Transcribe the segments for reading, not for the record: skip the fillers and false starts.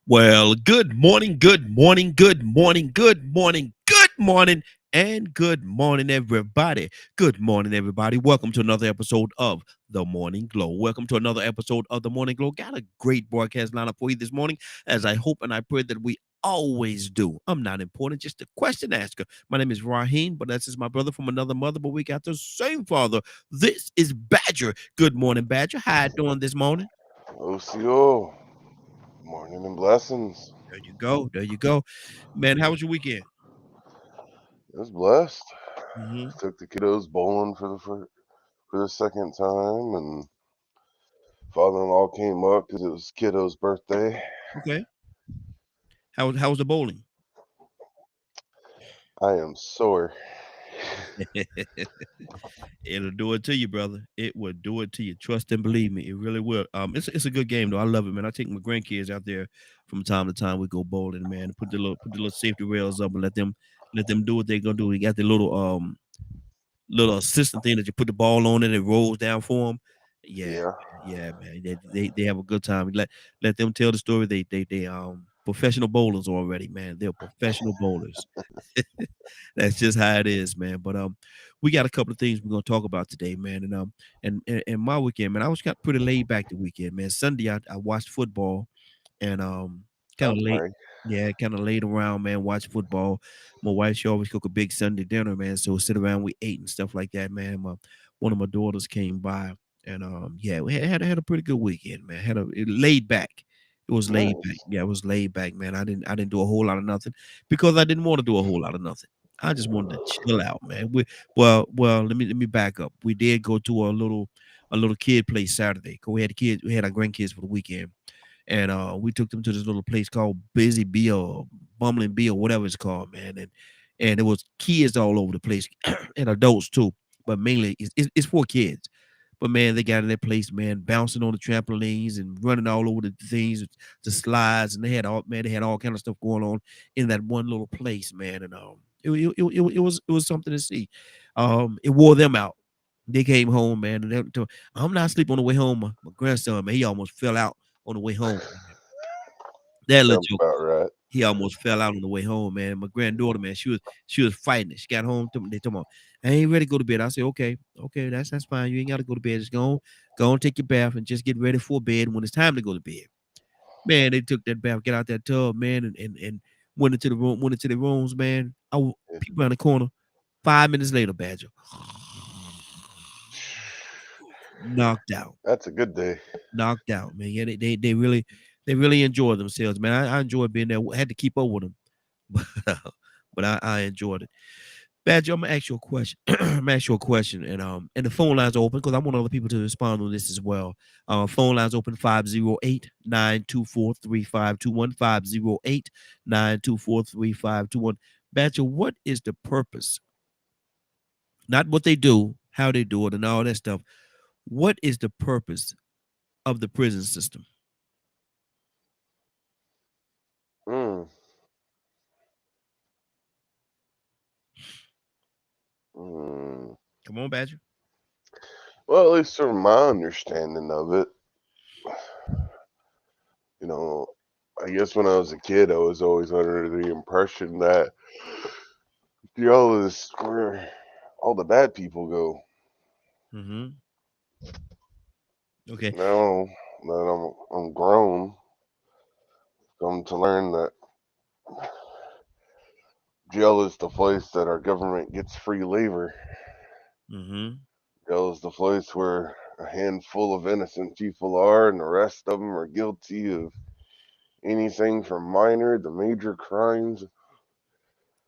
Well, good morning, good morning, good morning, good morning, good morning, and good morning, everybody. Good morning, everybody. Welcome to another episode of The Morning Glow. Welcome to another episode of The Morning Glow. Got a great broadcast lineup for you this morning, as I hope and I pray that we always do. I'm not important, just a question asker. My name is Raheem, but that's just my brother from another mother, but we got the same father. This is Badger. Good morning, Badger. How you doing this morning? OCO, morning and blessings. There you go. There you go. Man, how was your weekend? It was blessed. Hmm. Took the kiddos bowling for the second time, and father-in-law came up because it was kiddo's birthday. Okay. How was the bowling? I am sore. It'll do it to you, brother. It will do it to you. Trust and believe me, it really will. It's a good game though. I love it, man. I take my grandkids out there from time to time. We go bowling, man. Put the little safety rails up and let them do what they're gonna do. We got the little assistant thing that you put the ball on it, it rolls down for them. Yeah, Yeah, man. Yeah, man. They have a good time. Let them tell the story. They professional bowlers already, man. They're professional bowlers. That's just how it is, man. But we got a couple of things we're gonna talk about today, man. And my weekend, man, I was got pretty laid back the weekend, man. Sunday I watched football and kind of sounds late. nice. Yeah, kind of laid around, man. Watch football. My wife, she always cook a big Sunday dinner, man. So sit around, we ate and stuff like that, man. One of my daughters came by, and yeah, we had a pretty good weekend, man. Laid back. It was laid back. Nice. Yeah, it was laid back, man. I didn't do a whole lot of nothing because I didn't want to do a whole lot of nothing. I just wanted to chill out, man. Let me back up. We did go to a little kid place Saturday. 'Cause we had our grandkids for the weekend, and we took them to this little place called Busy Bee or Bumbling Bee or whatever it's called, man. And it was kids all over the place and adults too, but mainly it's for kids. But man, they got in that place, man, bouncing on the trampolines and running all over the things, the slides, and they had all kind of stuff going on in that one little place, man. And it was something to see. It wore them out. They came home, man, and I'm not sleeping on the way home. My grandson, man, he almost fell out on the way home. Man. That little Sounds joke. about right. He almost fell out on the way home, man. My granddaughter, man, she was fighting it. She got home. They told me, I ain't ready to go to bed. I said, okay, okay, that's fine. You ain't got to go to bed. Just go on, take your bath, and just get ready for bed when it's time to go to bed. Man, they took that bath, get out that tub, man, and went into the rooms, man. Yeah. People around the corner. 5 minutes later, Badger knocked out. That's a good day. Knocked out, man. Yeah, they really enjoy themselves, man. I enjoyed being there. Had to keep up with them, but I enjoyed it. Badger, I'm gonna ask you a question. I'm gonna ask you a question, and the phone lines are open because I want other people to respond on this as well. Phone lines open 508-924-3521, 508-924-3521. Badger, what is the purpose? Not what they do, how they do it, and all that stuff. What is the purpose of the prison system? Mm, mm. Come on, Badger. Well, at least from my understanding of it, you know, I guess when I was a kid, I was always under the impression that jail is where all the bad people go. Hmm. Okay. Now that I'm grown, come to learn that jail is the place that our government gets free labor. Hmm. Jail is the place where a handful of innocent people are, and the rest of them are guilty of anything from minor to major crimes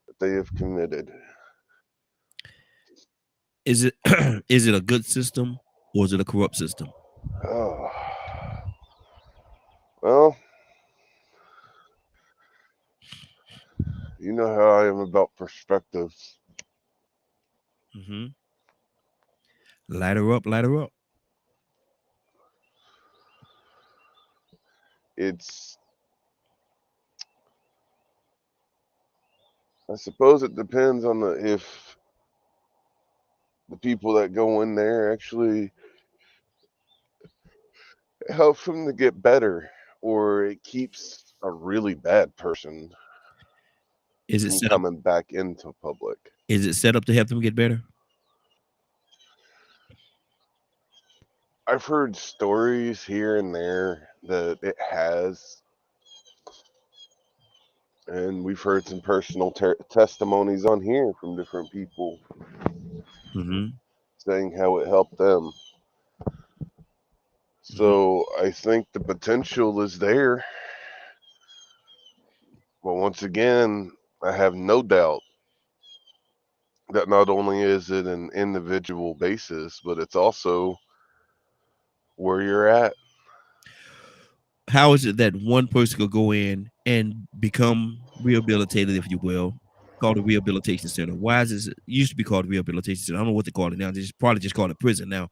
that they have committed. Is it is it a good system or is it a corrupt system? Oh, well, you know how I am about perspectives. Hmm. Light her up, light her up. It's, I suppose it depends on if the people that go in there actually helps them to get better, or it keeps a really bad person Is it from set up? coming back into public. Is it set up to help them get better? I've heard stories here and there that it has, and we've heard some personal testimonies on here from different people Mhm. saying how it helped them. Mhm. So I think the potential is there, but once again, I have no doubt that not only is it an individual basis, but it's also where you're at. How is it that one person could go in and become rehabilitated, if you will, called a rehabilitation center? Why is this it used to be called rehabilitation center? I don't know what they call it now. They just probably just call it prison now.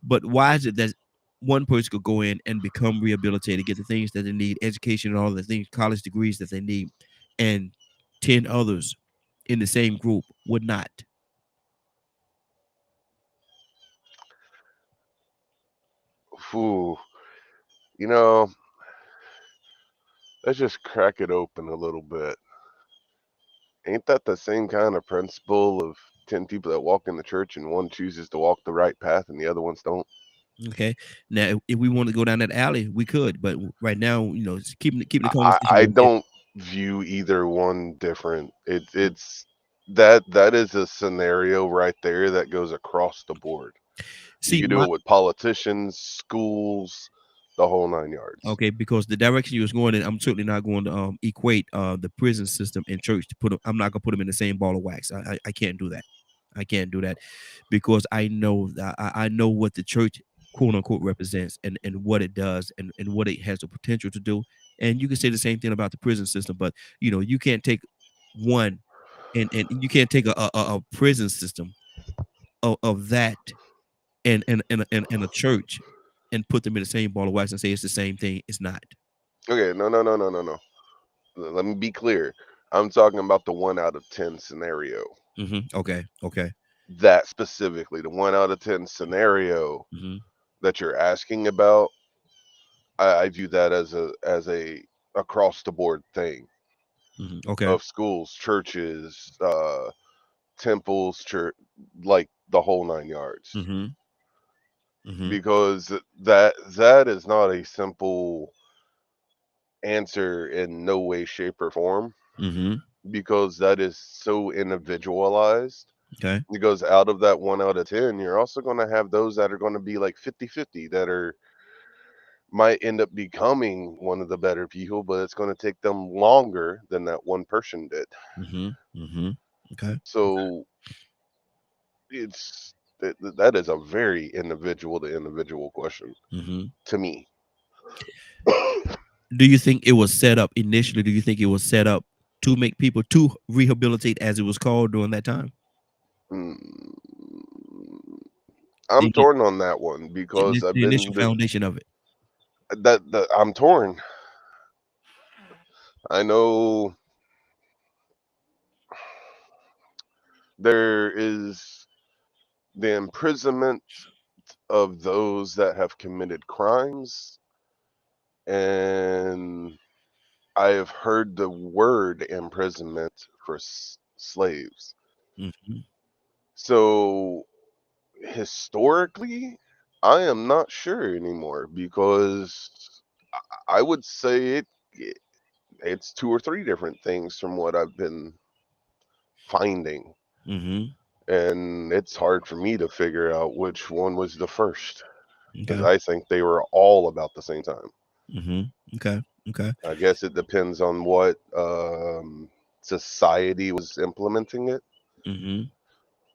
But why is it that one person could go in and become rehabilitated, get the things that they need, education and all the things, college degrees that they need, and 10 others in the same group would not? Ooh, you know, let's just crack it open a little bit. Ain't that the same kind of principle of 10 people that walk in the church and one chooses to walk the right path and the other ones don't? Okay. Now, if we want to go down that alley, we could, but right now, just keeping the conversation I where we don't view either one different. It's that is a scenario right there that goes across the board. You see can do my it with politicians, schools, the whole nine yards. okay, because the direction you was going in, I'm certainly not going to equate the prison system and church to put them. I'm not gonna put them in the same ball of wax. I can't do that. I can't do that because I know that I know what the church quote unquote represents and what it does and what it has the potential to do. And you can say the same thing about the prison system, but you can't take one and you can't take a prison system of that and a church and put them in the same ball of wax and say it's the same thing. It's not. Okay, no, no, no, no, no, no. Let me be clear. I'm talking about the 1 out of 10 scenario. Okay. Okay. That specifically, the 1 out of 10 scenario Mhm. that you're asking about, I view that as a across the board thing Okay. of schools, churches, temples, church, like the whole nine yards. Mhm. Mhm. Because that is not a simple answer in no way, shape, or form. Mhm. Because that is so individualized. Okay. Because out of that 1 out of 10, you're also going to have those that are going to be like 50-50 that are might end up becoming one of the better people, but it's going to take them longer than that one person did. Mhm. Mhm. Okay. So that is a very individual to individual question Mhm. to me. Do you think it was set up initially? Do you think it was set up to make people to rehabilitate, as it was called during that time? Mm, The, I'm torn on that one because I've the initial been foundation of it. that I'm torn. I know there is the imprisonment of those that have committed crimes, and I have heard the word imprisonment for slaves. Mhm. So historically, I am not sure anymore because I would say it's two or three different things from what I've been finding, Mhm. and it's hard for me to figure out which one was the first because Okay. I think they were all about the same time. Mhm. Okay. Okay. I guess it depends on what society was implementing it. Mhm.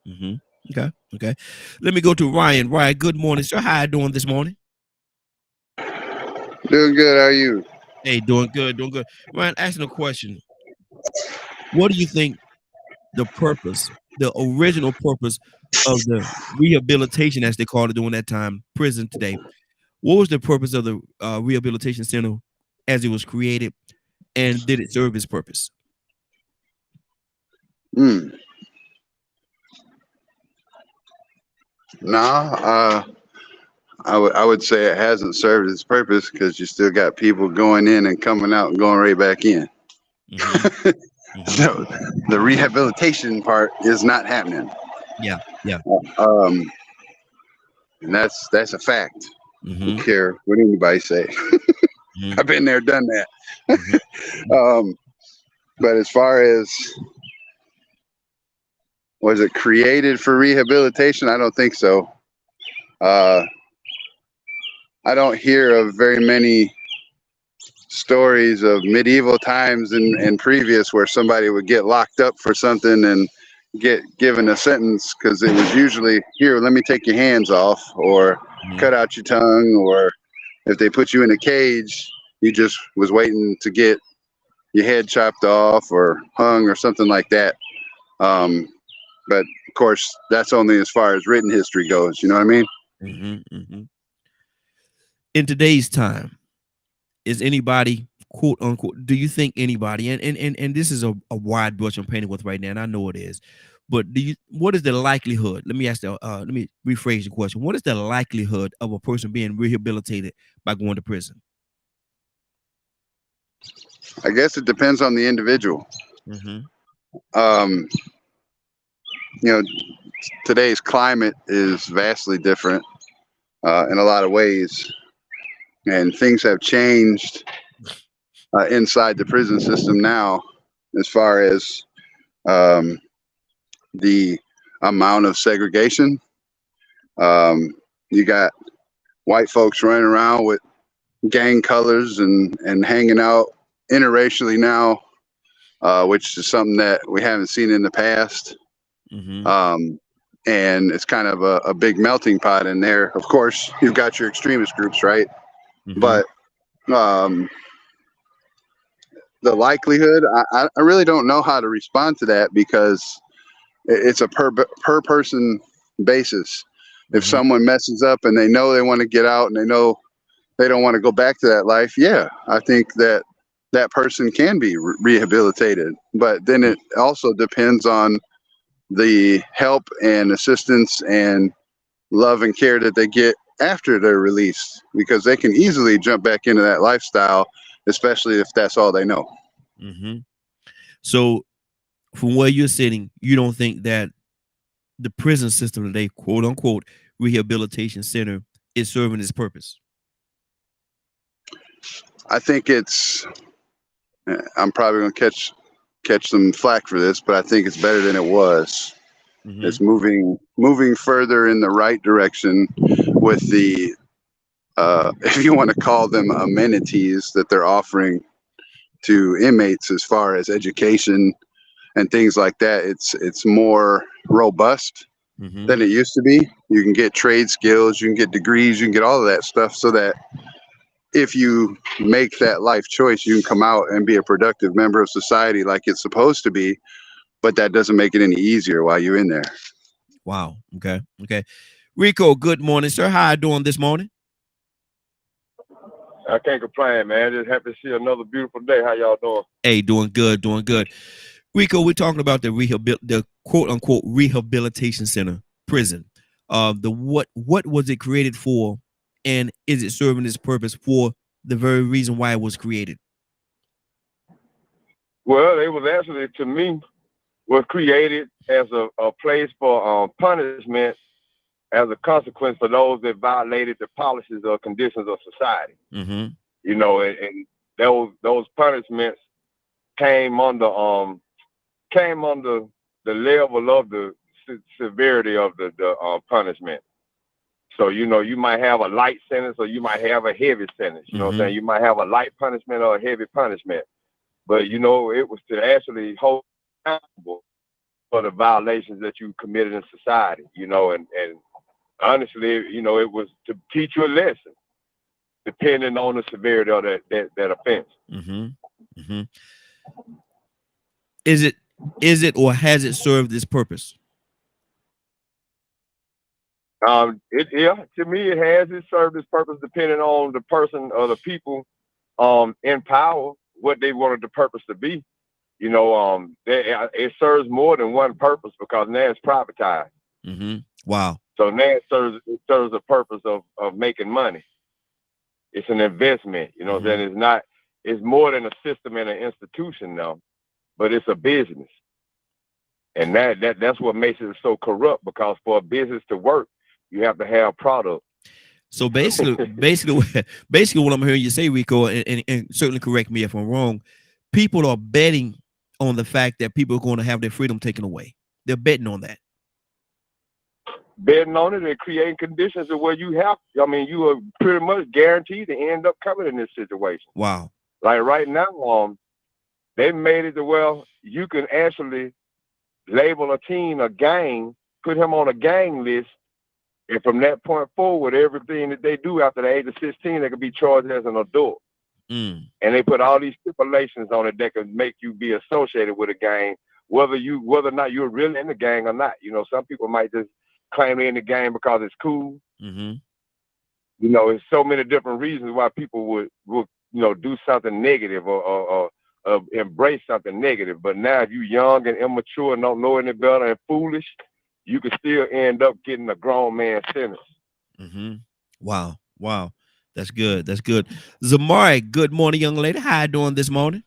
Mhm. Okay. Okay. Let me go to Ryan. Ryan, good morning, sir. How you doing this morning? Doing good. How are you? Hey, doing good, doing good. Ryan, asking a question. What do you think the original purpose of the rehabilitation, as they called it during that time, prison today? What was the purpose of the rehabilitation center as it was created, and did it serve its purpose? Hmm. Nah. I would say it hasn't served its purpose because you still got people going in and coming out and going right back in. Mm-hmm. Mm-hmm. So the rehabilitation part is not happening. Yeah. Yeah. Um, and that's a fact. I don't Mm-hmm. care what anybody say. Mm-hmm. I've been there, done that. Mm-hmm. Um, but as far as was it created for rehabilitation, I don't think so. Uh, I don't hear of very many stories of medieval times and previous where somebody would get locked up for something and get given a sentence because it was usually here, let me take your hands off or Mm-hmm. cut out your tongue, or if they put you in a cage, you just was waiting to get your head chopped off or hung or something like that. Um, but of course, that's only as far as written history goes. You know what I mean? Mm-hmm. Mm-hmm. In today's time, is anybody quote unquote, do you think anybody, and this is a wide brush I'm painting with right now, and I know it is, but what is the likelihood, let me ask let me rephrase the question, what is the likelihood of a person being rehabilitated by going to prison? I guess it depends on the individual. Mm-hmm. Um, you know, today's climate is vastly different in a lot of ways, and things have changed inside the prison system now as far as um, the amount of segregation. You got white folks running around with gang colors and hanging out interracially now, which is something that we haven't seen in the past. Mm-hmm. Um, and it's kind of a big melting pot in there. Of course, you've got your extremist groups, right? Mm-hmm. But um, the likelihood, I really don't know how to respond to that because it's a per person basis. If Mm-hmm. someone messes up and they know they want to get out and they know they don't want to go back to that life, yeah, I think that that person can be rehabilitated. But then it also depends on the help and assistance and love and care that they get after they're released, because they can easily jump back into that lifestyle, especially if that's all they know. Mm-hmm. So from where you're sitting, you don't think that the prison system today, quote unquote, rehabilitation center, is serving its purpose? I think it's, I'm probably going to catch some flack for this, but I think it's better than it was. Mm-hmm. It's moving further in the right direction with the if you want to call them amenities that they're offering to inmates as far as education and things like that. It's more robust Mm-hmm. than it used to be. You can get trade skills, you can get degrees, you can get all of that stuff, so that if you make that life choice, you can come out and be a productive member of society like it's supposed to be. But that doesn't make it any easier while you're in there. Wow. Okay. Okay. Rico, good morning, sir. How you doing this morning? I can't complain, man. Just happy to see another beautiful day. How y'all doing? Hey, doing good, doing good. Rico, we're talking about the quote unquote rehabilitation center prison. The what was it created for, and is it serving its purpose for the very reason why it was created? Well, it was actually, to me, was created as a place for punishment as a consequence for those that violated the policies or conditions of society. Mm-hmm. You know, and those punishments came under came under the level of the severity of the punishment. So, you know, you might have a light sentence or you might have a heavy sentence. You know what I'm Mm-hmm. saying? You might have a light punishment or a heavy punishment. But, you know, it was to actually hold accountable for the violations that you committed in society, you know, and honestly, you know, it was to teach you a lesson, depending on the severity of that offense. Mm-hmm. Mm-hmm. Is it or has it served its purpose? Yeah, to me, it served its purpose depending on the person or the people in power, what they wanted the purpose to be. You know, it serves more than one purpose because now it's privatized. Mm-hmm. Wow. So now it serves the purpose of making money. It's an investment. You know what I'm Hmm. saying? It's not. It's more than a system and an institution now, but it's a business, and that's what makes it so corrupt. Because for a business to work, you have to have product. So basically, what I'm hearing you say, Rico, and certainly correct me if I'm wrong. People are betting on the fact that people are going to have their freedom taken away. They're betting on that. Betting on it and creating conditions of where you have. I mean, you are pretty much guaranteed to end up coming in this situation. Wow. Like right now, they made it to where you can actually label a team a gang, put him on a gang list, and from that point forward, everything that they do after the age of 16, they can be charged as an adult. Mm. And they put all these stipulations on it that can make you be associated with a gang, whether or not you're really in the gang or not. You know, some people might just claim they're in the gang because it's cool. Hmm. You know, there's so many different reasons why people would do something negative or embrace something negative. But now, if you're young and immature and don't know any better and foolish, you can still end up getting a grown man sentence. Hmm. Wow. Wow. That's good. That's good. Zamari, good morning, young lady. How you doing this morning?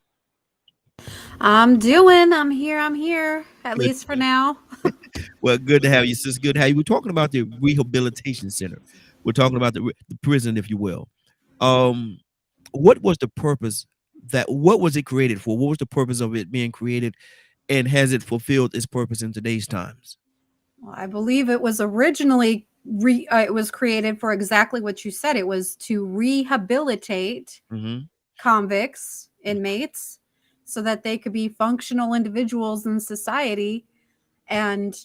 I'm here. I'm here, at Good. least for now. Well, good to have you, sis. Good to have you. We're talking about the Rehabilitation Center. We're talking about the prison, if you will. Um, what was the purpose what was it created for? What was the purpose of it being created, and has it fulfilled its purpose in today's times? Well, I believe it was originally it was created for exactly what you said. It was to rehabilitate Hmm. convicts, inmates, so that they could be functional individuals in society and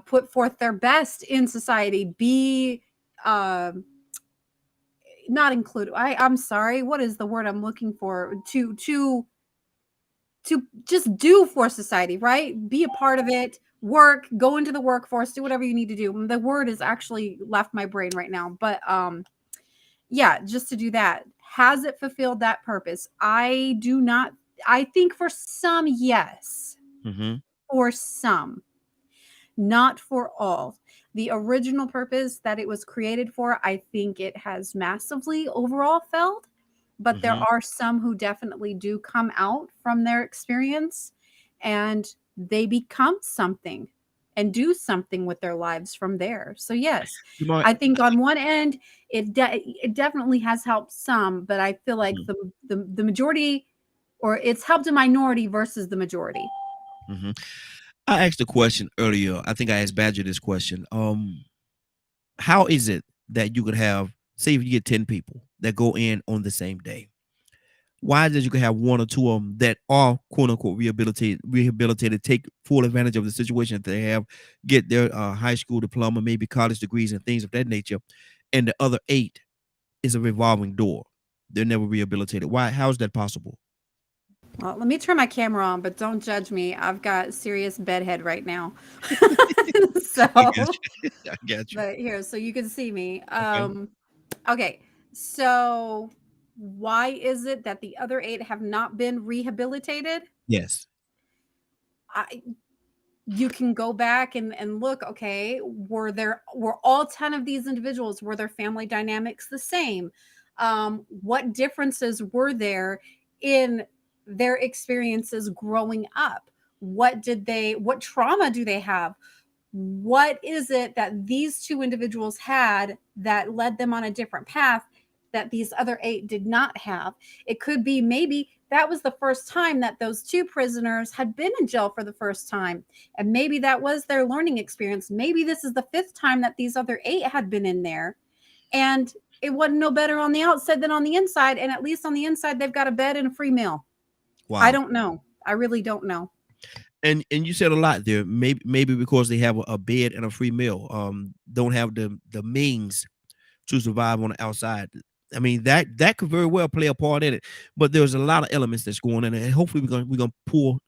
put forth their best in society. Be uh, not included. I'm sorry. What is the word I'm looking for? To just do for society, right? Be a part of it, work, go into the workforce, do whatever you need to do. The word is actually left my brain right now, but yeah, just to do that. Has it fulfilled that purpose? I do not. I think for some, yes. Hmm. For some, not for all. The original purpose that it was created for, I think it has massively overall failed, but there Hmm. are some who definitely do come out from their experience and they become something and do something with their lives from there. So yes, Zamari, I think on one end it definitely has helped some, but I feel like the majority, or it's helped a minority versus the majority. hmm, I asked a question earlier. I think I asked Badger this question. How is it that you could have, say, if you get 10 people that go in on the same day? Why is it you can have one or two of them that are quote unquote rehabilitated, take full advantage of the situation that they have, get their high school diploma, maybe college degrees and things of that nature, and the other eight is a revolving door. They're never rehabilitated. Why? How is that possible? Well, let me turn my camera on, but don't judge me. I've got serious bedhead right now. I got So, you. I got you. but here, so you can see me. Okay. Okay. So, why is it that the other eight have not been rehabilitated? Yes. I, you can go back and look, okay, were all 10 of these individuals, were their family dynamics the same? What differences were there in their experiences growing up? What trauma do they have? What is it that these two individuals had that led them on a different path that these other eight did not have? It could be maybe that was the first time that those two prisoners had been in jail for the first time. And maybe that was their learning experience. Maybe this is the fifth time that these other eight had been in there. And it wasn't no better on the outside than on the inside. And at least on the inside, they've got a bed and a free meal. I Wow. don't know. I really don't know. And you said a lot there. Maybe because they have a bed and a free meal, don't have the means to survive on the outside. I mean that could very well play a part in it. But there's a lot of elements that's going in, and hopefully we're gonna pull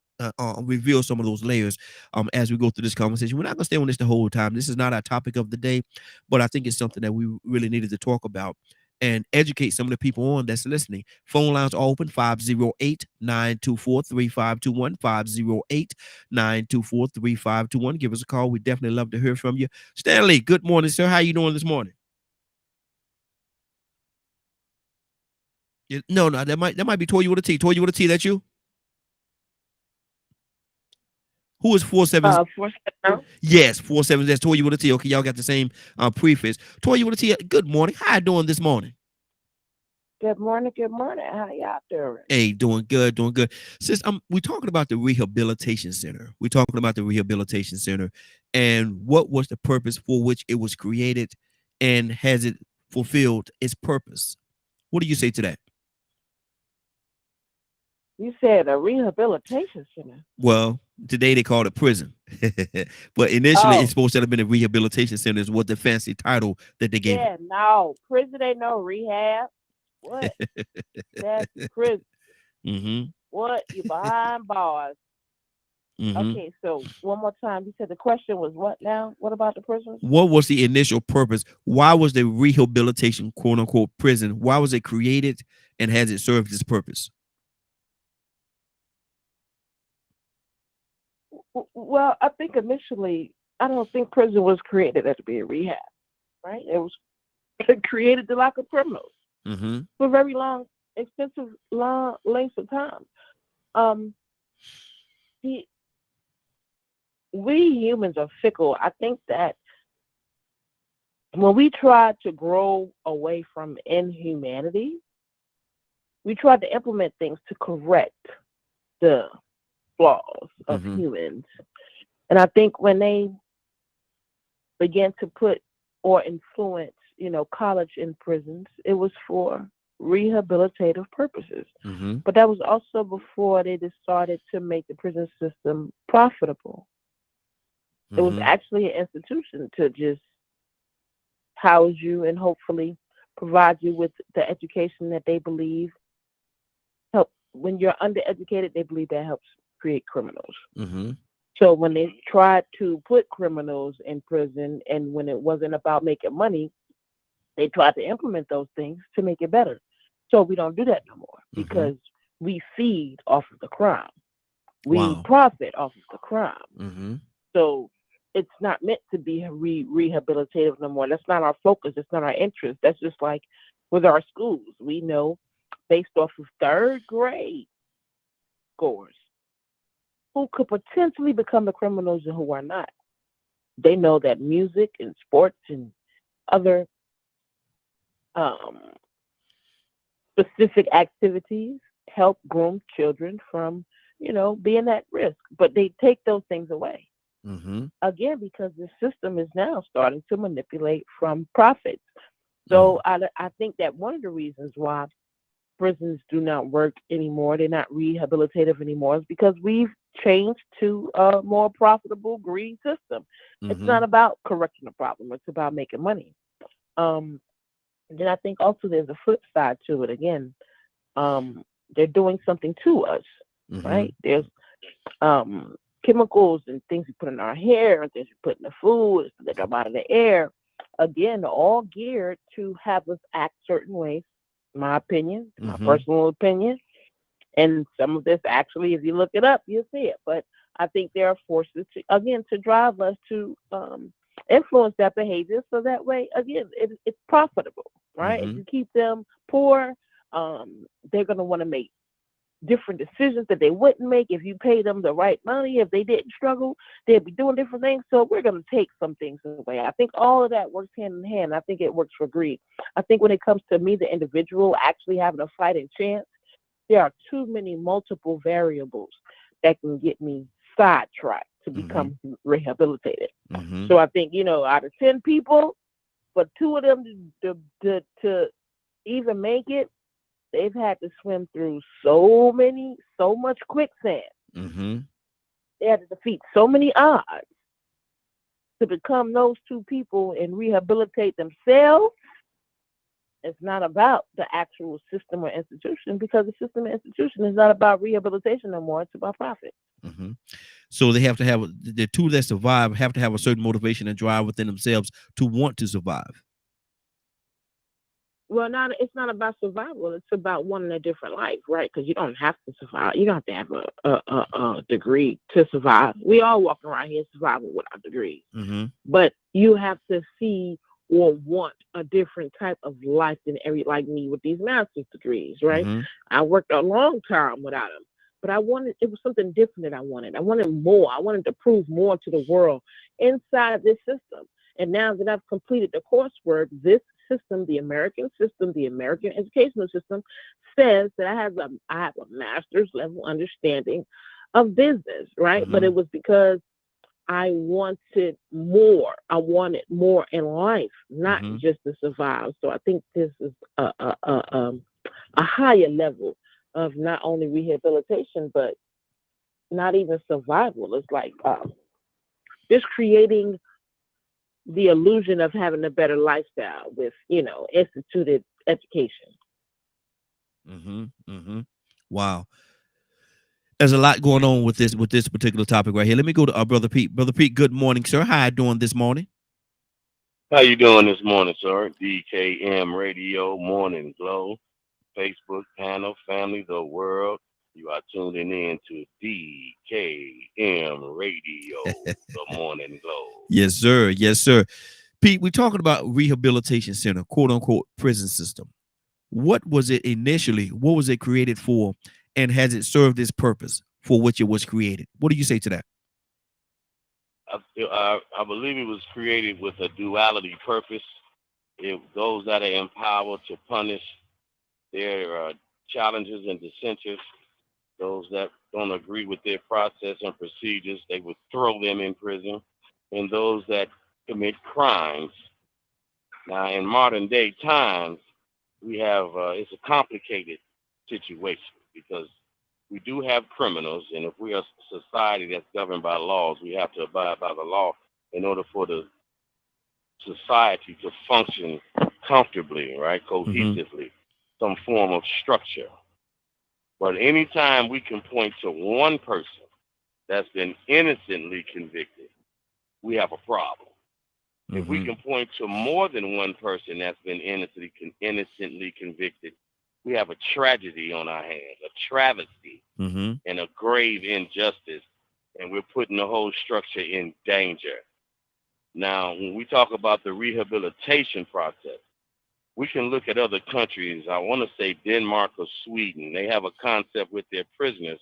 reveal some of those layers as we go through this conversation. We're not gonna stay on this the whole time. This is not our topic of the day, but I think it's something that we really needed to talk about. and educate some of the people on that's listening. Phone lines are open 508-924-3521, 508-924-3521. Give us a call. We definitely love to hear from you. Stanley, good morning, sir. How you doing this morning? No, that might be Toy You with a T. Toy You with a T, that's you? Who is 47? 47. Yes, 47. That's Toy You with a T. Okay, y'all got the same prefix. Toy You with a T. Good morning. How you doing this morning? Good morning. Good morning. How y'all doing? Hey, doing good, doing good. Sis, we're talking about the Rehabilitation Center. We're talking about the Rehabilitation Center and what was the purpose for which it was created, and has it fulfilled its purpose? What do you say to that? You said a rehabilitation center. Well, today they call it prison. But initially it's Oh, supposed to have been a rehabilitation center is what the fancy title that they gave it. yeah, no. Prison ain't no rehab. What? That's prison. Mm-hmm. What? You behind bars. Mm-hmm. Okay, so one more time. You said the question was what now? What about the prisons? What was the initial purpose? Why was the rehabilitation quote unquote prison? Why was it created, and has it served its purpose? Well, I think initially, I don't think prison was created as to be a rehab, right? It was created to lock up criminals Mm-hmm. for very long, extensive, long lengths of time. Um, the, we humans are fickle. I think that when we try to grow away from inhumanity, we try to implement things to correct the flaws of Mm-hmm. humans. And I think when they began to put or influence, college in prisons, it was for rehabilitative purposes. Mm-hmm. But that was also before they decided to make the prison system profitable. It was Mm-hmm. actually an institution to just house you and hopefully provide you with the education that they believe help. When you're undereducated, they believe that helps create criminals. Mm-hmm. So when they tried to put criminals in prison, and when it wasn't about making money, they tried to implement those things to make it better. So we don't do that no more Mm-hmm. because we feed off of the crime. We Wow. profit off of the crime. Mm-hmm. So it's not meant to be rehabilitative no more. That's not our focus. It's not our interest. That's just like with our schools. We know based off of third grade scores who could potentially become the criminals and who are not. They know that music and sports and other um, specific activities help groom children from, being at risk. But they take those things away. Mm-hmm. Again, because the system is now starting to manipulate from profits. Mm-hmm. So I think that one of the reasons why prisons do not work anymore, they're not rehabilitative anymore, is because we've changed to a more profitable greed system. It's Mm-hmm. not about correcting the problem, it's about making money. Um, then I think also there's a flip side to it. Again, they're doing something to us, Mm-hmm. right? There's chemicals and things we put in our hair and things we put in the food that come out of the air. Again, all geared to have us act certain ways. My opinion, my Mm-hmm. personal opinion, and some of this actually, if you look it up, you'll see it. But I think there are forces to, again, to drive us to influence that behavior, so that way, again, it's profitable, right? If Mm-hmm. you keep them poor, they're going to want to make different decisions that they wouldn't make if you paid them the right money. If they didn't struggle, they'd be doing different things. So we're going to take some things away. I think all of that works hand in hand. I think it works for greed. I think when it comes to me, the individual actually having a fighting chance, there are too many multiple variables that can get me sidetracked to Mm-hmm. become rehabilitated. Mm-hmm. So I think, out of 10 people, for two of them to even make it, they've had to swim through so much quicksand. Mm-hmm. They had to defeat so many odds to become those two people and rehabilitate themselves. It's not about the actual system or institution, because the system and institution is not about rehabilitation no more. It's about profit. Mm-hmm. So they have to have the two that survive have to have a certain motivation and drive within themselves to want to survive. Well, not it's not about survival. It's about wanting a different life, right? Because you don't have to survive. You don't have to have a degree to survive. We all walk around here surviving without degrees, Mm-hmm. but you have to see or want a different type of life than every like me with these master's degrees, right? Mm-hmm. I worked a long time without them, but I wanted it was something different that I wanted. I wanted more. I wanted to prove more to the world inside of this system. And now that I've completed the coursework, this system, the American educational system, says that I have a master's level understanding of business, right? But Mm-hmm. it was because I wanted more. I wanted more in life, not Mm-hmm. just to survive. So I think this is a higher level of not only rehabilitation, but not even survival. It's like just creating the illusion of having a better lifestyle with, instituted education. Mm-hmm. Mm-hmm. Wow. There's a lot going on with this particular topic right here. Let me go to our brother Pete. Brother Pete, good morning, sir. How you doing this morning? How you doing this morning, sir? DKM Radio Morning Glow, Facebook panel, family, the world. You are tuning in to DKM Radio, the Morning Glow. Yes, sir. Yes, sir. Pete, we're talking about rehabilitation center, quote unquote prison system. What was it initially? What was it created for? And has it served its purpose for which it was created? What do you say to that? I believe it was created with a duality purpose. Those that are empowered to punish their challenges and dissenters, those that don't agree with their process and procedures, they would throw them in prison. And those that commit crimes. Now, in modern day times, we have it's a complicated situation because we do have criminals, and if we are a society that's governed by laws, we have to abide by the law in order for the society to function comfortably, right, Mm-hmm. cohesively, some form of structure. But anytime we can point to one person that's been innocently convicted, we have a problem. If we Mm-hmm. can point to more than one person that's been innocently convicted, we have a tragedy on our hands, a travesty, Mm-hmm. and a grave injustice, and we're putting the whole structure in danger. Now, when we talk about the rehabilitation process, we can look at other countries. I want to say Denmark or Sweden. They have a concept with their prisoners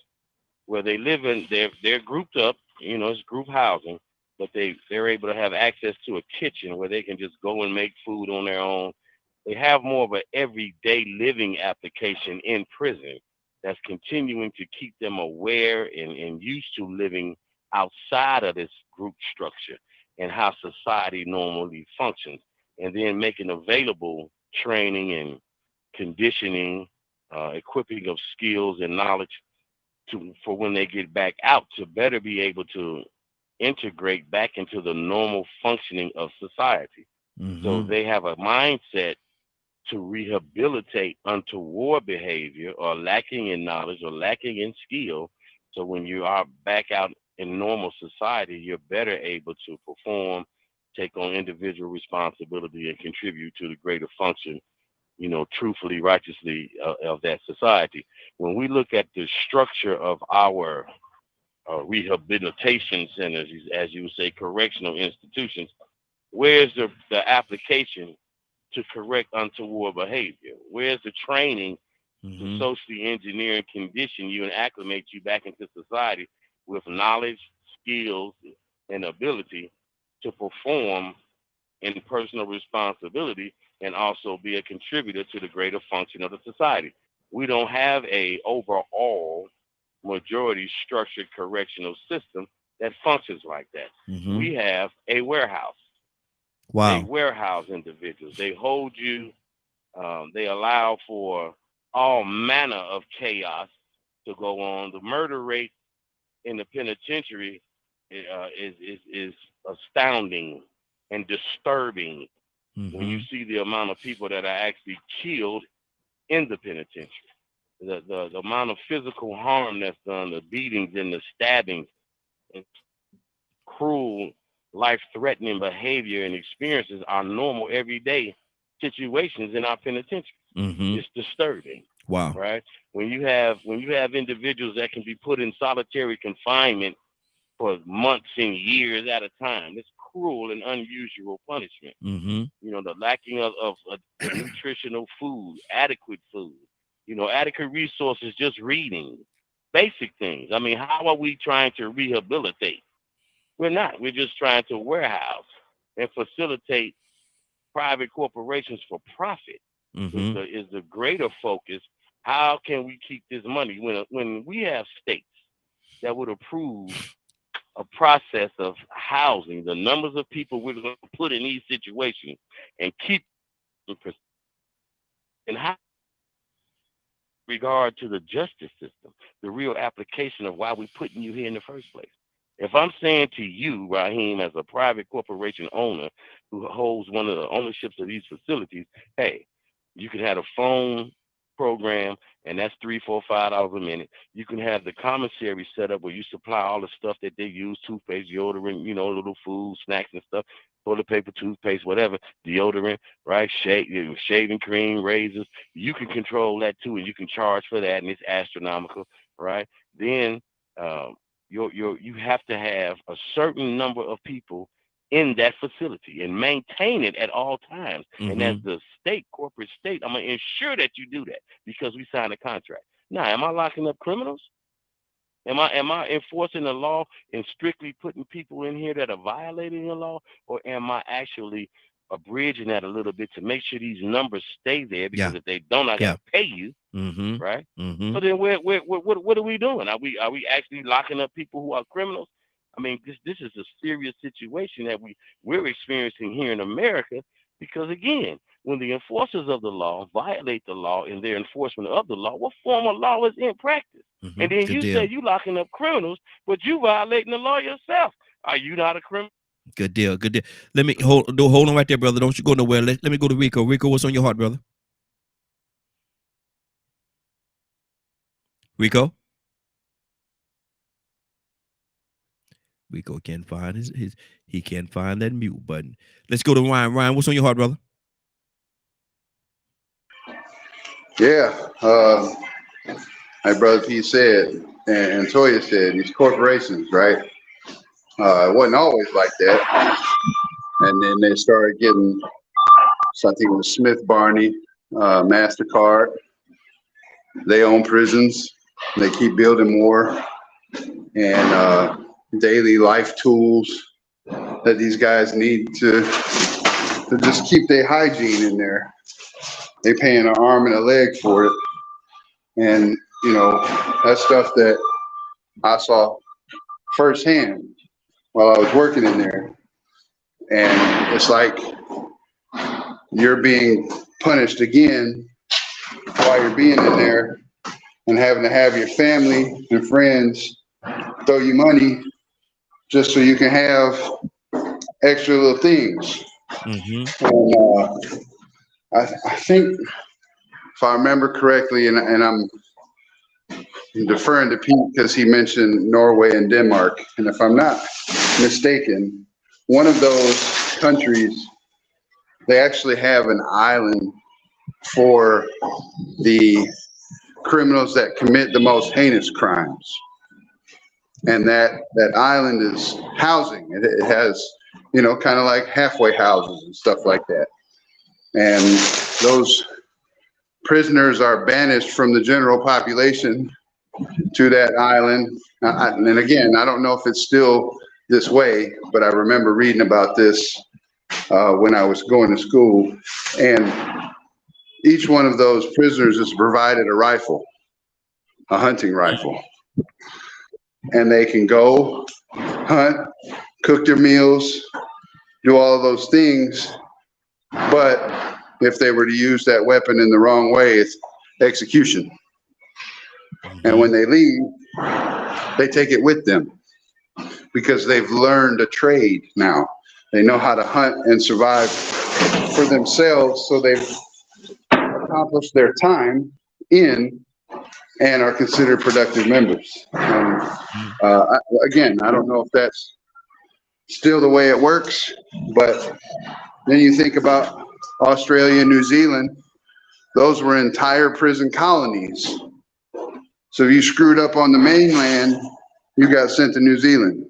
where they live in they're grouped up, it's group housing, but they're able to have access to a kitchen where they can just go and make food on their own. They have more of an everyday living application in prison that's continuing to keep them aware and used to living outside of this group structure and how society normally functions, and then making available training and conditioning, equipping of skills and knowledge for when they get back out to better be able to integrate back into the normal functioning of society. So Mm-hmm. they have a mindset to rehabilitate untoward behavior or lacking in knowledge or lacking in skill. So when you are back out in normal society, you're better able to perform, take on individual responsibility, and contribute to the greater function, truthfully, righteously of that society. When we look at the structure of our rehabilitation centers, as you would say, correctional institutions, where's the application to correct untoward behavior? Where's the training to Mm-hmm. socially engineer and condition you and acclimate you back into society with knowledge, skills, and ability to perform in personal responsibility and also be a contributor to the greater function of the society? We don't have a overall majority structured correctional system that functions like that. Mm-hmm. We have a warehouse. They Wow. warehouse individuals. They hold you. They allow for all manner of chaos to go on. The murder rate in the penitentiary is astounding and disturbing when you Mm-hmm. see the amount of people that are actually killed in the penitentiary. The amount of physical harm that's done, the beatings and the stabbings and cruel, life threatening behavior and experiences are normal every day situations in our penitentiaries. Mm-hmm. It's disturbing, Wow. right? When you have individuals that can be put in solitary confinement for months and years at a time, it's cruel and unusual punishment. Mm-hmm. The lacking of nutritional food, adequate food, adequate resources, just reading, basic things. I mean, how are we trying to rehabilitate? We're not. We're just trying to warehouse and facilitate private corporations for profit. Is Mm-hmm. the greater focus? How can we keep this money when we have states that would approve a process of housing the numbers of people we're going to put in these situations and keep them and how regard to the justice system, the real application of why we're putting you here in the first place. If I'm saying to you, Raheem, as a private corporation owner who holds one of the ownerships of these facilities, hey, you can have a phone program, and that's $3, $4, $5 a minute. You can have the commissary set up where you supply all the stuff that they use, toothpaste, deodorant, little food, snacks and stuff, toilet paper, toothpaste, whatever, deodorant, right? Shaving cream, razors. You can control that too, and you can charge for that, and it's astronomical, right? Then you have to have a certain number of people in that facility and maintain it at all times. And as Mm-hmm. the corporate state, I'm gonna ensure that you do that because we signed a contract. Now, am I locking up criminals? Am I enforcing the law and strictly putting people in here that are violating the law, or am I actually abridging that a little bit to make sure these numbers stay there? Because Yeah. if they don't, I Yeah. gotta pay you, Mm-hmm. right? Mm-hmm. So then, what are we doing? Are we actually locking up people who are criminals? I mean, this is a serious situation that we're experiencing here in America because again, when the enforcers of the law violate the law in their enforcement of the law, what form of law is in practice? Mm-hmm. And then Good you say deal. you locking up criminals, but you violating the law yourself. Are you not a criminal? Good deal. Good deal. Let me hold on right there, brother. Don't you go nowhere. Let me go to Rico. Rico, what's on your heart, brother? Rico? Rico can't find his he can't find that mute button. Let's go to Ryan. Ryan, what's on your heart, brother? Yeah, like Brother P said, and Toya said, these corporations, right? It wasn't always like that. And then they started getting, so I think it was Smith Barney, MasterCard. They own prisons. They keep building more and daily life tools that these guys need to just keep their hygiene in there. They paying an arm and a leg for it. And, that's stuff that I saw firsthand while I was working in there. And it's like you're being punished again while you're being in there and having to have your family and friends throw you money just so you can have extra little things. Mm-hmm. And I think, if I remember correctly, and I'm deferring to Pete because he mentioned Norway and Denmark, and if I'm not mistaken, one of those countries, they actually have an island for the criminals that commit the most heinous crimes. And that island is housing. It has, kind of like halfway houses and stuff like that. And those prisoners are banished from the general population to that island. And again, I don't know if it's still this way, but I remember reading about this when I was going to school. And each one of those prisoners is provided a rifle, a hunting rifle. And they can go hunt, cook their meals, do all of those things. But if they were to use that weapon in the wrong way, it's execution. And when they leave, they take it with them because they've learned a trade now. They know how to hunt and survive for themselves. So they've accomplished their time in and are considered productive members. And again, I don't know if that's still the way it works, but then you think about Australia, New Zealand, those were entire prison colonies. So if you screwed up on the mainland, you got sent to New Zealand.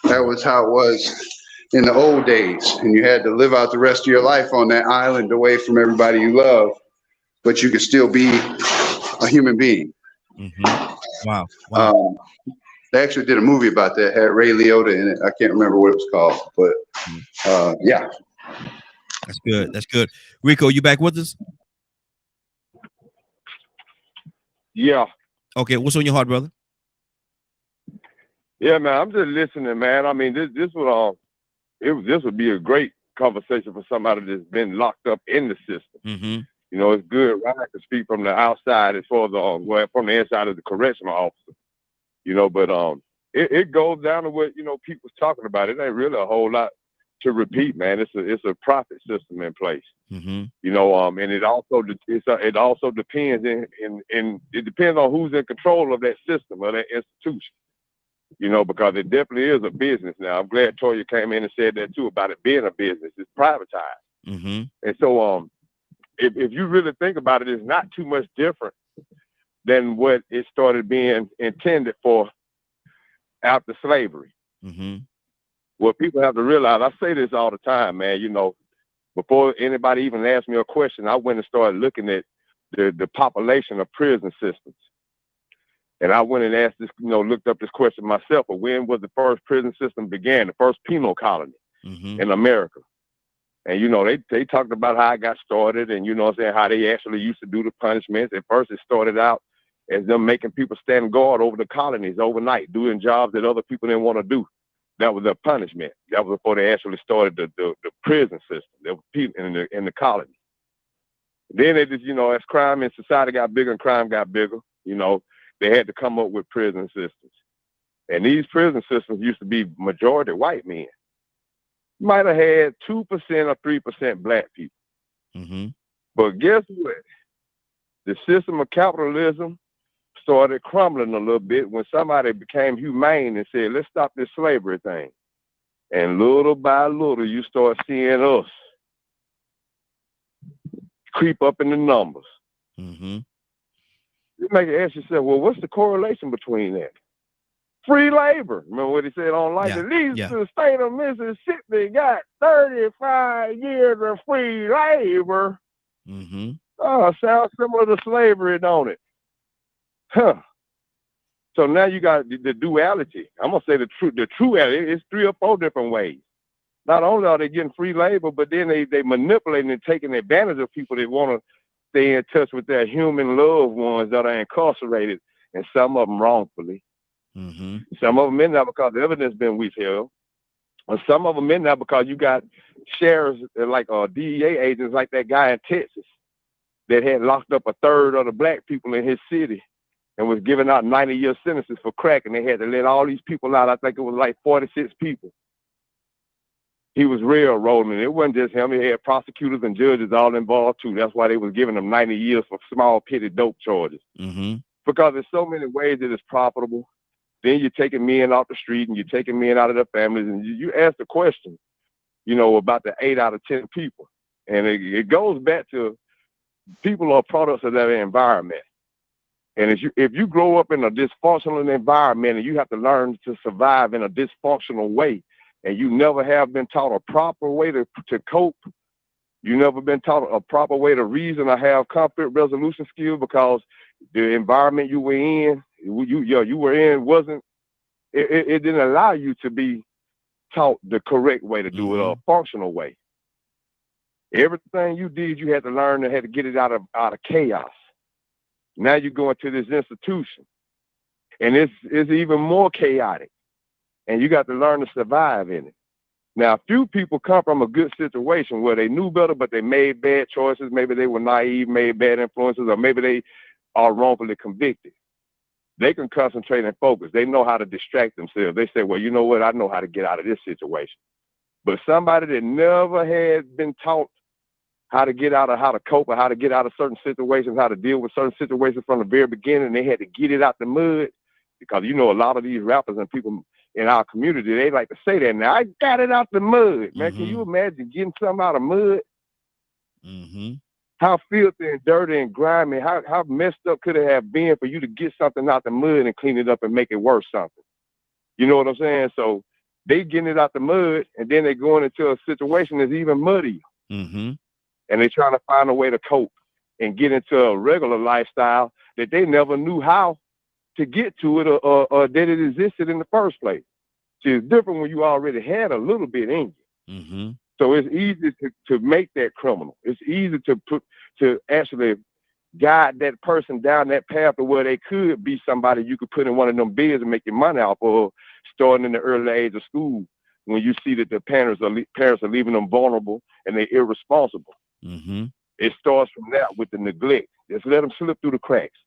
That was how it was in the old days. And you had to live out the rest of your life on that island away from everybody you love, but you could still be a human being. Wow. They actually did a movie about that, had Ray Liotta in it. I can't remember what it was called, but yeah. That's good. That's good. Rico, you back with us? Yeah. Okay, what's on your heart, brother? Yeah, man, I'm just listening, man. I mean, this would be a great conversation for somebody that's been locked up in the system. You know, it's good, right? I can speak from the outside as far as from the inside of the correctional officer. You know, but it goes down to what people's talking about. It ain't really a whole lot to repeat, man. It's a profit system in place. You know, and it also depends it depends on who's in control of that system or that institution. You know, because it definitely is a business now. I'm glad Toya came in and said that too about it being a business. It's privatized. And so if you really think about it, it's not too much different than what it started being intended for after slavery. What people have to realize, I say this all the time, man, you know, before anybody even asked me a question, I went and started looking at the population of prison systems. And I went and asked this, looked up this question myself, but when was the first prison system began, the first penal colony in America? And, you know, they talked about how it got started and, how they actually used to do the punishments. At first, it started out as them making people stand guard over the colonies overnight, doing jobs that other people didn't want to do. That was their punishment. That was before they actually started the prison system. There were people in the colonies. Then they just, as crime in society got bigger and crime got bigger, they had to come up with prison systems. And these prison systems used to be majority white men. Might have had 2% or 3% black people. But guess what? The system of capitalism started crumbling a little bit when somebody became humane and said, let's stop this slavery thing. And little by little, you start seeing us creep up in the numbers. You make you ask yourself, well, what's the correlation between that? Free labor. Remember what he said on like at least the state of Mississippi got 35 years of free labor. Oh, sounds similar to slavery, don't it? So now you got the duality. I'm gonna say the true it's 3 or 4 different ways. Not only are they getting free labor, but then they manipulating and taking advantage of people that want to stay in touch with their human loved ones that are incarcerated, and some of them wrongfully. Some of them in there because the evidence been withheld, or some of them in there because you got sheriffs like DEA agents like that guy in Texas that had locked up 1/3 of the black people in his city and was giving out 90-year sentences for crack, and they had to let all these people out. I think it was like 46 people. He was railroading, and it wasn't just him. He had prosecutors and judges all involved too. That's why they was giving them 90 years for small, petty dope charges. Because there's so many ways that it's profitable. Then you're taking men off the street, and you're taking men out of their families, and you ask the question, about the 8 out of 10 people. And it goes back to people are products of their environment. And if you grow up in a dysfunctional environment and you have to learn to survive in a dysfunctional way, and you never have been taught a proper way to cope, you never been taught a proper way to reason or have conflict resolution skills because the environment you were in, it didn't allow you to be taught the correct way to do it, or a functional way. Everything you did, you had to learn and had to get it out of chaos. Now you go into this institution, and it's even more chaotic, and you got to learn to survive in it. Now, few people come from a good situation where they knew better, but they made bad choices. Maybe they were naive, made bad influences, or maybe they are wrongfully convicted. They can concentrate and focus. They know how to distract themselves. They say, well, you know what? I know how to get out of this situation. But somebody that never had been taught how to get out of how to cope or how to get out of certain situations, how to deal with certain situations from the very beginning, they had to get it out the mud, because, a lot of these rappers and people in our community, they like to say that now. I got it out the mud, man. Can you imagine getting something out of mud? Mm-hmm. How filthy and dirty and grimy, how messed up could it have been for you to get something out the mud and clean it up and make it worth something? You know what I'm saying? So they getting it out the mud and then they going into a situation that's even muddier. Mm-hmm. And they trying to find a way to cope and get into a regular lifestyle that they never knew how to get to it, or that it existed in the first place. See, it's different when you already had a little bit in you. Mm-hmm. So it's easy to make that criminal. It's easy to actually guide that person down that path to where they could be somebody you could put in one of them bids and make your money off of, starting in the early age of school when you see that the parents are leaving them vulnerable and they're irresponsible. Mm-hmm. It starts from that with the neglect. Just let them slip through the cracks.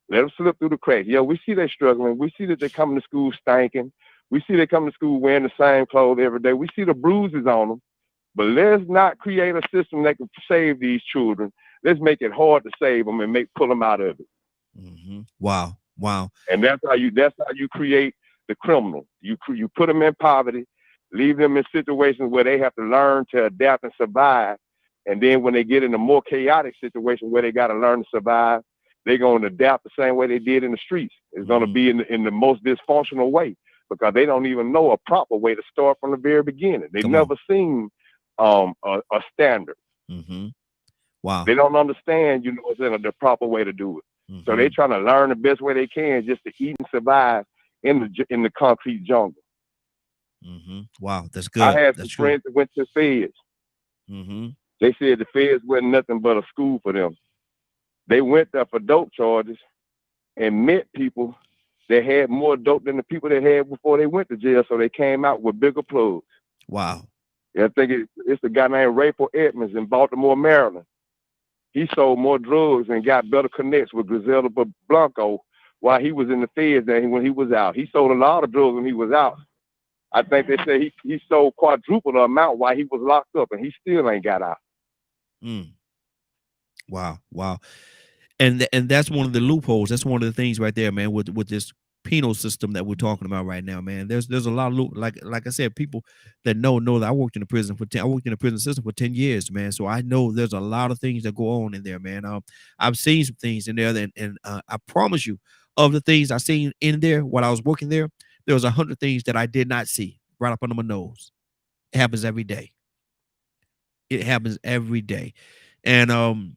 Let them slip through the cracks. Yeah, we see they struggling. We see that they coming to school stinking. We see they come to school wearing the same clothes every day. We see the bruises on them. But let's not create a system that can save these children. Let's make it hard to save them and make pull them out of it. Mm-hmm. Wow. Wow. And that's how you create the criminal. You put them in poverty, leave them in situations where they have to learn to adapt and survive. And then when they get in a more chaotic situation where they got to learn to survive, they're going to adapt the same way they did in the streets. It's going to Mm-hmm. be in the most dysfunctional way because they don't even know a proper way to start from the very beginning. They Come on. never seen a standard. Mm-hmm. Wow. They don't understand, the proper way to do it. So they Mm-hmm. trying to learn the best way they can just to eat and survive in the concrete jungle. Mm-hmm. Wow. That's I good. had some That's true. friends that went to the feds. Mm-hmm. They said the feds wasn't nothing but a school for them. They went there for dope charges and met people that had more dope than the people they had before they went to jail. So they came out with bigger plugs. Wow. Yeah, I think it's a guy named Rayful Edmonds in Baltimore, Maryland. He sold more drugs and got better connects with Griselda Blanco while he was in the feds than when he was out. He sold a lot of drugs when he was out. I think they say he sold quadruple the amount while he was locked up, and he still ain't got out. Mm. Wow. Wow. And that's one of the loopholes. That's one of the things right there, man, with this penal system that we're talking about right now, man. There's a lot of like I said, people that know that I worked in the prison I worked in the prison system for 10 years, man. So I know there's a lot of things that go on in there, man. I've seen some things in there and I promise you, of the things I seen in there while I was working there was 100 things that I did not see right up under my nose. It happens every day. It happens every day. And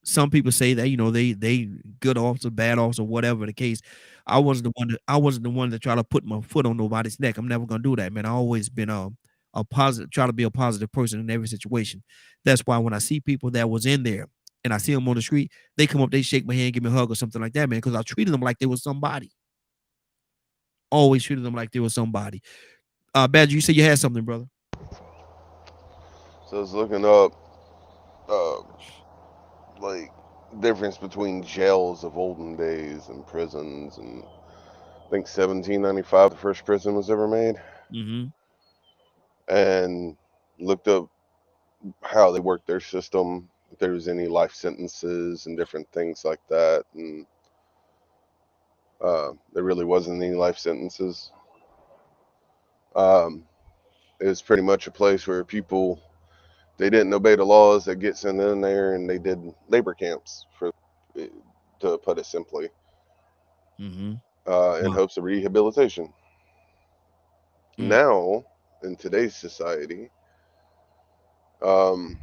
some people say that they good officer, bad officer, whatever the case. I wasn't the one to try to put my foot on nobody's neck. I'm never gonna do that, man. I always been a positive, try to be a positive person in every situation. That's why when I see people that was in there and I see them on the street, they come up, they shake my hand, give me a hug or something like that, man. Because I treated them like they was somebody. Always treated them like they was somebody. Badger, you said you had something, brother. So I was looking up, uh, like, difference between jails of olden days and prisons, and I think 1795 the first prison was ever made, Mm-hmm. and looked up how they worked their system, if there was any life sentences and different things like that, and there really wasn't any life sentences. Um, it was pretty much a place where people, they didn't obey the laws, that get sent in there and they did labor camps, for to put it simply, Mm-hmm. in Wow. hopes of rehabilitation. Mm, Now, in today's society, um,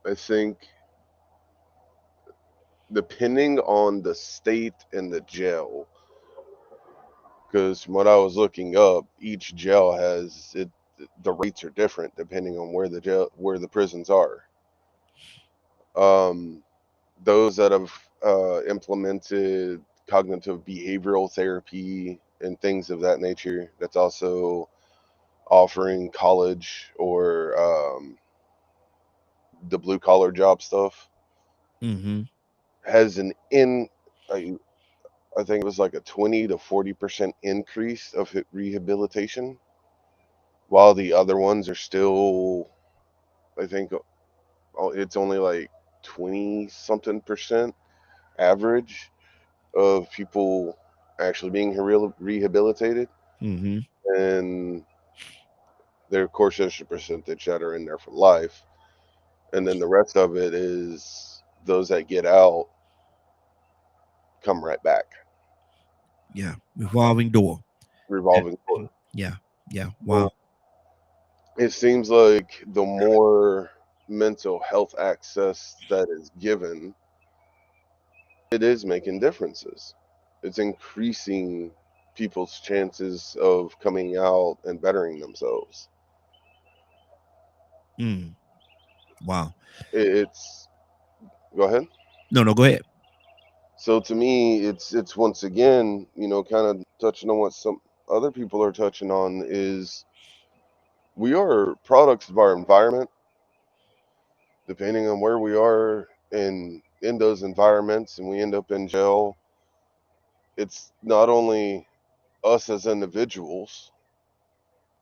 I think, depending on the state and the jail, because from what I was looking up, each jail has it. The rates are different depending on where the prisons are. Um, those that have implemented cognitive behavioral therapy and things of that nature, that's also offering college or the blue collar job stuff, mm-hmm. has an in I, I think it was like a 20 to 40% increase of rehabilitation, while the other ones are still, I think, it's only like 20 something percent average of people actually being rehabilitated. Mm-hmm. And there, of course, there's a percentage that are in there for life. and then the rest of it is those that get out come right back. Yeah, revolving door. Yeah, Revolving door. yeah, yeah. Wow. So it seems like the more mental health access that is given, it is making differences. It's increasing people's chances of coming out and bettering themselves. Mm, wow. It's go ahead. No, no, go ahead. So to me, it's once again, kind of touching on what some other people are touching on is we are products of our environment. Depending on where we are in those environments, and we end up in jail, it's not only us as individuals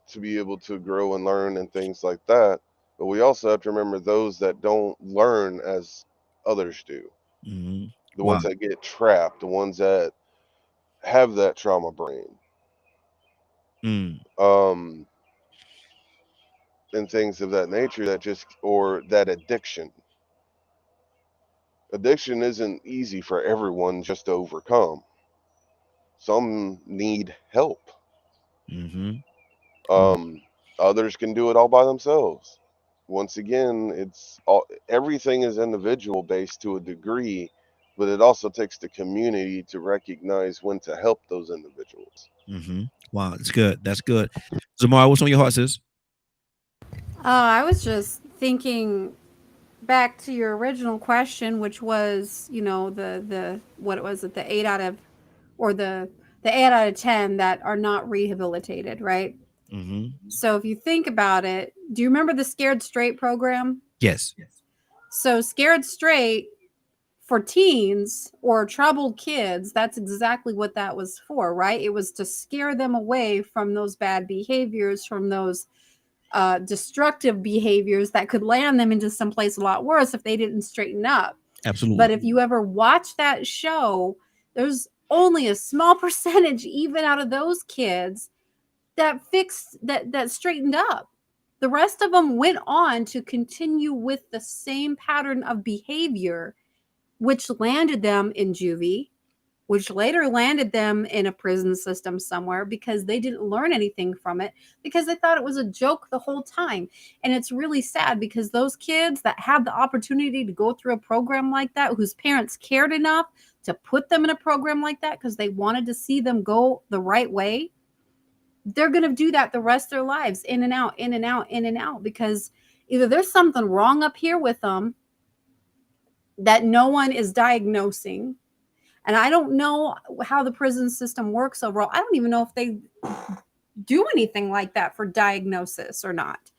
to be able to grow and learn and things like that, but we also have to remember those that don't learn as others do. Hmm. The Wow. ones that get trapped, the ones that have that trauma brain, Mm, um, and things of that nature that just, or that addiction. Addiction isn't easy for everyone just to overcome. Some need help. mm-hmm. Wow. Um, Others can do it all by themselves. Once again, everything is individual based to a degree, but it also takes the community to recognize when to help those individuals. Mm-hmm. Wow. That's good. That's good. Zamar, what's on your heart, sis? I was just thinking back to your original question, which was, the what was it, the 8 out of, or the 8 out of 10 that are not rehabilitated, right? Mm-hmm. So if you think about it, do you remember the Scared Straight program? Yes. So Scared Straight for teens or troubled kids, that's exactly what that was for, right? It was to scare them away from those bad behaviors, from those destructive behaviors that could land them into someplace a lot worse if they didn't straighten up. Absolutely. But if you ever watch that show, there's only a small percentage, even out of those kids, that fixed, that straightened up. The rest of them went on to continue with the same pattern of behavior, which landed them in juvie, which later landed them in a prison system somewhere because they didn't learn anything from it, because they thought it was a joke the whole time. And it's really sad because those kids that had the opportunity to go through a program like that, whose parents cared enough to put them in a program like that because they wanted to see them go the right way, they're going to do that the rest of their lives, in and out, in and out, in and out, because either there's something wrong up here with them that no one is diagnosing. And I don't know how the prison system works overall. I don't even know if they do anything like that for diagnosis or not.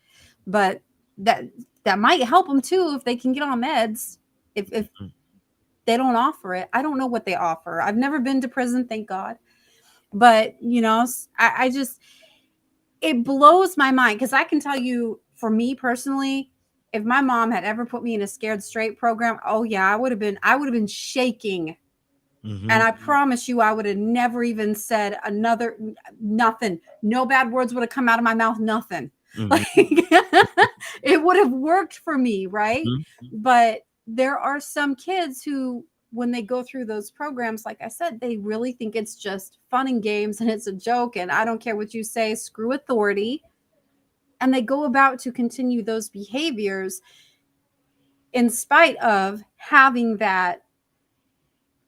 But that that might help them too if they can get on meds. If they don't offer it, I don't know what they offer. I've never been to prison, thank God. But I just, it blows my mind, because I can tell you, for me personally, if my mom had ever put me in a Scared Straight program, oh yeah, I would have been shaking. And Mm-hmm. I promise you, I would have never even said another nothing. No bad words would have come out of my mouth, nothing. Like, Mm-hmm. it would have worked for me, right? Mm-hmm. But there are some kids who, when they go through those programs, like I said, they really think it's just fun and games and it's a joke. And I don't care what you say, screw authority. And they go about to continue those behaviors in spite of having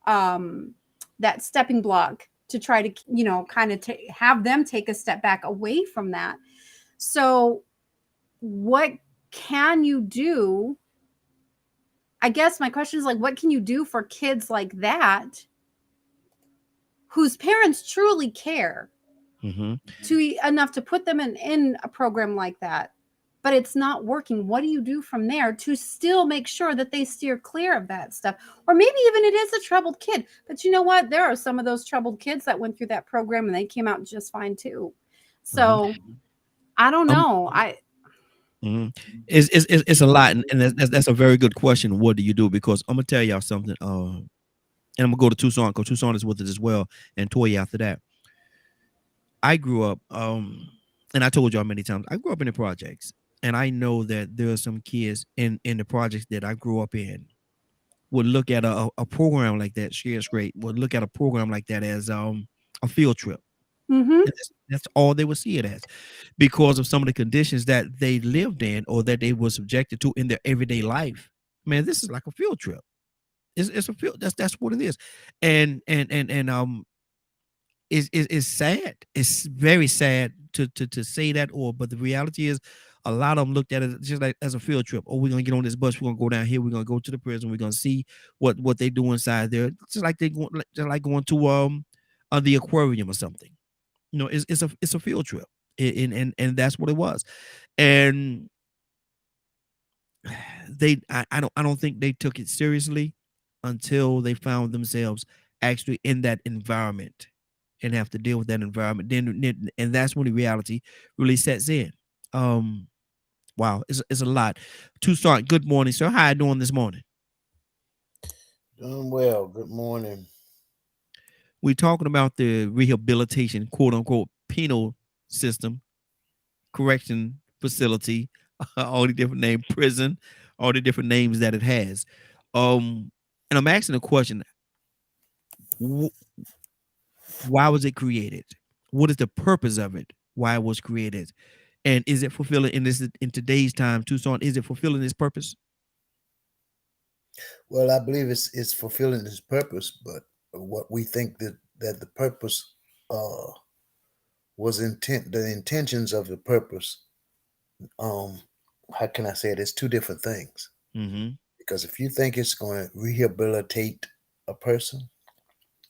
um that stepping block to try to, kind of have them take a step back away from that. So what can you do? I guess my question is, like, what can you do for kids like that whose parents truly care Mm-hmm. to enough to put them in a program like that, but it's not working? What do you do from there to still make sure that they steer clear of that stuff? Or maybe even it is a troubled kid, but you know what, there are some of those troubled kids that went through that program and they came out just fine too. Mm-hmm. So I don't Um, know. mhm. It's a lot, and that's a very good question. What do you do? Because I'm gonna tell y'all something. And I'm gonna go to Tucson, because Tucson is with it as well, and Toya after that. I grew up, and I told y'all many times, I grew up in the projects, and I know that there are some kids in the projects that I grew up in would look at a program like that. Shares great. Would look at a program like that as a field trip. Mm-hmm. And that's all they would see it as, because of some of the conditions that they lived in or that they were subjected to in their everyday life. Man, this is like a field trip. It's a field. That's what it is, and it's sad. It's very sad to say that, or but the reality is, a lot of them looked at it just like as a field trip. Oh, we're gonna get on this bus. We're gonna go down here. We're gonna go to the prison. We're gonna see what they do inside there. Just like just like going to the aquarium or something. You know, it's a field trip, and that's what it was. And I don't think they took it seriously until they found themselves actually in that environment and have to deal with that environment. Then and that's when the reality really sets in. Um, wow, it's a lot. To start, good morning, sir. How you doing this morning? Doing well. Good morning. We're talking about the rehabilitation, quote unquote, penal system, correction facility, all the different name, prison, all the different names that it has. And I'm asking a question: wh- Why was it created? What is the purpose of it? Why it was created? And is it fulfilling in today's time, Tucson? Is it fulfilling its purpose? Well, I believe it's fulfilling its purpose, but what we think that the purpose uh was intent the intentions of the purpose, um how can I say it? It's two different things. Mm-hmm. Because if you think it's going to rehabilitate a person,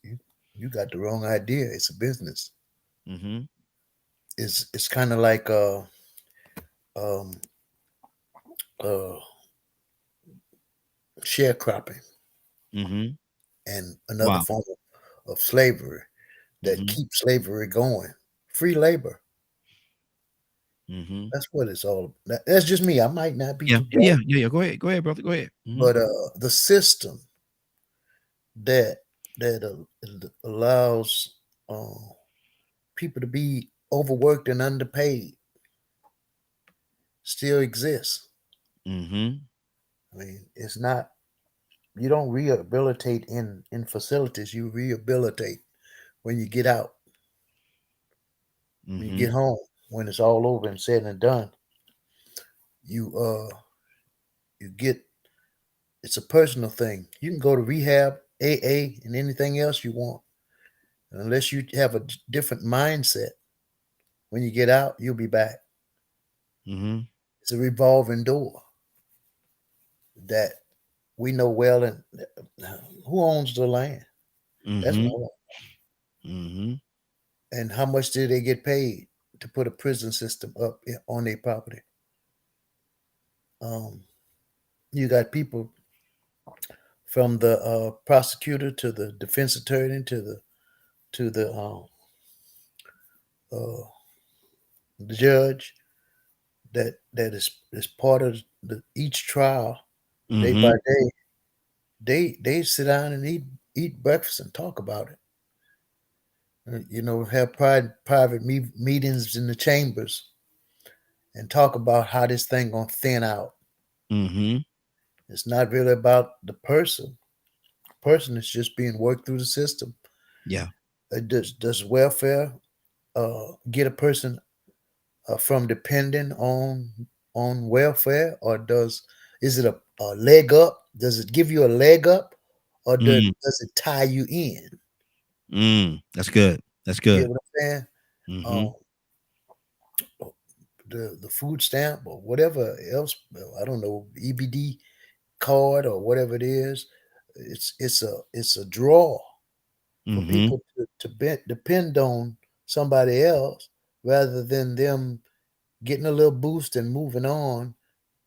you you got the wrong idea. It's a business. Mm-hmm. It's kind of like um uh sharecropping Mm-hmm. and another Wow. form of slavery that Mm-hmm. keeps slavery going. Free labor. Mm-hmm. That's what it's all. That's just me. I might not be Yeah. too Yeah. bright, Yeah. Yeah. Go ahead, brother. Go ahead. Mm-hmm. but the system that allows uh, people to be overworked and underpaid still exists. Mm-hmm. I mean, it's not. You don't rehabilitate in facilities. You rehabilitate when you get out, when you Mm-hmm. get home, when it's all over and said and done. You you get. It's a personal thing. You can go to rehab, AA, and anything else you want. Unless you have a different mindset, when you get out, you'll be back. Mm-hmm. It's a revolving door that we know well. And who owns the land? That's Mm-hmm. what I want. Mm-hmm. And how much did they get paid to put a prison system up on their property? Um, you got people from the prosecutor to the defense attorney to the judge that is part of each trial day by Mm-hmm. day. They sit down and eat breakfast and talk about it. Have private meetings in the chambers and talk about how this thing gonna thin out. Mm-hmm. It's not really about the person. The person is just being worked through the system. Yeah. Does welfare get a person from depending on welfare, or is it a leg up? Does it give you a leg up, or Mm. does it tie you in? That's good. That's You get good. what I'm saying? Mm-hmm. Um, the food stamp or whatever else, I don't know, EBD card or whatever it is. It's a draw for Mm-hmm. people to depend on somebody else rather than them getting a little boost and moving on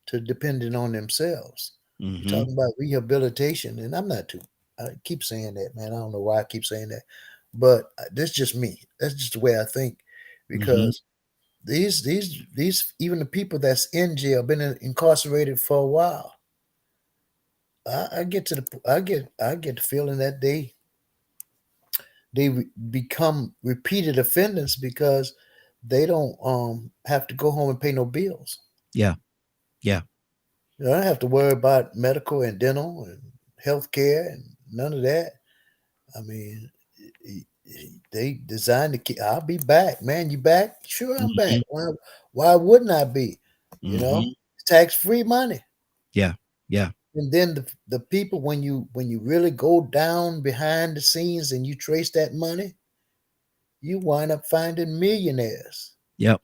to depending on themselves. You're Mm-hmm. talking about rehabilitation, and I'm not too. I keep saying that, man. I don't know why I keep saying that, but that's just me. That's just the way I think, Mm-hmm. because these even the people that's in jail, been incarcerated for a while. I get the feeling that they become repeated offenders because they don't have to go home and pay no bills. Yeah. Yeah. You don't have to worry about medical and dental and health care and none of that. I mean, they designed the kid. I'll be back, man. You back? Sure, I'm back. Mhm. Why wouldn't I be? You know, Mhm. tax free money. Yeah. Yeah. And then the people, when you really go down behind the scenes and you trace that money, you wind up finding millionaires. Yep.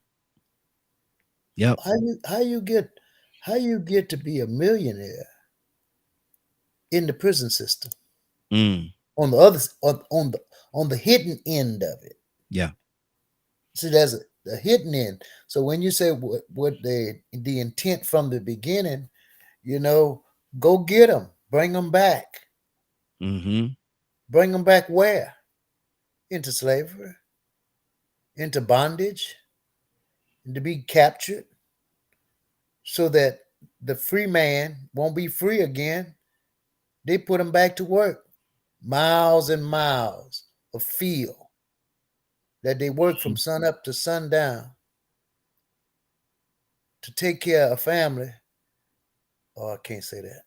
Yep. How you get to be a millionaire in the prison system Mm. on the other on the hidden end of it. Yeah. See, there's a hidden end. So when you say what the intent from the beginning, you know, go get them, bring them back, Mhm. bring them back where? Into slavery, into bondage, and to be captured, so that the free man won't be free again. They put him back to work, miles and miles of field that they work from sun up to sundown to take care of a family. Oh, I can't say that.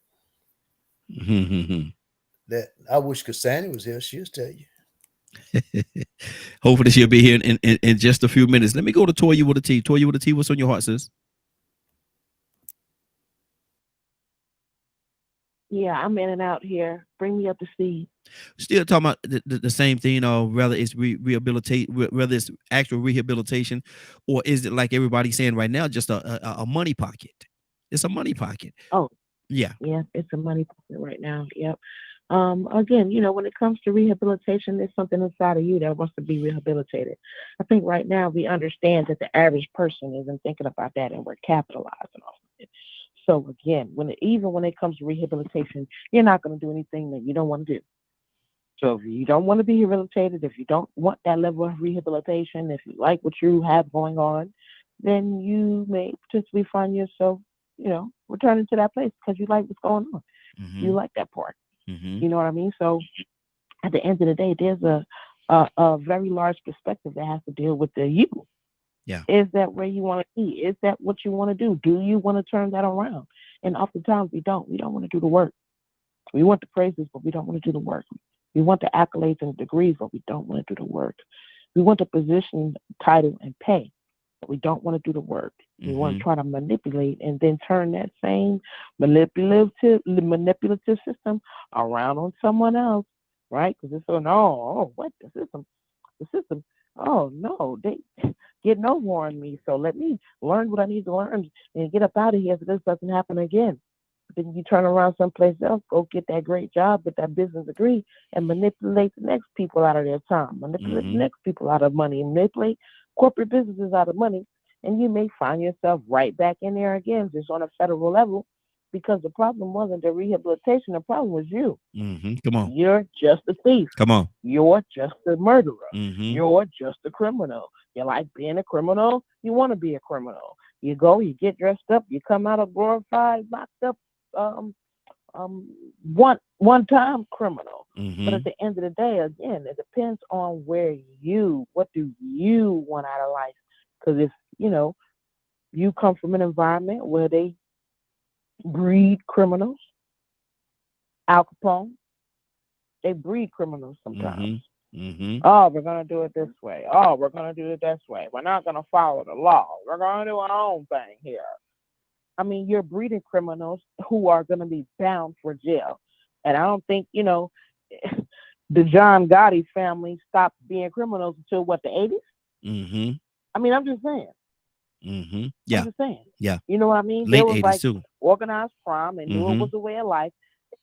Mhm. That I wish Cassandra was here. She'll tell you. Hopefully she'll be here in just a few minutes. Let me go to Toya with a T. Toya with a T. What's on your heart, sis? Yeah, I'm in and out here. Bring me up to speed. Still talking about the same thing, or whether it's rehabilitate, whether it's actual rehabilitation, or is it like everybody's saying right now, just a money pocket? It's a money pocket. Oh, Yeah. yeah, it's a money pocket right now. Yep. Again, when it comes to rehabilitation, there's something inside of you that wants to be rehabilitated. I think right now we understand that the average person isn't thinking about that, and we're capitalizing off of it. So again, even when it comes to rehabilitation, you're not going to do anything that you don't want to do. So if you don't want to be rehabilitated, if you don't want that level of rehabilitation, if you like what you have going on, then you may potentially find yourself, returning to that place because you like what's going on. You Mm-hmm. like that part. Mm-hmm. You know what I mean? So at the end of the day, there's a very large perspective that has to deal with the you. Yeah. Is that where you want to be? Is that what you want to do? Do you want to turn that around? And oftentimes we don't. We don't want to do the work. We want the praises, but we don't want to do the work. We want the accolades and the degrees, but we don't want to do the work. We want the position, title, and pay, but we don't want to do the work. We want Mm-hmm. to try to manipulate and then turn that same manipulative system around on someone else, right? Because it's so, no, oh, what the system, oh no, they getting over on me. So let me learn what I need to learn and get up out of here so this doesn't happen again. Then you turn around someplace else, go get that great job with that business degree, and manipulate the next people out of their time, manipulate the Mm-hmm. next people out of money, manipulate corporate businesses out of money, and you may find yourself right back in there again, just on a federal level, because the problem wasn't the rehabilitation, the problem was you. Mm-hmm. Come on. You're just a thief. Come on. You're just a murderer. Mm-hmm. You're just a criminal. You like being a criminal. You want to be a criminal. You go, you get dressed up, you come out a glorified, locked up, um, um, one time criminal. But Mm-hmm. at the end of the day, again, it depends on what do you want out of life? Because if you come from an environment where they breed criminals, Al Capone, they breed criminals sometimes. Mm-hmm. Mm-hmm. Oh, we're going to do it this way. Oh, we're going to do it this way. We're not going to follow the law. We're going to do our own thing here. I mean, you're breeding criminals who are going to be bound for jail. And I don't think, the John Gotti family stopped being criminals until what, the 80s? Mm-hmm. I mean, I'm just saying. Mm-hmm. I'm Yeah. just saying. Yeah. You know what I mean? There Late was 80s like too. organized crime. They knew it Mm-hmm. was a way of life.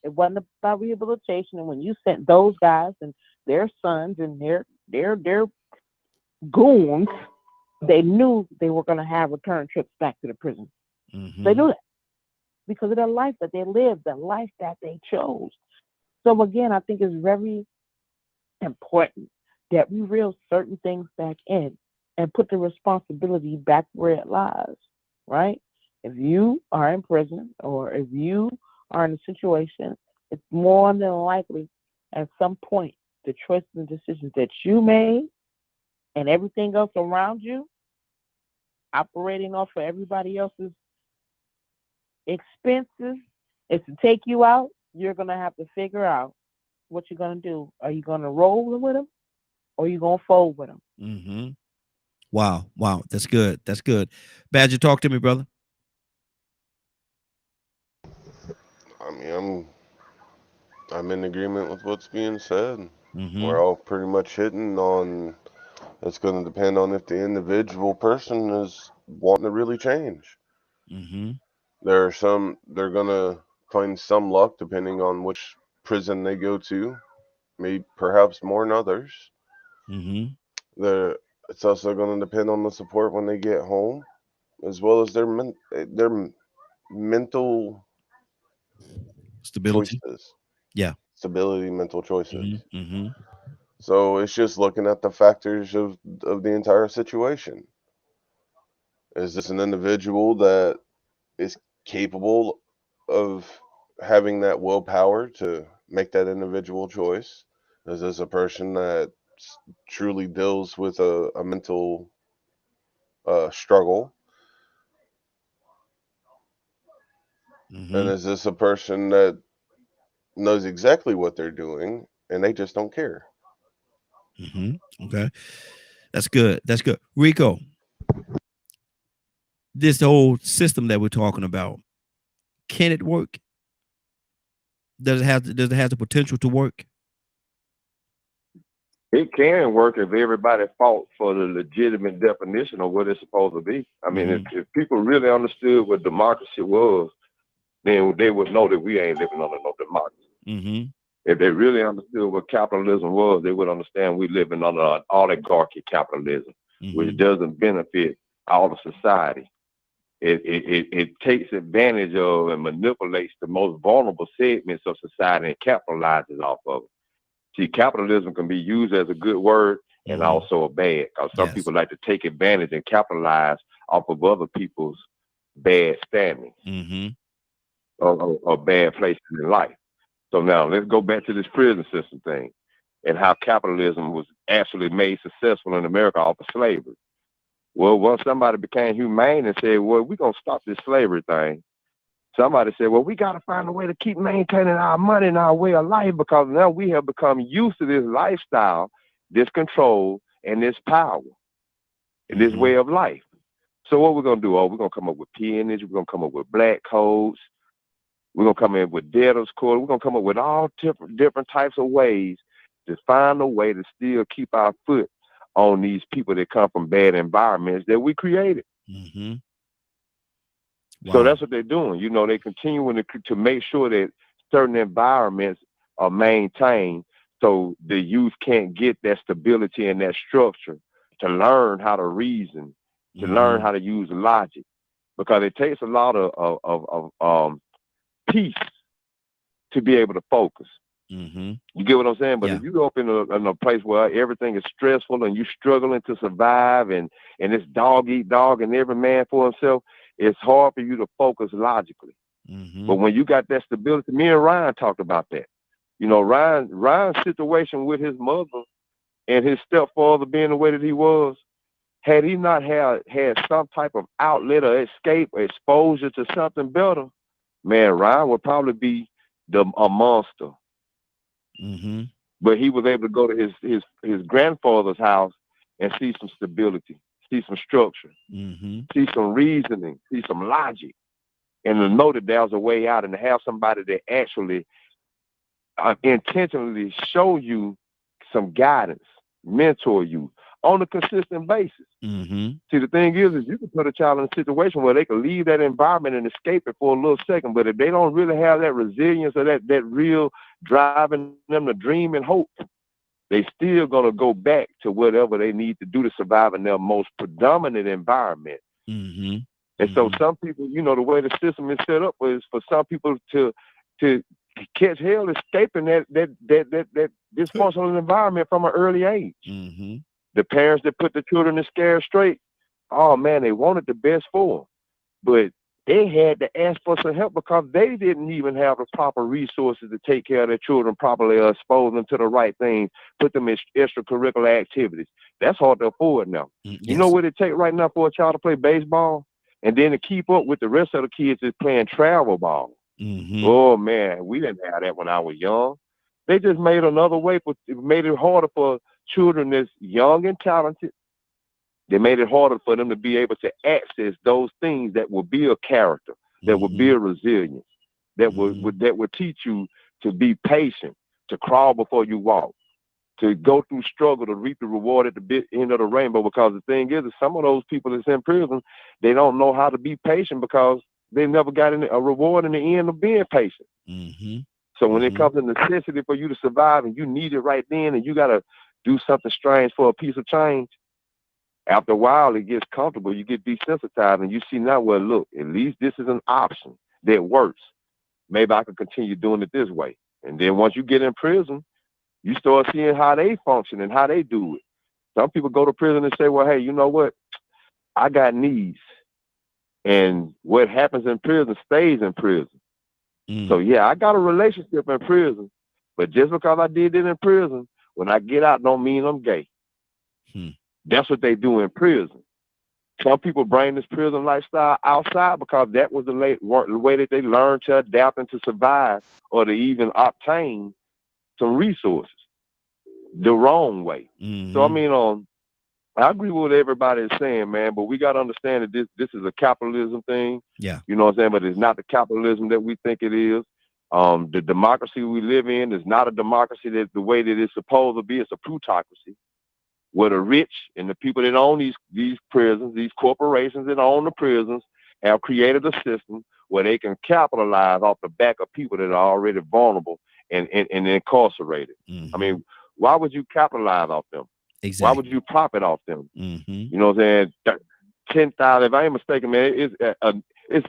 It wasn't about rehabilitation. And when you sent those guys and their sons and their goons, they knew they were going to have return trips back to the prison. They Mm-hmm. knew that because of the life that they lived, the life that they chose. So again, I think it's very important that we reel certain things back in and put the responsibility back where it lies, right? If you are in prison or if you are in a situation, it's more than likely at some point the choices and decisions that you made and everything else around you operating off of everybody else's expensive is to take you out, you're gonna have to figure out what you're gonna do. Are you gonna roll with them, or are you gonna fold with them? Mm-hmm. Wow. Wow. That's good. That's good. Badger, talk to me, brother. I mean, I'm in agreement with what's being said. Mm-hmm. We're all pretty much hitting on. It's going to depend on if the individual person is wanting to really change. Mm-hmm. There are some. They're going to find some luck depending on which prison they go to. Maybe perhaps more than others. Mm-hmm. There. It's also going to depend on the support when they get home, as well as their mental Stability. choices, Yeah. stability, mental choices. Mm-hmm. Mm-hmm. So it's just looking at the factors of the entire situation. Is this an individual that is capable of having that willpower to make that individual choice? Is this a person that truly deals with a mental struggle? And Mm-hmm. is this a person that knows exactly what they're doing and they just don't care? Mm-hmm. Okay. That's good. That's good. Rico, this whole system that we're talking about, can it work? Does it have the potential to work? It can work if everybody fought for the legitimate definition of what it's supposed to be. I mean, Mm-hmm. if people really understood what democracy was, then they would know that we ain't living under no democracy. Mm-hmm. If they really understood what capitalism was, they would understand we living under an oligarchy capitalism, which Mm-hmm. doesn't benefit all of society. It takes advantage of and manipulates the most vulnerable segments of society and capitalizes off of it. See, capitalism can be used as a good word and Mm-hmm. also a bad, because some Yes. people like to take advantage and capitalize off of other people's bad standings Mm-hmm. or bad places in life. So now let's go back to this prison system thing and how capitalism was actually made successful in America off of slavery. Well, once somebody became humane and said, well, we're going to stop this slavery thing, somebody said, well, we got to find a way to keep maintaining our money and our way of life, because now we have become used to this lifestyle, this control, and this power, and this Mm-hmm. way of life. So what we're going to do? Oh, we're going to come up with peonage. We're going to come up with black codes. We're going to come in with debtors code. We're going to come up with all different types of ways to find a way to still keep our foot on these people that come from bad environments that we created. Mm-hmm. So Wow. that's what they're doing. You know, they continuing to make sure that certain environments are maintained so the youth can't get that stability and that structure to learn how to reason, to learn Mm-hmm. how to use logic, because it takes a lot of peace to be able to focus. Mm-hmm. You get what I'm saying? But Yeah. if you go up in a place where everything is stressful and you're struggling to survive and it's dog eat dog and every man for himself, it's hard for you to focus logically. Mm-hmm. But when you got that stability, me and Ryan talked about that. You know, Ryan's situation with his mother and his stepfather being the way that he was, had he not had some type of outlet or escape or exposure to something better, man, Ryan would probably be a monster. Mm-hmm. But he was able to go to his grandfather's house and see some stability, see some structure, Mm-hmm. see some reasoning, see some logic, and to know that there's a way out, and to have somebody that actually intentionally show you some guidance, mentor you on a consistent basis. Mm-hmm. See, the thing is you can put a child in a situation where they can leave that environment and escape it for a little second, but if they don't really have that resilience or that real driving them to dream and hope, they still gonna go back to whatever they need to do to survive in their most predominant environment. Mm-hmm. And so Mm-hmm. some people, you know, the way the system is set up is for some people to catch hell escaping that dysfunctional environment from an early age. Mm-hmm. The parents that put the children in scare straight, oh man, they wanted the best for them, but they had to ask for some help because they didn't even have the proper resources to take care of their children properly or expose them to the right things, put them in extracurricular activities. That's hard to afford now. You know Yes. what it takes right now for a child to play baseball And then to keep up with the rest of the kids is playing travel ball. Oh man, we didn't have that when I was young. They just made another way for it made it harder for children that's young and talented. They made it harder for them to be able to access those things that will build character, that will build resilience, that would teach you to be patient, to crawl before you walk, to go through struggle to reap the reward at the end of the rainbow. Because the thing is some of those people that's in prison, they don't know how to be patient because they never got a reward in the end of being patient. So when it comes to necessity for you to survive and you need it right then and you got to do something strange for a piece of change, after a while it gets comfortable. You get desensitized and you see now, well, look, at least this is an option that works. Maybe I can continue doing it this way. And then once you get in prison, you start seeing how they function and how they do it. Some people go to prison and say, well, hey, you know what? I got needs. And what happens in prison stays in prison. So, yeah, I got a relationship in prison. But just because I did it in prison, when I get out, don't mean I'm gay. That's what they do in prison. Some people bring this prison lifestyle outside because that was the way that they learned to adapt and to survive or to even obtain some resources the wrong way. So, I mean, I agree with what everybody is saying, man, but we got to understand that this is a capitalism thing. Yeah. You know what I'm saying? But it's not the capitalism that we think it is. The democracy we live in is not a democracy that the way that it's supposed to be. It's a plutocracy where the rich and the people that own these prisons, these corporations that own the prisons, have created a system where they can capitalize off the back of people that are already vulnerable and incarcerated. I mean, why would you capitalize off them? Exactly. Why would you profit off them? You know what I'm saying? 10,000, if I ain't mistaken, man, it's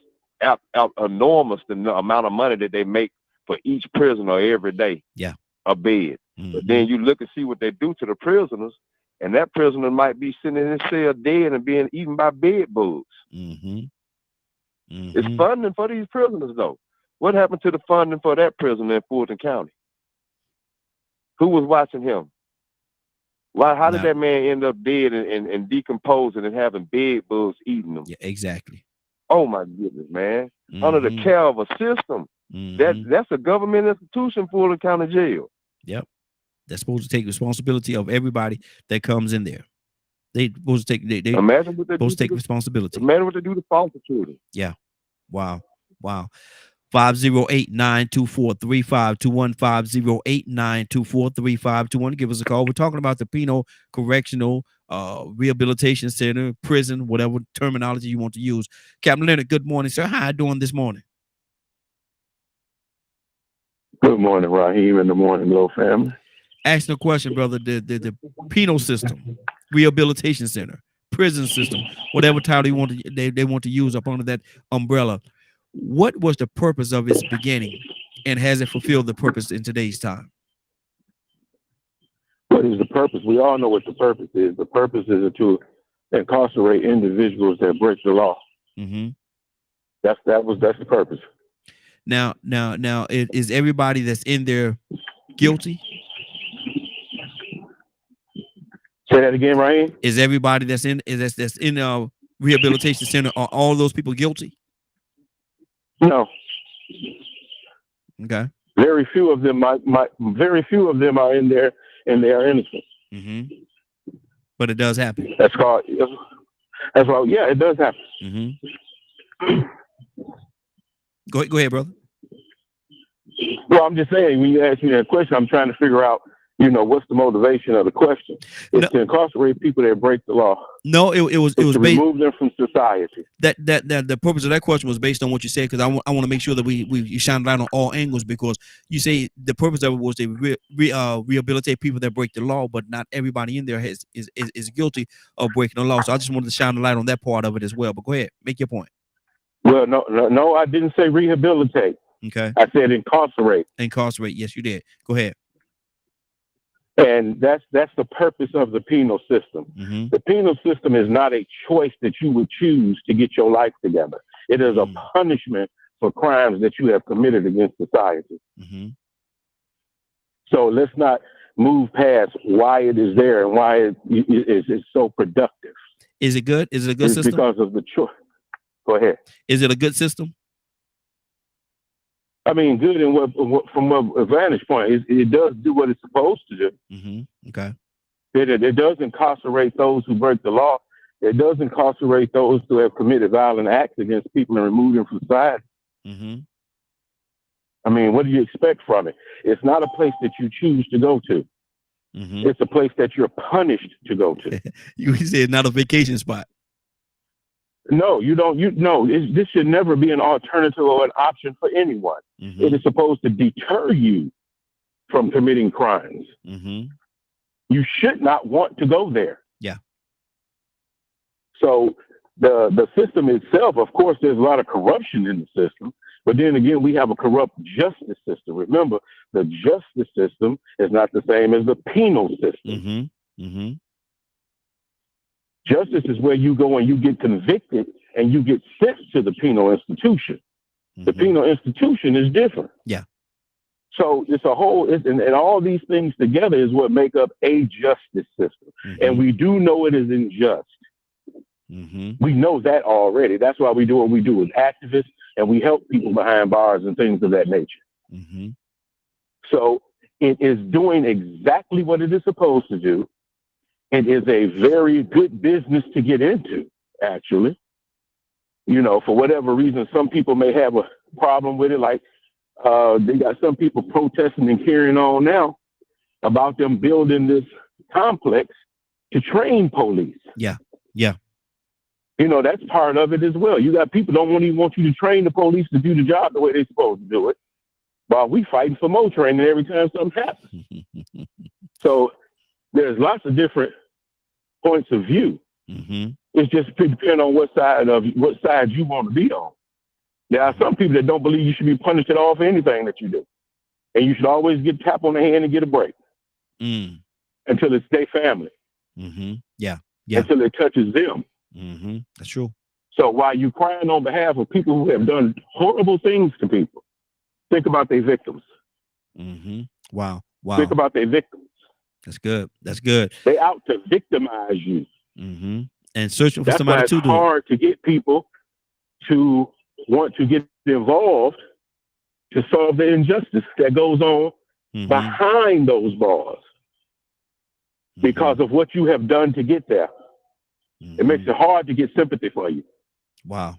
enormous the amount of money that they make for each prisoner every day. Yeah. A bed. But then you look and see what they do to the prisoners, and that prisoner might be sitting in his cell dead and being eaten by bed bugs. It's funding for these prisoners, though. What happened to the funding for that prisoner in Fulton County? Who was watching him? How did that man end up dead and decomposing and having bed bugs eating them? Yeah, exactly. Oh my goodness, man! Under the care of a system, that's a government institution, Fulton County Jail. Yep, they're supposed to take responsibility of everybody that comes in there. They supposed to take. They imagine what they supposed to take responsibility. Imagine what they do to foster children. Yeah, wow. 508-924-3521, 508-924-3521. Give us a call. We're talking about the Penal Correctional Rehabilitation Center, prison, whatever terminology you want to use. Captain Leonard, good morning, sir. How are you doing this morning? Good morning, Raheem, and the Morning Glow family. Asking a question, brother. The penal system, rehabilitation center, prison system, whatever title you want to, they want to use up under that umbrella. What was the purpose of its beginning, and has it fulfilled the purpose in today's time? What is the purpose? We all know what the purpose is. The purpose is to incarcerate individuals that break the law. That's the purpose. Now, is everybody that's in there guilty? Say that again, Ryan. Is everybody that's in a rehabilitation center, are all those people guilty? No. Okay. Very few of them are in there and they are innocent. But it does happen. That's why, yeah, it does happen. Go ahead, brother. Well, I'm just saying, when you ask me that question, I'm trying to figure out, what's the motivation of the question? It's to incarcerate people that break the law. No, it was to remove them from society. That the purpose of that question was based on what you said, because I want to make sure that you shine light on all angles, because you say the purpose of it was to rehabilitate people that break the law, but not everybody in there is guilty of breaking the law. So I just wanted to shine the light on that part of it as well. But go ahead, make your point. Well, no, I didn't say rehabilitate. Okay. I said incarcerate. Incarcerate. Yes, you did. Go ahead. And that's the purpose of the penal system. The penal system is not a choice that you would choose to get your life together. It is a punishment for crimes that you have committed against society. So let's not move past why it is there and why it is so productive. Is it good? Is it a good system? Because of the choice. Go ahead. Is it a good system? I mean, good in from what vantage point, it does do what it's supposed to do. Okay. It does incarcerate those who break the law. It does incarcerate those who have committed violent acts against people and remove them from society. I mean, what do you expect from it? It's not a place that you choose to go to. It's a place that you're punished to go to. You said not a vacation spot. No, you don't. This should never be an alternative or an option for anyone. It is supposed to deter you from committing crimes. You should not want to go there. Yeah. So the system itself, of course, there's a lot of corruption in the system. But then again, we have a corrupt justice system. Remember, the justice system is not the same as the penal system. Justice is where you go and you get convicted and you get sent to the penal institution. The penal institution is different. Yeah. So it's a whole, and all these things together is what make up a justice system. And we do know it is unjust. We know that already. That's why we do what we do as activists, and we help people behind bars and things of that nature. So it is doing exactly what it is supposed to do. It is a very good business to get into, actually. You know, for whatever reason, some people may have a problem with it. Like they got some people protesting and carrying on now about them building this complex to train police. Yeah. Yeah. You know, that's part of it as well. You got people don't even want you to train the police to do the job the way they're supposed to do it. While we fighting for more training every time something happens. So there's lots of different points of view. It's just depending on what side you want to be on. There are some people that don't believe you should be punished at all for anything that you do. And you should always get a tap on the hand and get a break. Until it's their family. Yeah. Yeah. Until it touches them. That's true. So while you crying on behalf of people who have done horrible things to people, think about their victims. Wow. Think about their victims. That's good. That's good. They out to victimize you. And searching for That's somebody why to it's do hard to get people to want to get involved to solve the injustice that goes on behind those bars because of what you have done to get there. It makes it hard to get sympathy for you. Wow.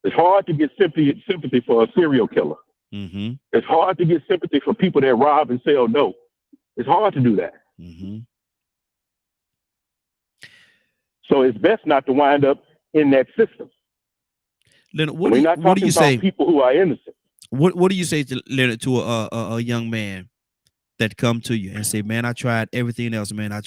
It's hard to get sympathy for a serial killer. It's hard to get sympathy for people that rob and sell dope. It's hard to do that. So it's best not to wind up in that system. Leonard, what do you say? People who are innocent. What do you say to Leonard, to a young man that come to you and say, man, I tried everything else, man. I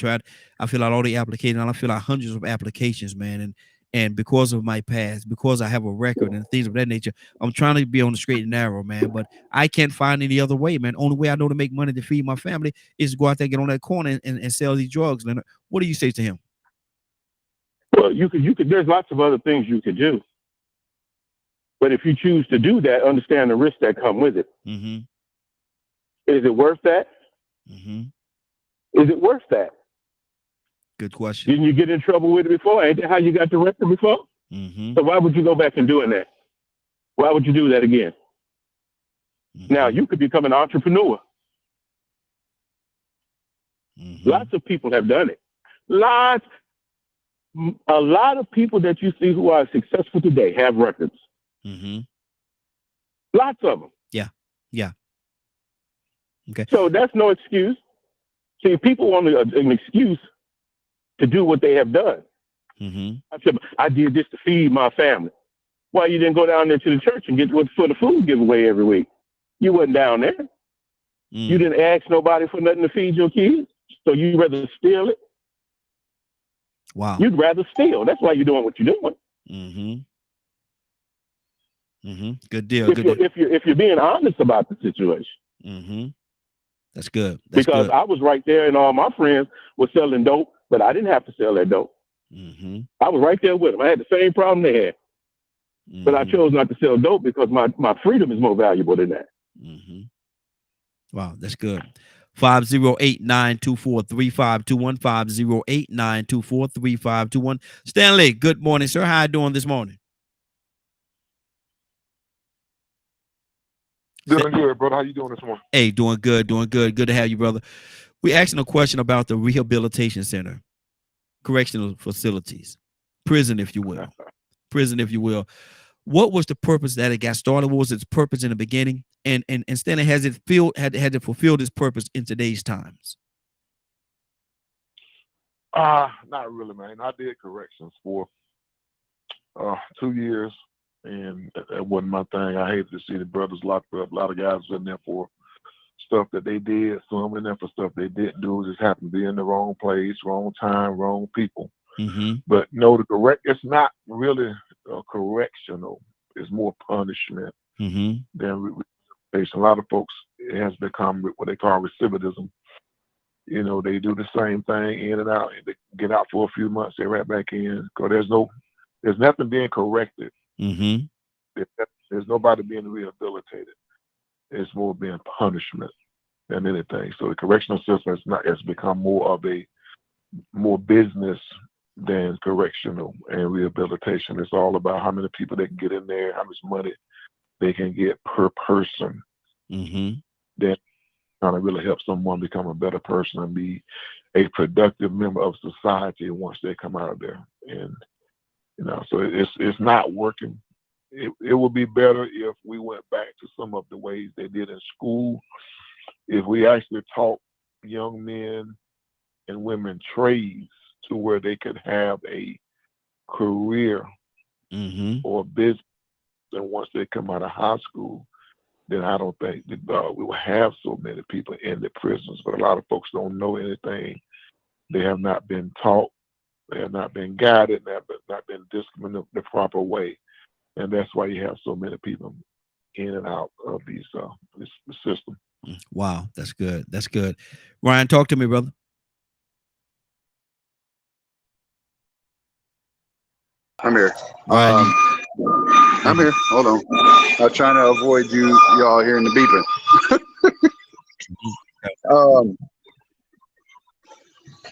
fill out all the applications, I fill out hundreds of applications, man. And because of my past, because I have a record and things of that nature, I'm trying to be on the straight and narrow, man. But I can't find any other way, man. Only way I know to make money to feed my family is to go out there, get on that corner and sell these drugs, Leonard. What do you say to him? Well, you could. There's lots of other things you could do. But if you choose to do that, understand the risks that come with it. Is it worth that? Is it worth that? Good question. Didn't you get in trouble with it before? Ain't that how you got the record before? So why would you go back and doing that? Why would you do that again? Now, you could become an entrepreneur. Lots of people have done it. A lot of people that you see who are successful today have records. Lots of them. Yeah. Okay. So that's no excuse. See, people want an excuse to do what they have done. I said, I did this to feed my family. Why you didn't go down there to the church and get what's for the food giveaway every week? You wasn't down there. You didn't ask nobody for nothing to feed your kids. So you'd rather steal it? Wow. You'd rather steal. That's why you're doing what you're doing. Good deal. If you're being honest about the situation. That's good. Because I was right there and all my friends were selling dope, but I didn't have to sell that dope. I was right there with them. I had the same problem they had. But I chose not to sell dope because my freedom is more valuable than that. Wow, that's good. 508-924-3521. 508-924-3521. Stanley, good morning, sir. How you doing this morning? Doing good, brother. How you doing this morning? Hey, doing good, doing good. Good to have you, brother. We're asking a question about the Rehabilitation Center, correctional facilities, prison, if you will. Prison, if you will. What was the purpose that it got started? What was its purpose in the beginning? And Stanley, has it had it fulfilled its purpose in today's times? Not really, man. I did corrections for 2 years, and that wasn't my thing. I hated to see the brothers locked up. A lot of guys was in there for stuff that they did. Some in there for stuff they didn't do. Just happened to be in the wrong place, wrong time, wrong people. Mm-hmm. But no, it's not really correctional. It's more punishment than rehabilitation. A lot of folks, it has become what they call recidivism. You know, they do the same thing in and out. They get out for a few months, they're right back in. Because there's nothing being corrected. There's nobody being rehabilitated. It's more being punishment than anything. So the correctional system has become more of a business than correctional and rehabilitation. It's all about how many people they can get in there, how much money they can get per person. That kind of really help someone become a better person and be a productive member of society once they come out of there. And you know, so it's not working. It would be better if we went back to some of the ways they did in school. If we actually taught young men and women trades to where they could have a career or business, and once they come out of high school, then I don't think that we will have so many people in the prisons. But a lot of folks don't know anything. They have not been taught. They have not been guided. They have not been disciplined the proper way. And that's why you have so many people in and out of this system. Wow, that's good. That's good. Ryan, talk to me, brother. I'm here. Ryan, I'm here. Hold on. I'm trying to avoid y'all hearing the beeping.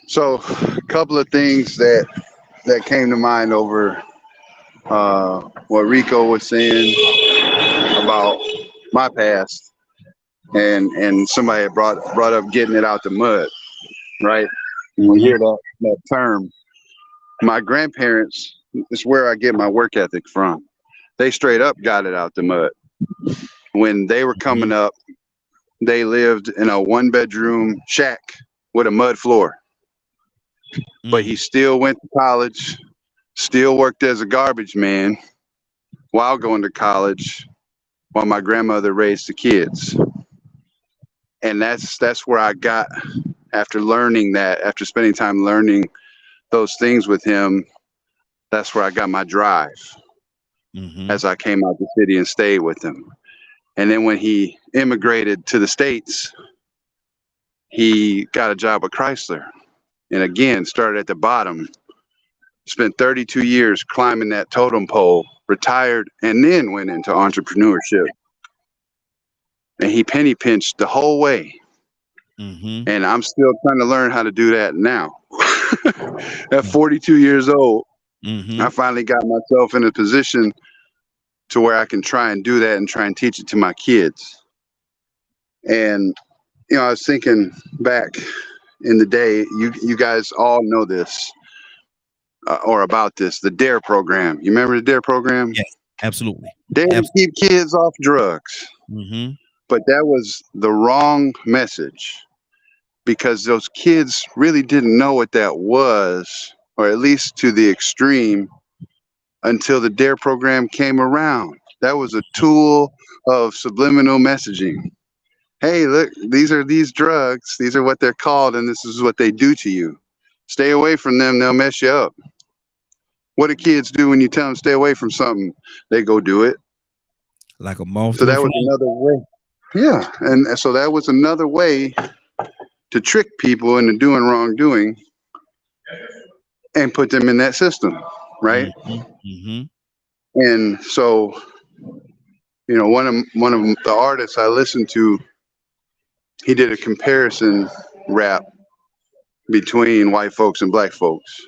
So a couple of things that came to mind over what Rico was saying about my past, and somebody had brought up getting it out the mud, right? And we hear that term. My grandparents is where I get my work ethic from. They straight up got it out the mud. When they were coming up, they lived in a 1-bedroom shack with a mud floor. But he still went to college, still worked as a garbage man while going to college, while my grandmother raised the kids. And that's where I got, after learning that, after spending time learning those things with him, that's where I got my drive as I came out the city and stayed with him. And then when he immigrated to the States, he got a job with Chrysler. And again, started at the bottom, spent 32 years climbing that totem pole, retired, and then went into entrepreneurship. And he penny pinched the whole way. And I'm still trying to learn how to do that now. At 42 years old, I finally got myself in a position to where I can try and do that and try and teach it to my kids. And, you know, I was thinking back in the day, you guys all know this or about this, the DARE program. You remember the DARE program? Yes, absolutely. DARE to keep kids off drugs. But that was the wrong message, because those kids really didn't know what that was, or at least to the extreme, until the DARE program came around. That was a tool of subliminal messaging. Hey, look, these are these drugs. These are what they're called, and this is what they do to you. Stay away from them. They'll mess you up. What do kids do when you tell them stay away from something? They go do it. Like a moth. So that was another way. Yeah, and so that was another way to trick people into doing wrongdoing and put them in that system, right? And so, you know, one of the artists I listened to, he did a comparison rap between white folks and black folks.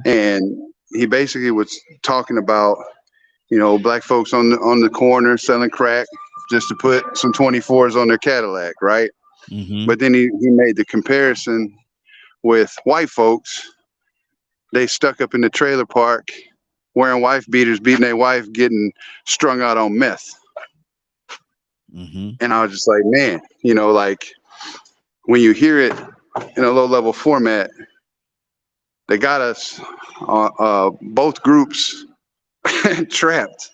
And he basically was talking about, you know, black folks on the corner selling crack, just to put some 24s on their Cadillac, right? Mm-hmm. But then he made the comparison with white folks. They stuck up in the trailer park wearing wife beaters, beating their wife, getting strung out on meth. Mm-hmm. And I was just like, man, you know, like when you hear it in a low level format, they got us, both groups trapped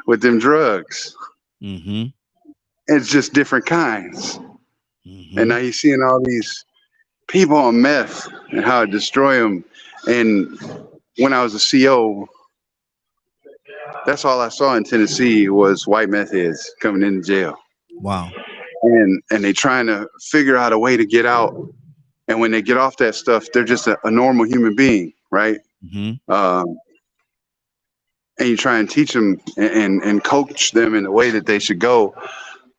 with them drugs. Mm-hmm. It's just different kinds. Mm-hmm. And now you're seeing all these people on meth and how it destroy them. And when I was a CO, that's all I saw in Tennessee was white meth heads coming into jail. Wow. And they trying to figure out a way to get out. And when they get off that stuff, they're just a normal human being, right? Mm-hmm. And you try and teach them and coach them in the way that they should go.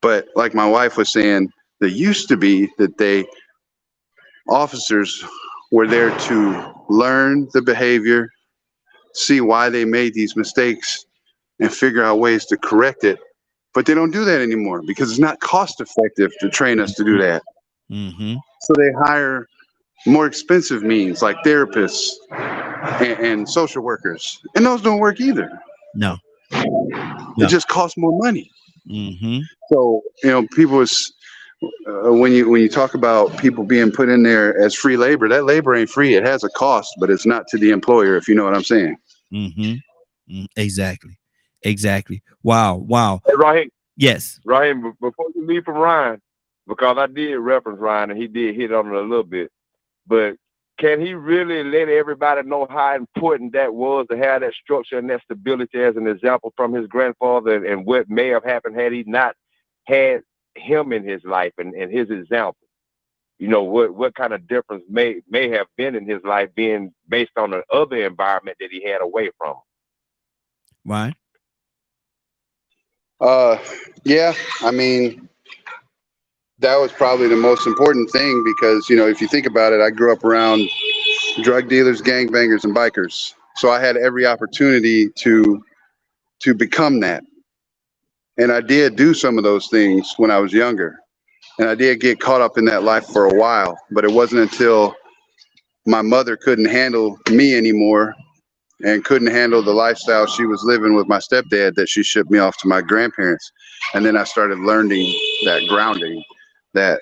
But like my wife was saying, there used to be that officers were there to learn the behavior, see why they made these mistakes, and figure out ways to correct it. But they don't do that anymore because it's not cost effective to train us to do that. Mm-hmm. So they hire more expensive means like therapists and social workers, and those don't work either. No. It just costs more money. Mm-hmm. So people is when you talk about people being put in there as free labor, that labor ain't free. It has a cost, but it's not to the employer, if you know what I'm saying. Mm-hmm. Exactly. Wow. Hey, Raheem. Yes. Raheem, before you leave from Ryan, because I did reference Ryan and he did hit on it a little bit, but can he really let everybody know how important that was to have that structure and that stability as an example from his grandfather and what may have happened had he not had him in his life and his example? You know, what kind of difference may have been in his life being based on the other environment that he had away from him? Right. Yeah, I mean, that was probably the most important thing because, if you think about it, I grew up around drug dealers, gangbangers, and bikers. So I had every opportunity to become that. And I did do some of those things when I was younger. And I did get caught up in that life for a while, but it wasn't until my mother couldn't handle me anymore and couldn't handle the lifestyle she was living with my stepdad that she shipped me off to my grandparents. And then I started learning that grounding, that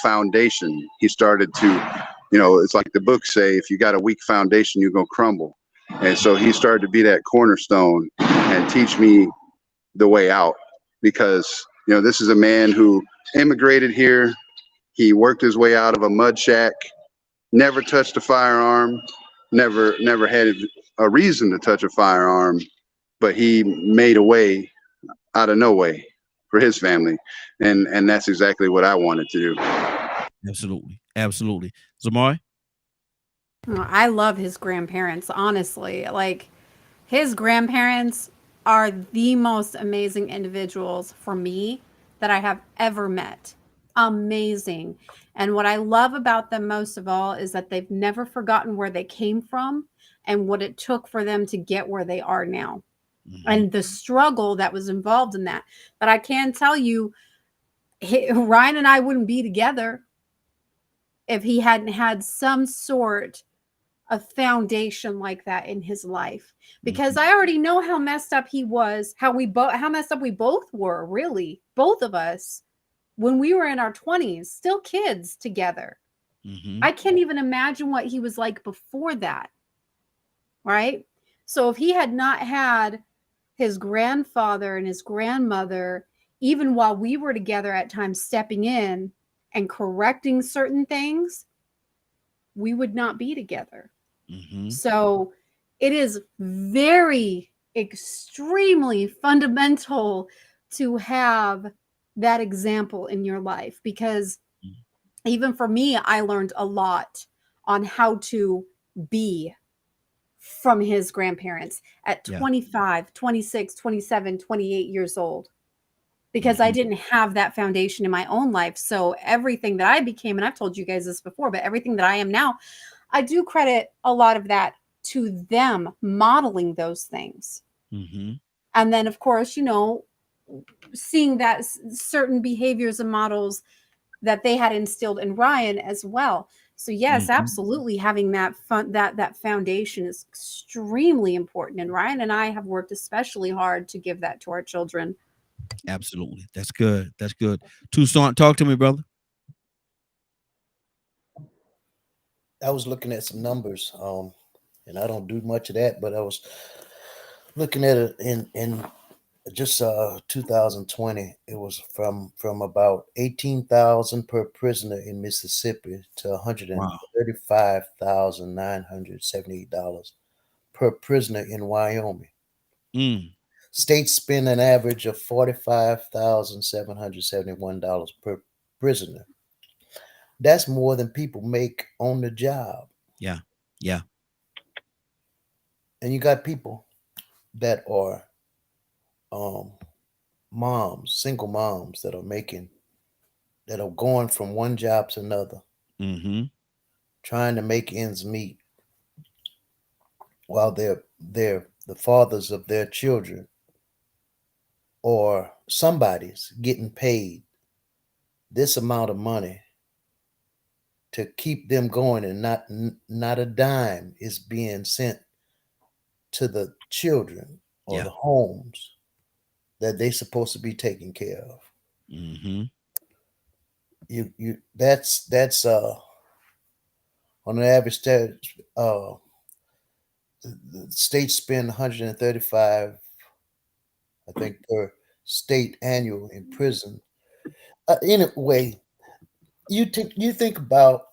foundation. He started to, it's like the books say, if you got a weak foundation, you're going to crumble. And so he started to be that cornerstone and teach me the way out because, this is a man who immigrated here. He worked his way out of a mud shack, never touched a firearm, never had a reason to touch a firearm, but he made a way out of no way for his family. And that's exactly what I wanted to do. Absolutely. Zamari? I love his grandparents, honestly. Like, his grandparents are the most amazing individuals for me that I have ever met. Amazing. And what I love about them most of all is that they've never forgotten where they came from and what it took for them to get where they are now. Mm-hmm. And the struggle that was involved in that. But I can tell you, Ryan and I wouldn't be together if he hadn't had some sort a foundation like that in his life, because I already know how messed up he was, how messed up we both were, really, both of us, when we were in our 20s, still kids together. Mm-hmm. I can't even imagine what he was like before that, right? So if he had not had his grandfather and his grandmother, even while we were together at times, stepping in and correcting certain things, we would not be together. Mm-hmm. So it is very extremely fundamental to have that example in your life, because even for me, I learned a lot on how to be from his grandparents at 25, 26, 27, 28 years old, because I didn't have that foundation in my own life. So everything that I became, and I've told you guys this before, but everything that I am now, I do credit a lot of that to them modeling those things. Mm-hmm. And then, of course, seeing that certain behaviors and models that they had instilled in Ryan as well. So yes, absolutely, having that foundation is extremely important. And Ryan and I have worked especially hard to give that to our children. Absolutely. That's good. That's good. Toussaint, talk to me, brother. I was looking at some numbers, and I don't do much of that, but I was looking at it in just 2020. It was from about 18,000 per prisoner in Mississippi to Wow. $135,978 per prisoner in Wyoming. Mm. States spend an average of $45,771 per prisoner. That's more than people make on the job. Yeah. Yeah. And you got people that are um, moms, single moms that are going from one job to another, Mm-hmm. trying to make ends meet while they're the fathers of their children or somebody's getting paid this amount of money to keep them going, and not a dime is being sent to the children or Yeah. the homes that they're supposed to be taking care of. Mm-hmm. You that's on an average the states spend 135, I think, per state annual in prison. Anyway, you think about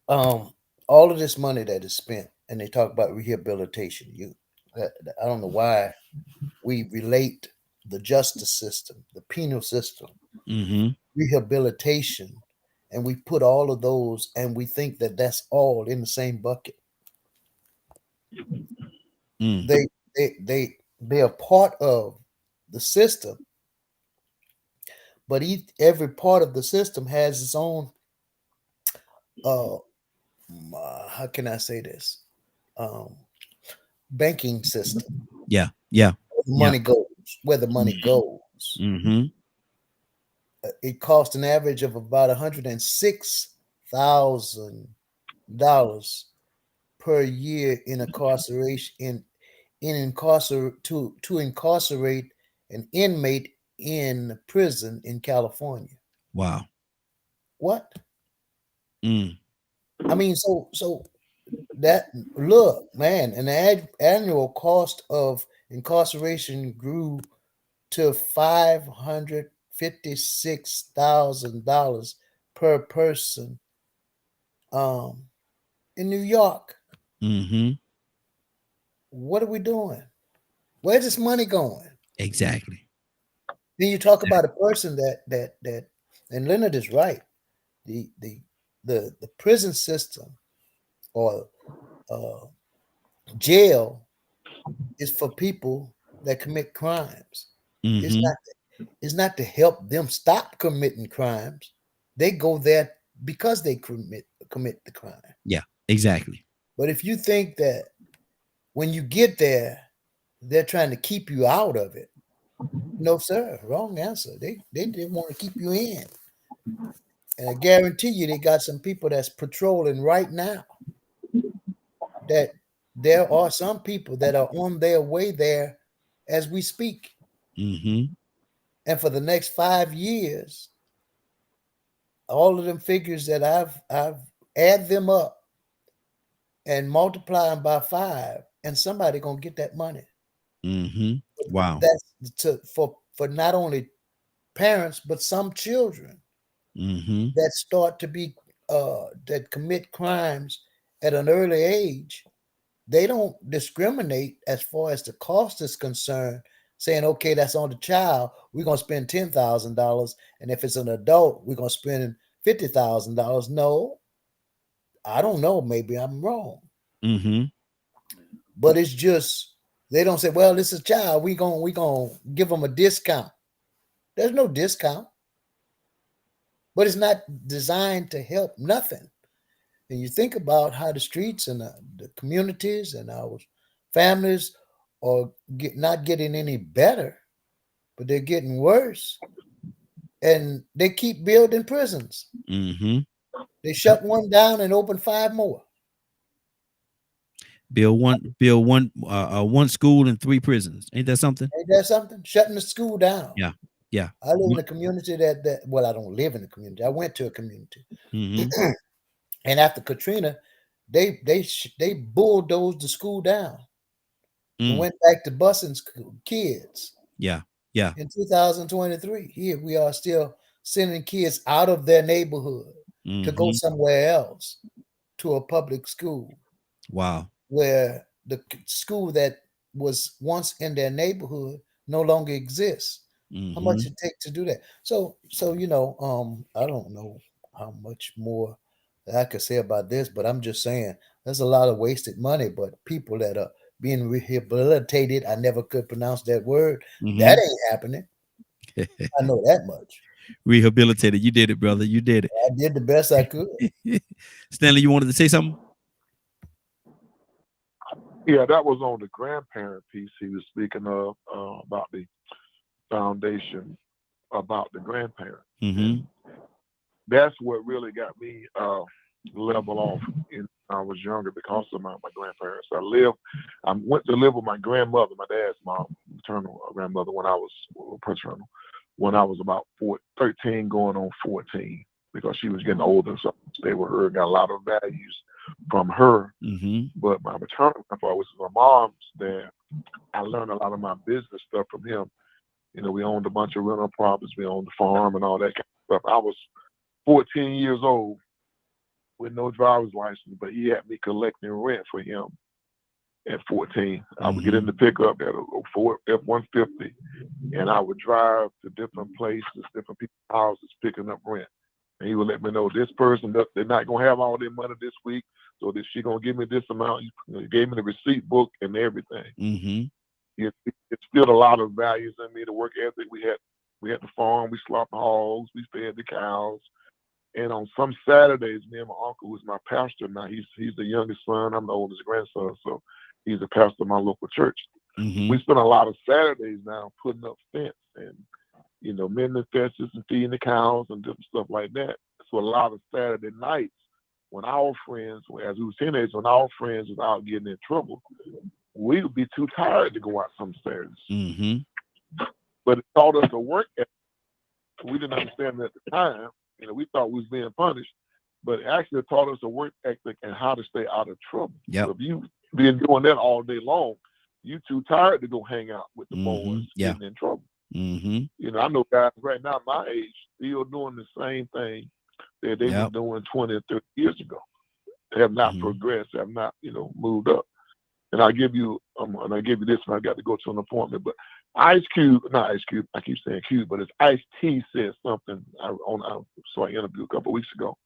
um all of this money that is spent, and they talk about rehabilitation. I don't know why we relate the justice system, the penal system, Mm-hmm. rehabilitation, and we put all of those, and we think that that's all in the same bucket. Mm. They are part of the system, but every part of the system has its own uh, how can I say this, um, banking system. Yeah. Yeah. Yeah. Money goes where the money goes. Mm-hmm. It costs an average of about $106,000 per year in incarceration to incarcerate an inmate in prison in California. Wow. What? Mm. I mean, so that, look, man, an annual cost of incarceration grew to $556,000 per person in New York. Mm-hmm. What are we doing? Where's this money going? Exactly. Then you talk about a person that and Leonard is right. The the the prison system or uh, jail is for people that commit crimes. It's Mm-hmm. not it's not to help them stop committing crimes. They go there because they commit the crime. Yeah. Exactly. But if you think that when you get there, they're trying to keep you out of it, no, sir. Wrong answer. They want to keep you in. And I guarantee you they got some people that's patrolling right now. That there are some people that are on their way there as we speak. Mm-hmm. And for the next 5 years, all of them figures that I've add them up and multiply them by 5, and somebody gonna get that money. Mm-hmm. Wow. That's for not only parents but some children Mm-hmm. that start to be that commit crimes at an early age. They don't discriminate as far as the cost is concerned, saying, okay, that's on the child, we're gonna spend $10,000, and if it's an adult, we're gonna spend $50,000. No, I don't know, maybe I'm wrong. Mm-hmm. But it's just they don't say, well, this is a child, we gonna give them a discount. There's no discount, but it's not designed to help nothing. And you think about how the streets and the communities and our families are not getting any better. but they're getting worse. And they keep building prisons. Mm-hmm. They shut one down and open 5 more. Build one school and 3 prisons. Ain't that something? Ain't that something? Shutting the school down. Yeah. Yeah. I live in a community that well, I don't live in a community. I went to a community. Mm-hmm. And after Katrina, they bulldozed the school down and went back to busing kids. Yeah. Yeah. In 2023, here we are still sending kids out of their neighborhood to go somewhere else to a public school. Wow. Where the school that was once in their neighborhood no longer exists. How much it take to do that? So I don't know how much more I could say about this, but I'm just saying there's a lot of wasted money. But people that are being rehabilitated, I never could pronounce that word. That ain't happening. I know that much. Rehabilitated. You did it, brother. You did it. I did the best I could. Stanley, you wanted to say something? Yeah, that was on the grandparent piece he was speaking of about the foundation about the grandparent. Mm-hmm. That's what really got me level off when I was younger because of my grandparents. I went to live with my grandmother, my dad's mom, maternal grandmother, when I was paternal, when I was about 13 going on 14, because she was getting older, so I stayed with her, got a lot of values from her. But my maternal grandfather, which is my mom's dad, I learned a lot of my business stuff from him. You know, we owned a bunch of rental properties, we owned the farm and all that kind of stuff. I was 14 years old with no driver's license, but he had me collecting rent for him at 14. I would get in the pickup at a Ford F-150, and I would drive to different places, different people's houses, picking up rent. And he would let me know this person, they're not going to have all their money this week, so that she going to give me this amount. He gave me the receipt book and everything. It instilled a lot of values in me, the work ethic. We had the farm, we slaughtered hogs, we fed the cows. And on some Saturdays, me and my uncle, who's my pastor now, he's the youngest son, I'm the oldest grandson, so he's the pastor of my local church. We spend a lot of Saturdays now putting up fence and, you know, mending fences and feeding the cows and different stuff like that. So a lot of Saturday nights, when our friends, as we were teenagers, when our friends was out getting in trouble, we would be too tired to go out some Saturdays. But it taught us a work ethic. We didn't understand it at the time. You know, we thought we was being punished, but it actually taught us a work ethic and how to stay out of trouble. So if you been doing that all day long, you too tired to go hang out with the boys getting in trouble. You know, I know guys right now my age still doing the same thing that they were doing 20 or 30 years ago. They have not progressed, have not, you know, moved up. And I give you this when I got to go to an appointment. But not Ice Cube, I keep saying Cube, but it's Ice T said something I interviewed a couple of weeks ago.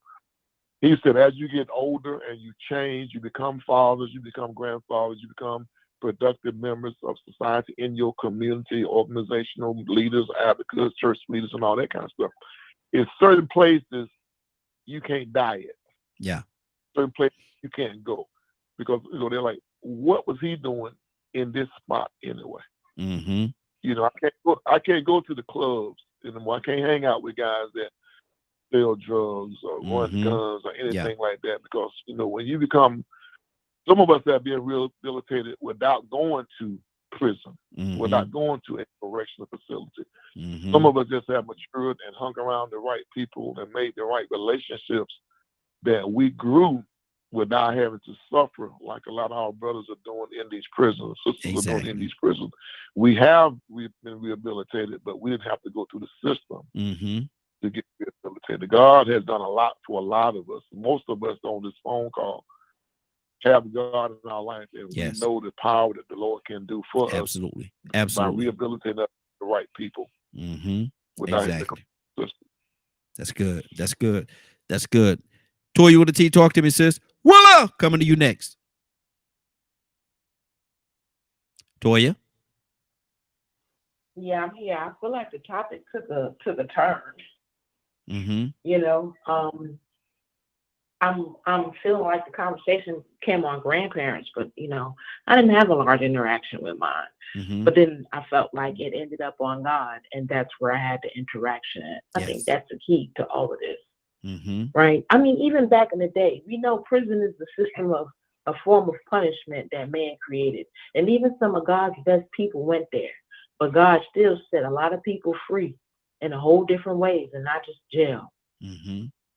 He said, as you get older and you change, you become fathers, you become grandfathers, you become productive members of society in your community, organizational leaders, advocates, church leaders, and all that kind of stuff. In certain places, you can't diet. Certain places you can't go because, you know, they're like, what was he doing in this spot anyway? You know, I can't go to the clubs anymore. I can't hang out with guys that sell drugs or run guns or anything like that, because, you know, when you become, some of us have been rehabilitated without going to prison, without going to a correctional facility. Some of us just have matured and hung around the right people and made the right relationships that we grew without having to suffer like a lot of our brothers are doing in these prisons, sisters are doing in these prisons. We've been rehabilitated, but we didn't have to go through the system to get rehabilitated. God has done a lot for a lot of us. Most of us on this phone call have God in our life, and we know the power that the Lord can do for us by rehabilitating us the right people. Exactly. That's good. That's good. That's good. Toya with the T, talk to me, sis. Willa, coming to you next. Toya. Yeah, I'm here. I feel like the topic took a turn. You know, I'm feeling like the conversation came on grandparents, but I didn't have a large interaction with mine. But then I felt like it ended up on God, and that's where I had the interaction at. I think that's the key to all of this, right? I mean, even back in the day, we know prison is the system of a form of punishment that man created, and even some of God's best people went there, but God still set a lot of people free in a whole different ways, and not just jail.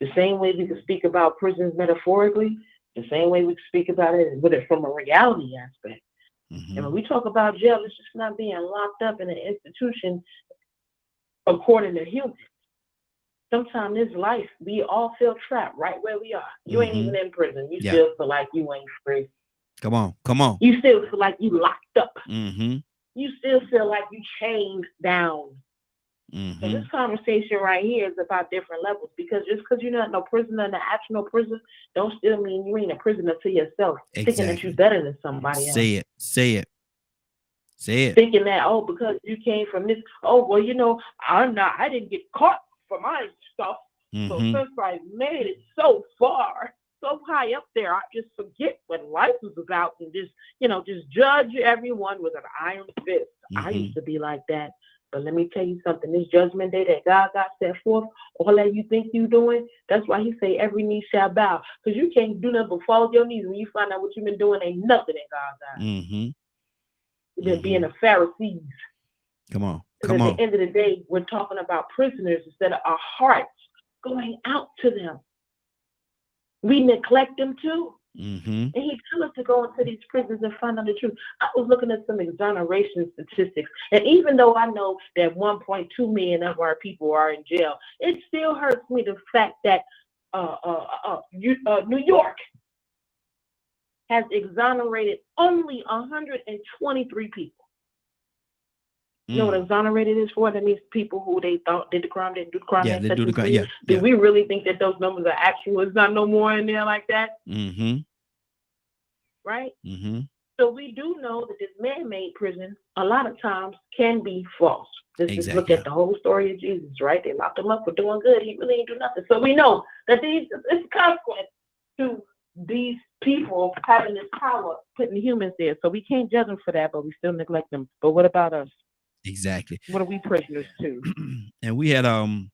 The same way we can speak about prisons metaphorically, the same way we can speak about it from a reality aspect. And when we talk about jail, it's just not being locked up in an institution according to humans. Sometimes in this life, we all feel trapped right where we are. You ain't even in prison. You still feel like you ain't free. Come on. You still feel like you locked up. You still feel like you chained down. So this conversation right here is about different levels, because just because you're not no prisoner in the actual prison, don't still mean you ain't a prisoner to yourself, thinking that you're better than somebody else. Say it. Thinking that, because you came from this, I didn't get caught for my stuff. So since I made it so far, so high up there, I just forget what life is about and just judge everyone with an iron fist. I used to be like that. But let me tell you something, this judgment day that God got set forth, all that you think you doing, that's why he say every knee shall bow. Because you can't do nothing but fall to your knees when you find out what you've been doing ain't nothing in God's eyes. You've been being a Pharisee. Come on. At the end of the day, we're talking about prisoners instead of our hearts going out to them. We neglect them too. And he tells us to go into these prisons and find out the truth. I was looking at some exoneration statistics, and even though I know that 1.2 million of our people are in jail, it still hurts me the fact that New York has exonerated only 123 people. You know what exonerated is for? That means people who they thought did the crime, didn't do the crime. Yeah, they do the crime. Yeah. Do we really think that those numbers are actual? It's not no more in there like that. Right? So we do know that this man-made prison a lot of times can be false. Just look at the whole story of Jesus, right? They locked him up for doing good. He really ain't do nothing. So we know that it's a consequence to these people having this power, putting humans there. So we can't judge them for that, but we still neglect them. But what about us? Exactly. What are we prisoners to? And we had a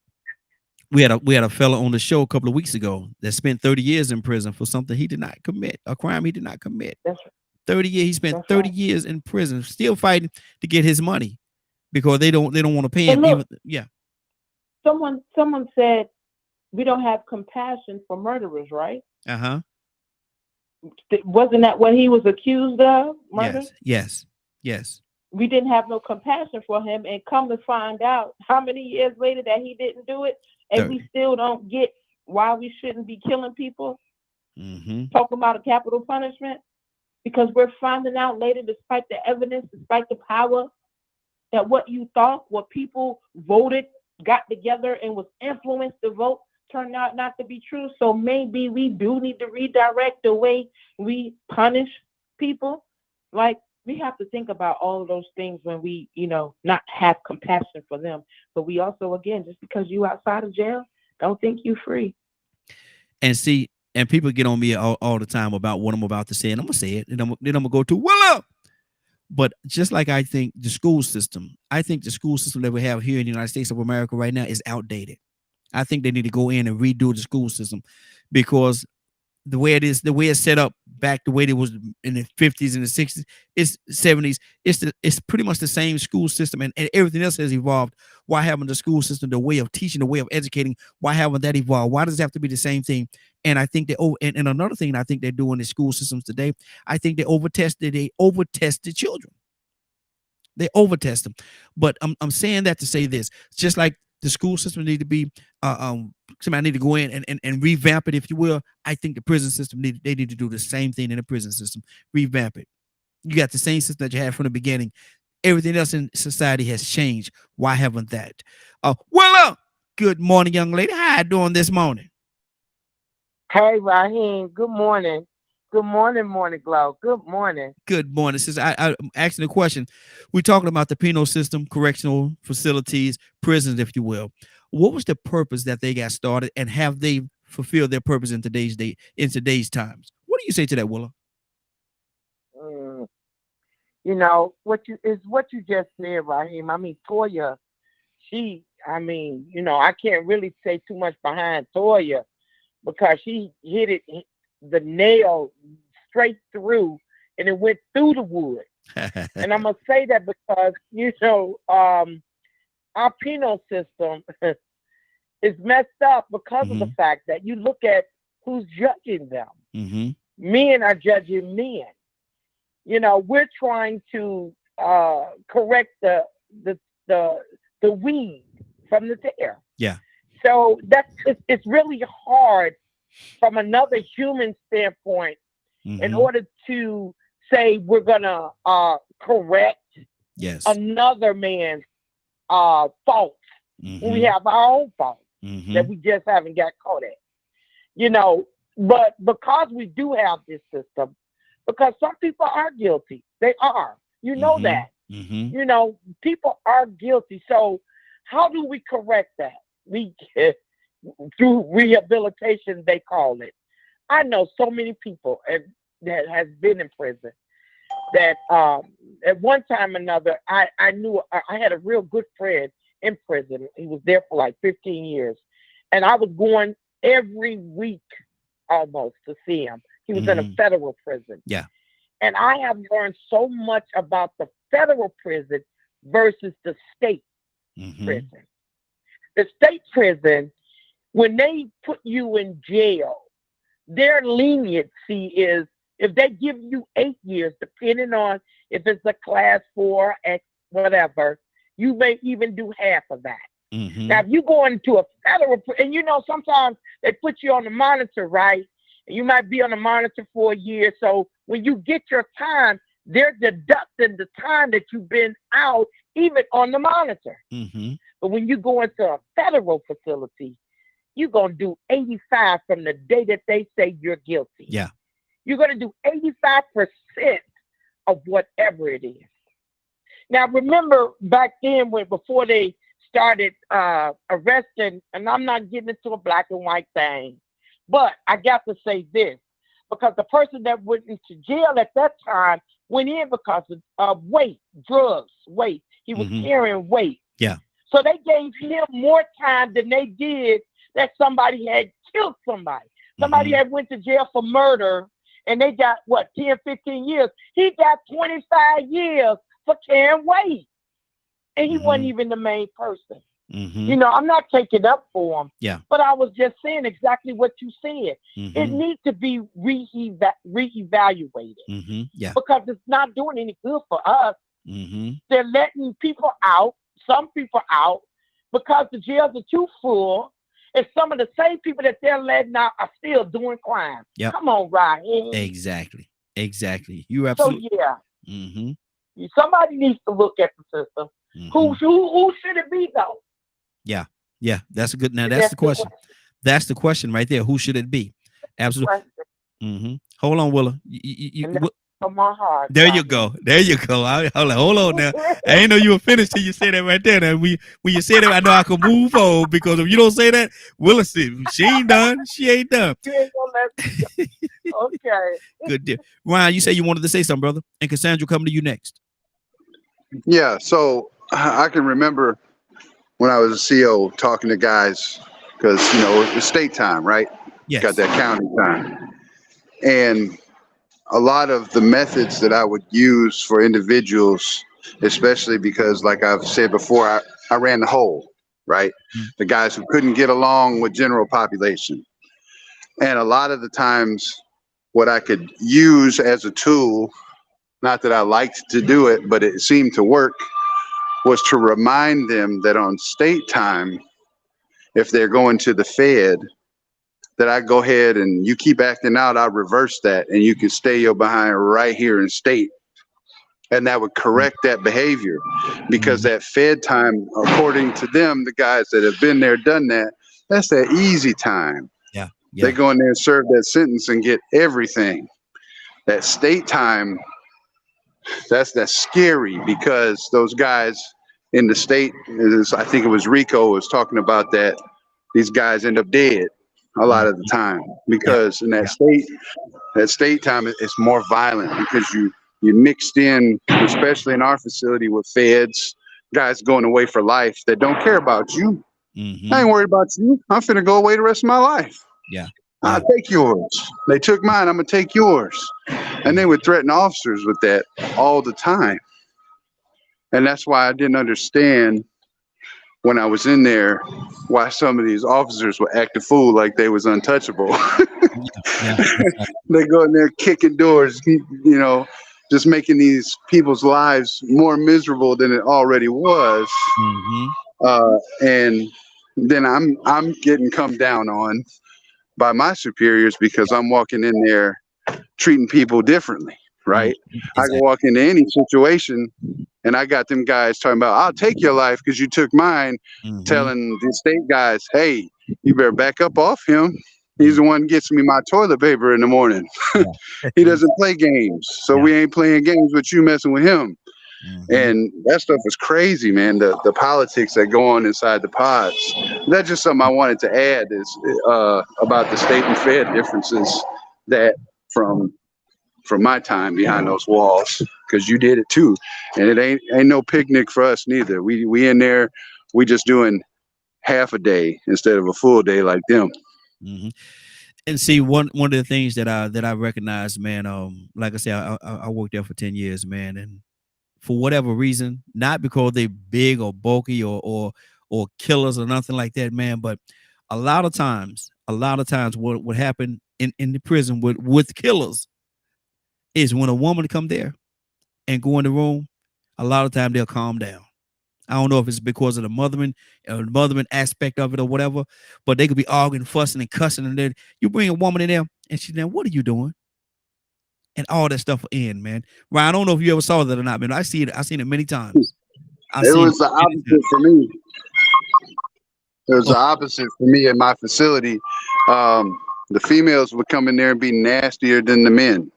fella on the show a couple of weeks ago that spent 30 years in prison for something he did not commit, a crime he did not commit. That's right. 30 years. He spent 30 years in prison, still fighting to get his money because they don't want to pay him. Look, Someone said we don't have compassion for murderers, right? Wasn't that what he was accused of? Murder? Yes. We didn't have no compassion for him, and come to find out how many years later that he didn't do it, and 30. We still don't get why we shouldn't be killing people. Talking about a capital punishment, because we're finding out later, despite the evidence, despite the power, that what you thought, what people voted, got together and was influenced to vote, turned out not to be true. So maybe we do need to redirect the way we punish people. Like, we have to think about all of those things when we, not have compassion for them. But we also, again, just because you outside of jail, don't think you free. And see, and people get on me all the time about what I'm about to say, and I'm going to say it, and then I'm going to go to, well, but just like I think the school system that we have here in the United States of America right now is outdated. I think they need to go in and redo the school system, because the way it's set up back the way it was in the 50s and the 60s, it's 70s, it's pretty much the same school system, and everything else has evolved. Why haven't the school system, the way of teaching, the way of educating, why haven't that evolved? Why does it have to be the same thing? And I think and another thing I think they're doing in school systems today, I think they overtest the children. They overtest them. But I'm saying that to say this, just like the school system need to be somebody need to go in and revamp it, if you will. I think the prison system need to do the same thing in the prison system. Revamp it. You got the same system that you had from the beginning. Everything else in society has changed. Why haven't that? Good morning, young lady. How you doing this morning? Hey, Raheem. Good morning. Good morning, Morning Glow. Good morning. Good morning. Since I'm asking a question, we're talking about the penal system, correctional facilities, prisons, if you will. What was the purpose that they got started, and have they fulfill their purpose in today's times. What do you say to that, Willa? You know what you just said, Raheem. I mean, Toya, I can't really say too much behind Toya because she hit the nail straight through, and it went through the wood. And I'm gonna say that because our penal system is messed up because of the fact that you look at who's judging them. Men are judging men. We're trying to correct the weed from the tear. Yeah. So it's really hard from another human standpoint in order to say we're gonna correct another man's faults when we have our own faults that we just haven't got caught at. But because we do have this system, because some people are guilty, they are. That. People are guilty. So how do we correct that? We through rehabilitation, they call it. I know so many people that has been in prison that at one time or another, I knew I had a real good friend in prison. He was there for like 15 years. And I was going every week almost to see him. He was in a federal prison. Yeah. And I have learned so much about the federal prison versus the state prison. The state prison, when they put you in jail, their leniency is if they give you 8 years, depending on if it's a class 4, X, whatever, you may even do half of that. Now, if you go into a federal, and sometimes they put you on the monitor, right? And you might be on the monitor for a year. So when you get your time, they're deducting the time that you've been out, even on the monitor. But when you go into a federal facility, you're going to do 85 from the day that they say you're guilty. Yeah. You're going to do 85% of whatever it is. Now, remember back then before they started arresting, and I'm not getting into a black and white thing, but I got to say this, because the person that went into jail at that time went in because of weight, drugs, weight. He was carrying weight. Yeah. So they gave him more time than they did that somebody had killed somebody. Somebody had went to jail for murder, and they got, 10, 15 years. He got 25 years for carrying weight. And he wasn't even the main person. I'm not taking up for him. Yeah. But I was just saying exactly what you said. It needs to be reevaluated. Yeah. Because it's not doing any good for us. They're letting people out, some people out, because the jails are too full. And some of the same people that they're letting out are still doing crime. Yep. Come on, Ryan. Exactly. You absolutely. So yeah. Somebody needs to look at the system. Who should it be though? Yeah. That's a good. Now that's the question. That's the question right there. Who should it be? Absolutely. Hold on, Willa. From my heart. There you go. Hold on now. I ain't know you were finished till you say that right there. Now, when you say that, I know I can move on, because if you don't say that, Willa said she ain't done. She ain't done. You ain't gonna let me go. Okay. Good deal. Ryan, you say you wanted to say something, brother, and Cassandra coming to you next. Yeah, so I can remember when I was a CO talking to guys, because it's state time, right? Yes. Got that county time, and a lot of the methods that I would use for individuals, especially because, like I've said before, I ran the whole, right? The guys who couldn't get along with general population. And a lot of the times what I could use as a tool, not that I liked to do it, but it seemed to work, was to remind them that on state time, if they're going to the Fed, that I go ahead and you keep acting out, I'll reverse that, and you can stay your behind right here in state. And that would correct that behavior, because that Fed time, according to them, the guys that have been there, done that, that's that easy time. Yeah. They go in there and serve that sentence and get everything. That state time, that's scary, because those guys in the state, I think it was Rico was talking about that, these guys end up dead. a lot of the time, because in that state time, it's more violent because you mixed in, especially in our facility, with feds, guys going away for life that don't care about you. I ain't worried about you. I'm finna go away the rest of my life. I'll take yours. They took mine. I'm gonna take yours. And they would threaten officers with that all the time. And that's why I didn't understand when I was in there why some of these officers would act a fool like they was untouchable. They go in there kicking doors, just making these people's lives more miserable than it already was. And then I'm getting come down on by my superiors because I'm walking in there treating people differently, right? I can walk into any situation and I got them guys talking about, I'll take your life because you took mine, telling the state guys, hey, you better back up off him. He's the one who gets me my toilet paper in the morning. He doesn't play games, so we ain't playing games with you messing with him. And that stuff is crazy, man. The politics that go on inside the pods. That's just something I wanted to add is about the state and fed differences that from my time behind those walls, because you did it too, and it ain't no picnic for us neither. We in there, we just doing half a day instead of a full day like them. And see, one of the things that I recognize, man, like I said, I worked there for 10 years, man, and for whatever reason, not because they big or bulky or killers or nothing like that, man, but a lot of times what happened in the prison with killers is when a woman come there and go in the room, a lot of time they'll calm down. I don't know if it's because of the mothering aspect of it or whatever, but they could be arguing, fussing, and cussing, and then you bring a woman in there, and she's there, what are you doing? And all that stuff will end, man. Right? I don't know if you ever saw that or not, man. I've seen it many times. It was the opposite for me. It was the opposite for me at my facility. The females would come in there and be nastier than the men.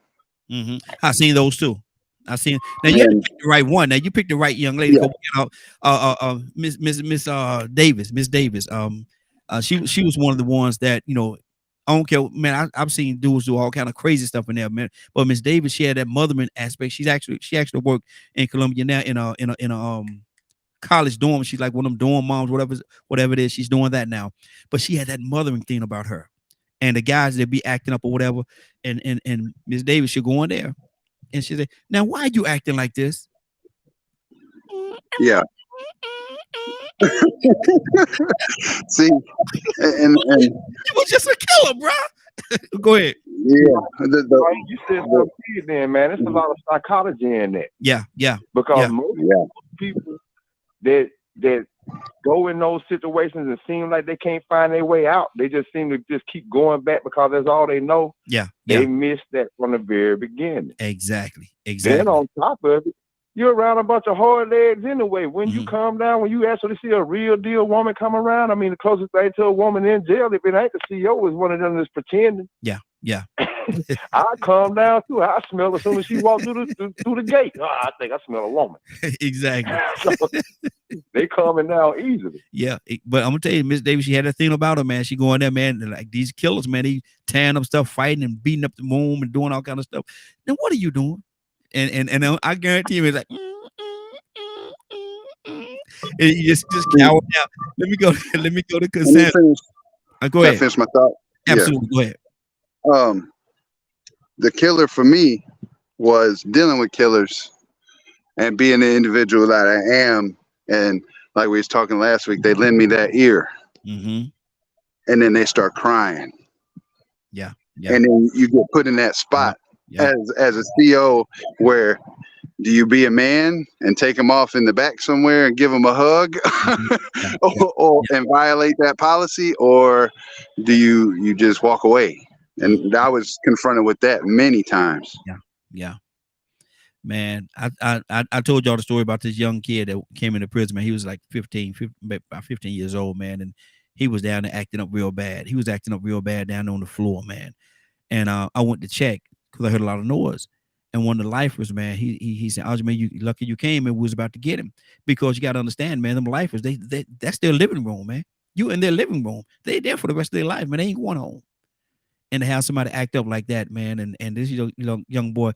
I've seen those too. I seen. Now you had to pick the right one. Now you picked the right young lady. Miss Davis. Miss Davis. She was one of the ones that, I don't care, man. I've seen dudes do all kind of crazy stuff in there, man. But Miss Davis, she had that mothering aspect. She actually worked in Columbia now in a college dorm. She's like one of them dorm moms, whatever it is. She's doing that now. But she had that mothering thing about her. And the guys that be acting up or whatever, and Miss Davis should go in there. And she said, now, why are you acting like this? Yeah. See, and it was just a killer, bro. Go ahead. Yeah. You said something then, man. There's a lot of psychology in that. Yeah. Because most people that go in those situations and seem like they can't find their way out, they just seem to just keep going back because that's all they know. They missed that from the very beginning. Exactly. Then on top of it, you're around a bunch of hard legs anyway. When you calm down, when you actually see a real deal woman come around, I mean, the closest thing to a woman in jail, if it ain't the CEO, is one of them that's pretending. Yeah. I calm down too. I smell as soon as she walked through the gate. Oh, I think I smell a woman. Exactly. So, they calming down easily. Yeah, but I'm gonna tell you, Miss Davis, she had that thing about her, man. She going there, man, and like these killers, man, they tearing up stuff, fighting and beating up the room and doing all kind of stuff. Then what are you doing? And I guarantee you, it's like, and you just cower down. Let me go to consent. Go ahead. Finish my thought. Absolutely, go ahead. The killer for me was dealing with killers and being the individual that I am. And like we was talking last week, they lend me that ear. And then they start crying. Yeah. And then you get put in that spot as a CO where do you be a man and take them off in the back somewhere and give them a hug and violate that policy, or do you just walk away? And I was confronted with that many times. Yeah. Man, I told y'all the story about this young kid that came into prison, man. He was like 15 years old, man. And he was down there acting up real bad. He was acting up real bad down on the floor, man. And I went to check because I heard a lot of noise. And one of the lifers, man, he said, "Oh, man, you lucky you came and we was about to get him." Because you got to understand, man, them lifers, that's their living room, man. You in their living room. They there for the rest of their life, man. They ain't going home. And to have somebody act up like that, man, and this young boy,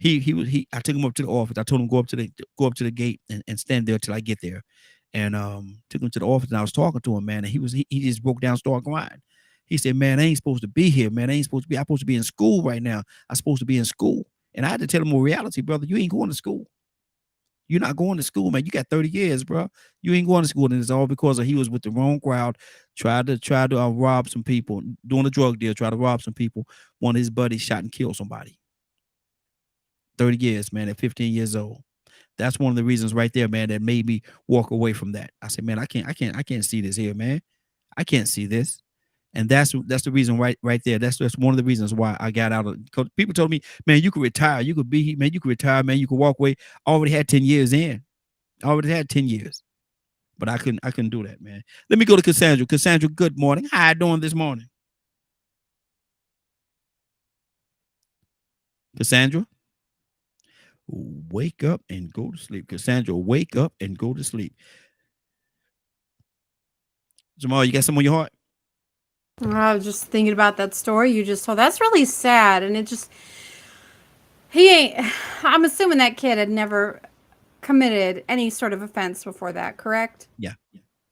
I took him up to the office. I told him go up to the gate and stand there till I get there. And took him to the office and I was talking to him, man, and he just broke down, started crying. He said, "Man, I ain't supposed to be here, man. I ain't supposed to be. I'm supposed to be in school right now. I'm supposed to be in school." And I had to tell him more reality, brother. You ain't going to school. You're not going to school, man. You got 30 years, bro. You ain't going to school, and it's all because he was with the wrong crowd, tried to rob some people, doing a drug deal, tried to rob some people. One of his buddies shot and killed somebody. 30 years, man, at 15 years old. That's one of the reasons right there, man, that made me walk away from that. I said, man, I can't see this here, man. I can't see this. And that's the reason right there. That's one of the reasons why I got out of. Cause people told me, man, you could retire, you could retire, man, you could walk away. I already had 10 years in. I already had 10 years. But I couldn't do that, man. Let me go to Cassandra. Cassandra, good morning. How you doing this morning? Cassandra? Wake up and go to sleep. Cassandra, wake up and go to sleep. Jamal, you got something on your heart? I was just thinking about that story you just told. That's really sad. And I'm assuming that kid had never committed any sort of offense before that, correct? Yeah.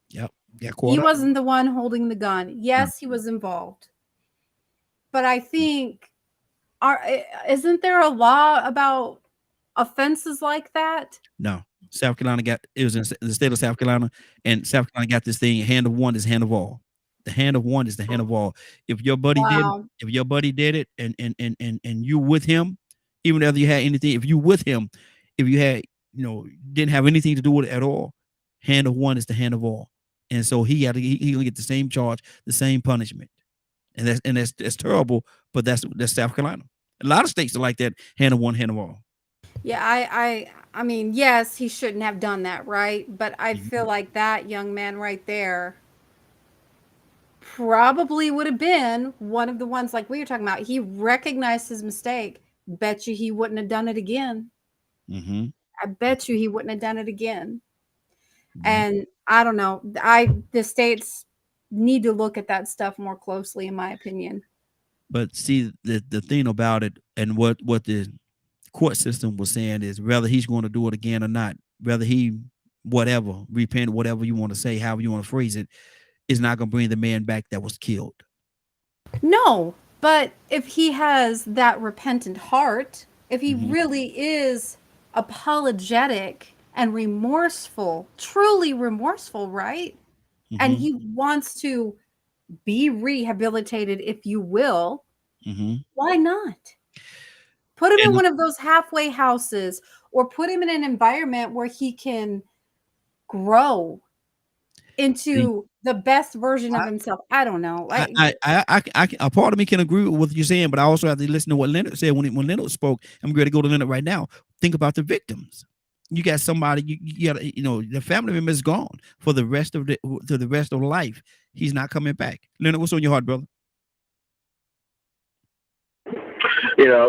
Yep. Yeah. He wasn't the one holding the gun. Yes, he was involved. But I think, isn't there a law about offenses like that? No. South Carolina it was in the state of South Carolina, and South Carolina got this thing, hand of one is hand of all. The hand of one is the hand of all. If your buddy did it and you with him, even if you had anything, if you with him, if you had, didn't have anything to do with it at all, hand of one is the hand of all. And so he gonna get the same charge, the same punishment. And that's terrible, but that's South Carolina. A lot of states are like that, hand of one, hand of all. Yeah, I mean, yes, he shouldn't have done that, right? But I feel like that young man right there probably would have been one of the ones like we were talking about. He recognized his mistake. Bet you he wouldn't have done it again. Mm-hmm. I bet you he wouldn't have done it again. Mm-hmm. And I don't know. The states need to look at that stuff more closely, in my opinion. But see, the thing about it, and what the court system was saying is whether he's going to do it again or not, whether he repent, whatever you want to say, however you want to phrase it, is not going to bring the man back that was killed. No, but if he has that repentant heart, if he really is apologetic and remorseful, truly remorseful, right? And he wants to be rehabilitated, if you will, why not? Put him in one of those halfway houses, or put him in an environment where he can grow into the best version of himself. I don't know. A part of me can agree with what you're saying, but I also have to listen to what Leonard said when Leonard spoke. I'm going to go to Leonard right now. Think about the victims. You got somebody, you got, the family member is gone for the rest of life. He's not coming back. Leonard, what's on your heart, brother?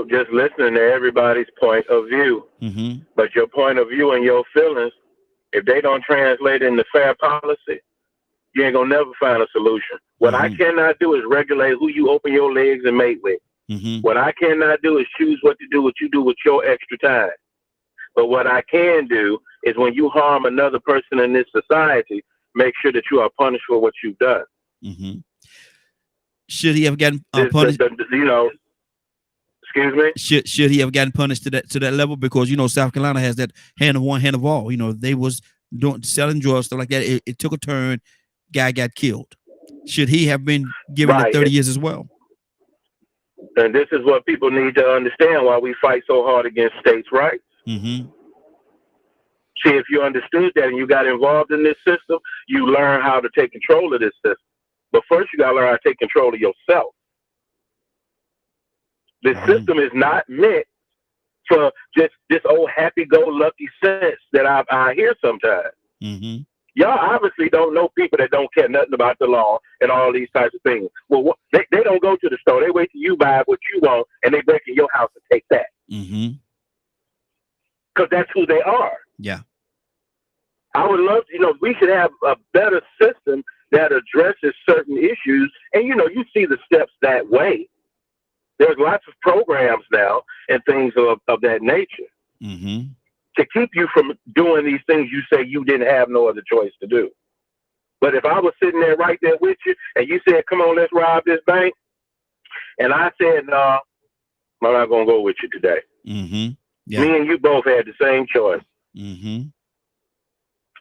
Just listening to everybody's point of view. But your point of view and your feelings, if they don't translate into fair policy, you ain't gonna never find a solution. What I cannot do is regulate who you open your legs and mate with. What I cannot do is choose what you do with your extra time. But what I can do is when you harm another person in this society, make sure that you are punished for what you've done. Should he have gotten punished? Excuse me? Should he have gotten punished to that level? Because South Carolina has that hand of one, hand of all. They was selling drugs, stuff like that. It took a turn. Guy got killed. Should he have been given the 30 years as well? And this is what people need to understand why we fight so hard against states' rights. See, if you understood that and you got involved in this system, you learn how to take control of this system. But first, you got to learn how to take control of yourself. The system is not meant for just this old happy-go-lucky sense that I hear sometimes. Y'all obviously don't know people that don't care nothing about the law and all these types of things. Well, they don't go to the store. They wait till you buy what you want, and they break in your house and take that. Because that's who they are. Yeah. I would love to, we should have a better system that addresses certain issues. And, you know, you see the steps that way. There's lots of programs now and things of that nature to keep you from doing these things you say you didn't have no other choice to do. But if I was sitting there right there with you and you said, come on, let's rob this bank, and I said, no, I'm not going to go with you today. Yeah. Me and you both had the same choice.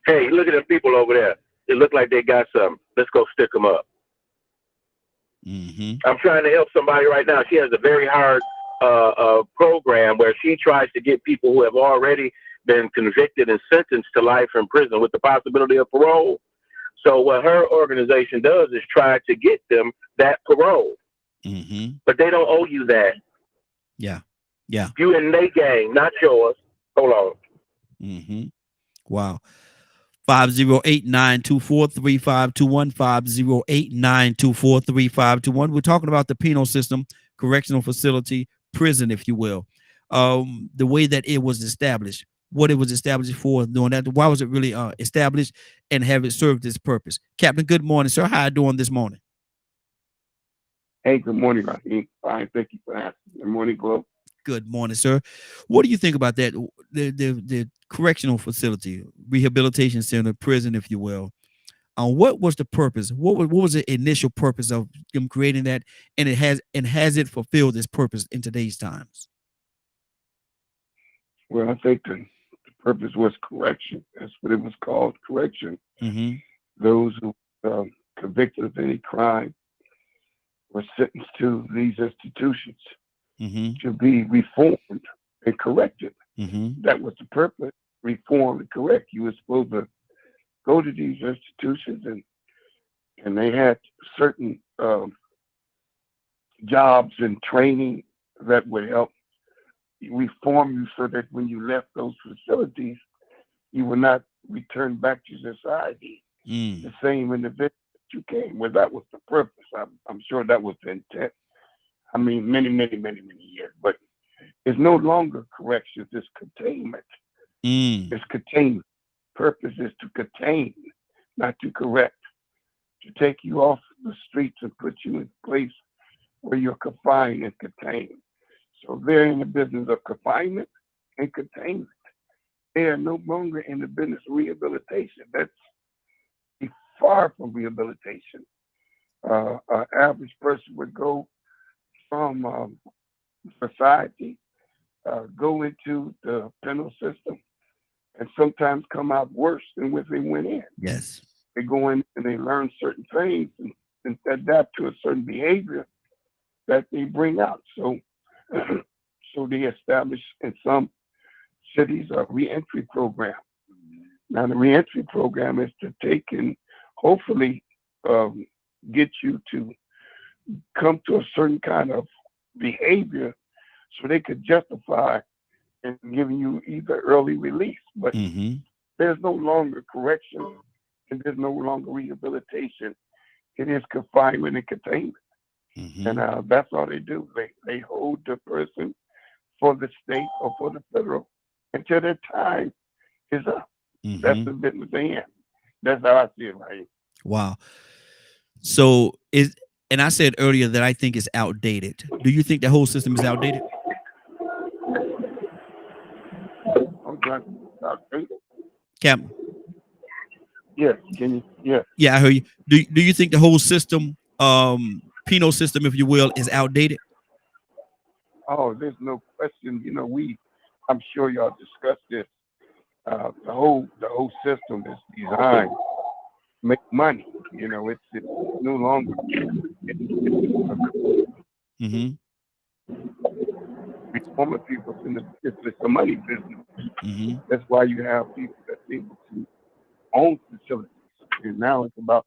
Hey, look at them people over there. They look like they got something. Let's go stick them up. I'm trying to help somebody right now. She has a very hard program where she tries to get people who have already been convicted and sentenced to life in prison with the possibility of parole. So what her organization does is try to get them that parole. But they don't owe you that. Yeah. You in their game, not yours. Hold on. Wow. 508-924-3521, 508-924-3521. We're talking about the penal system, correctional facility, prison, if you will. The way that it was established, what it was established for, doing that. Why was it really established, and have it served its purpose? Captain, good morning, sir. How are you doing this morning? Hey, good morning, Raheem. Fine, thank you for asking. Good morning, Globe. Good morning, sir. What do you think about that? The correctional facility, rehabilitation center, prison, if you will. What was the purpose? What was the initial purpose of them creating that? And has it fulfilled its purpose in today's times? Well, I think the purpose was correction. That's what it was called, correction. Those who convicted of any crime were sentenced to these institutions to be reformed and corrected. That was the purpose, reform and correct. You were supposed to go to these institutions, and they had certain jobs and training that would help reform you so that when you left those facilities, you would not return back to society the same individual that you came. Well, that was the purpose. I'm sure that was the intent. I mean, many years, but it's no longer corrections, it's containment. It's containment. Purpose is to contain, not to correct, to take you off the streets and put you in a place where you're confined and contained. So they're in the business of confinement and containment. They are no longer in the business of rehabilitation. That's far from rehabilitation. An average person would go from society, go into the penal system, and sometimes come out worse than when they went in. Yes. They go in and they learn certain things and adapt to a certain behavior that they bring out. So they establish in some cities a reentry program. Now the reentry program is to take and hopefully get you to come to a certain kind of behavior so they could justify and giving you either early release. But there's no longer correction and there's no longer rehabilitation. It is confinement and containment. And that's all they do. They hold the person for the state or for the federal until their time is up. That's the business they in. That's how I see it, right? Wow. So and I said earlier that I think it's outdated. Do you think the whole system is outdated? Captain. Yes, can you? Yeah. Yeah, I heard you. Do you think the whole system, penal system, if you will, is outdated? Oh, there's no question. You know, I'm sure y'all discussed this. The whole system is designed to make money. You know, it's no longer. Reforming people it's a money business. That's why you have people that's able to own facilities. And now it's about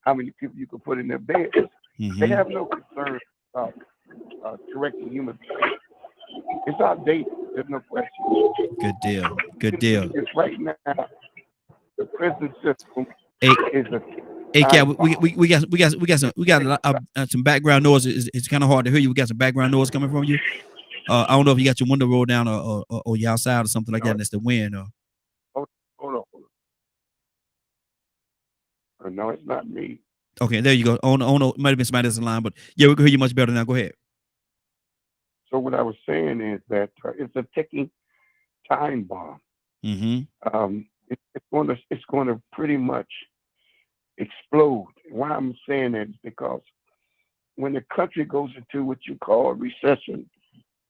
how many people you can put in their beds. They have no concern about correcting human beings. It's outdated. There's no question. Good deal. Good deal. It's right now. The prison system is a. Hey, Cap, we got some background noise. It's kind of hard to hear you. We got some background noise coming from you. I don't know if you got your window rolled down or you're outside or something like that. And it's the wind. Hold on. No, it's not me. Okay, there you go. Oh no, it might have been somebody else's line, but yeah, we can hear you much better now. Go ahead. So what I was saying is that it's a ticking time bomb. It's going to pretty much explode. Why I'm saying that is because when the country goes into what you call a recession,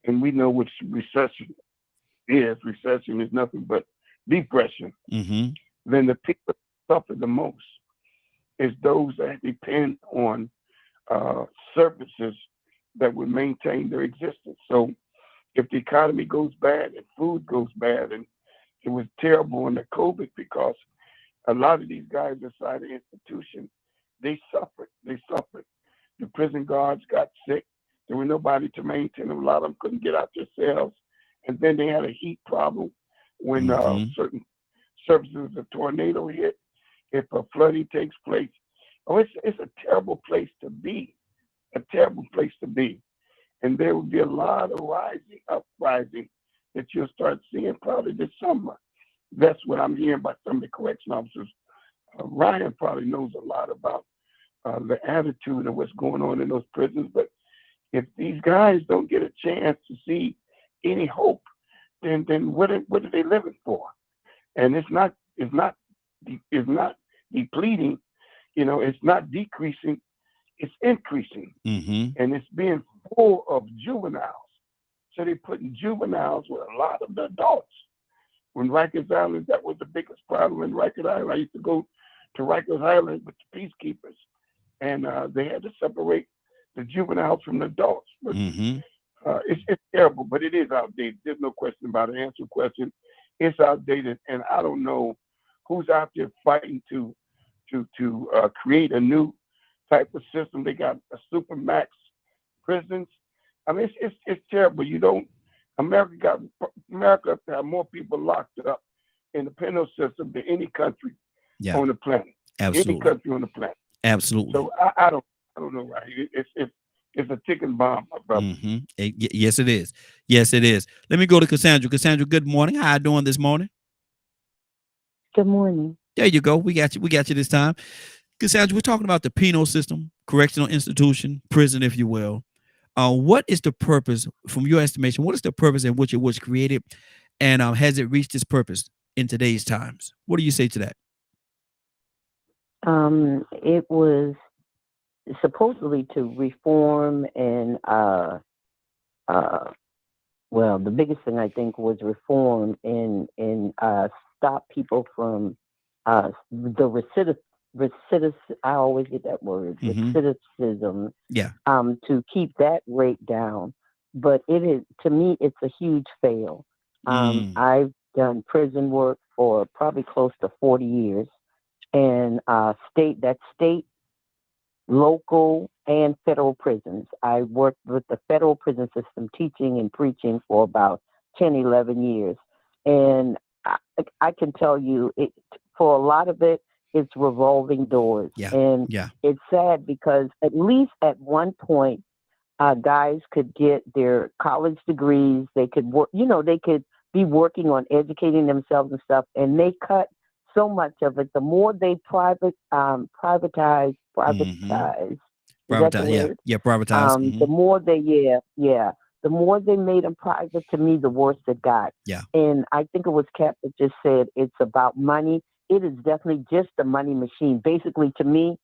and we know what recession is nothing but depression. Then the people that suffer the most is those that depend on services that would maintain their existence. So if the economy goes bad and food goes bad, and it was terrible in the COVID because a lot of these guys inside the institution, they suffered. The prison guards got sick. There was nobody to maintain them. A lot of them couldn't get out their cells. And then they had a heat problem when certain services, a tornado hit, if a flooding takes place. Oh, it's a terrible place to be. A terrible place to be. And there will be a lot of uprising that you'll start seeing probably this summer. That's what I'm hearing by some of the correction officers. Ryan probably knows a lot about the attitude of what's going on in those prisons. But if these guys don't get a chance to see any hope, then what are they living for? And it's not depleting, it's not decreasing, it's increasing. And it's being full of juveniles. So they're putting juveniles with a lot of the adults. When Rikers Island, that was the biggest problem in Rikers Island. I used to go to Rikers Island with the peacekeepers, and they had to separate the juveniles from the adults. But it's terrible, but it is outdated. There's no question about it. Answer the question. It's outdated, and I don't know who's out there fighting to create a new type of system. They got a supermax prisons. I mean, it's terrible. America have more people locked up in the penal system than any country on the planet. Absolutely. Any country on the planet. Absolutely. So I don't know, right? It's a ticking bomb, my brother. Yes, it is. Yes, it is. Let me go to Cassandra. Cassandra, good morning. How you doing this morning? Good morning. There you go. We got you. We got you this time. Cassandra, we're talking about the penal system, correctional institution, prison, if you will. What is the purpose, from your estimation, what is the purpose in which it was created? And has it reached its purpose in today's times? What do you say to that? It was supposedly to reform and well, the biggest thing I think was reform and stop people from the recidivism. I always get that word, recidivism. Yeah. To keep that rate down, but it is, to me, it's a huge fail. I've done prison work for probably close to 40 years, and state, local, and federal prisons. I worked with the federal prison system, teaching and preaching for about 10, 11 years. And I can tell you, for a lot of it, it's revolving doors. And it's sad because at least at one point, guys could get their college degrees. They could work, they could be working on educating themselves and stuff. And they cut so much of it. The more they privatize. Privatize, The more the more they made them private, to me, the worse it got. Yeah. And I think it was Cap that just said it's about money. It is definitely just a money machine. Basically, to me,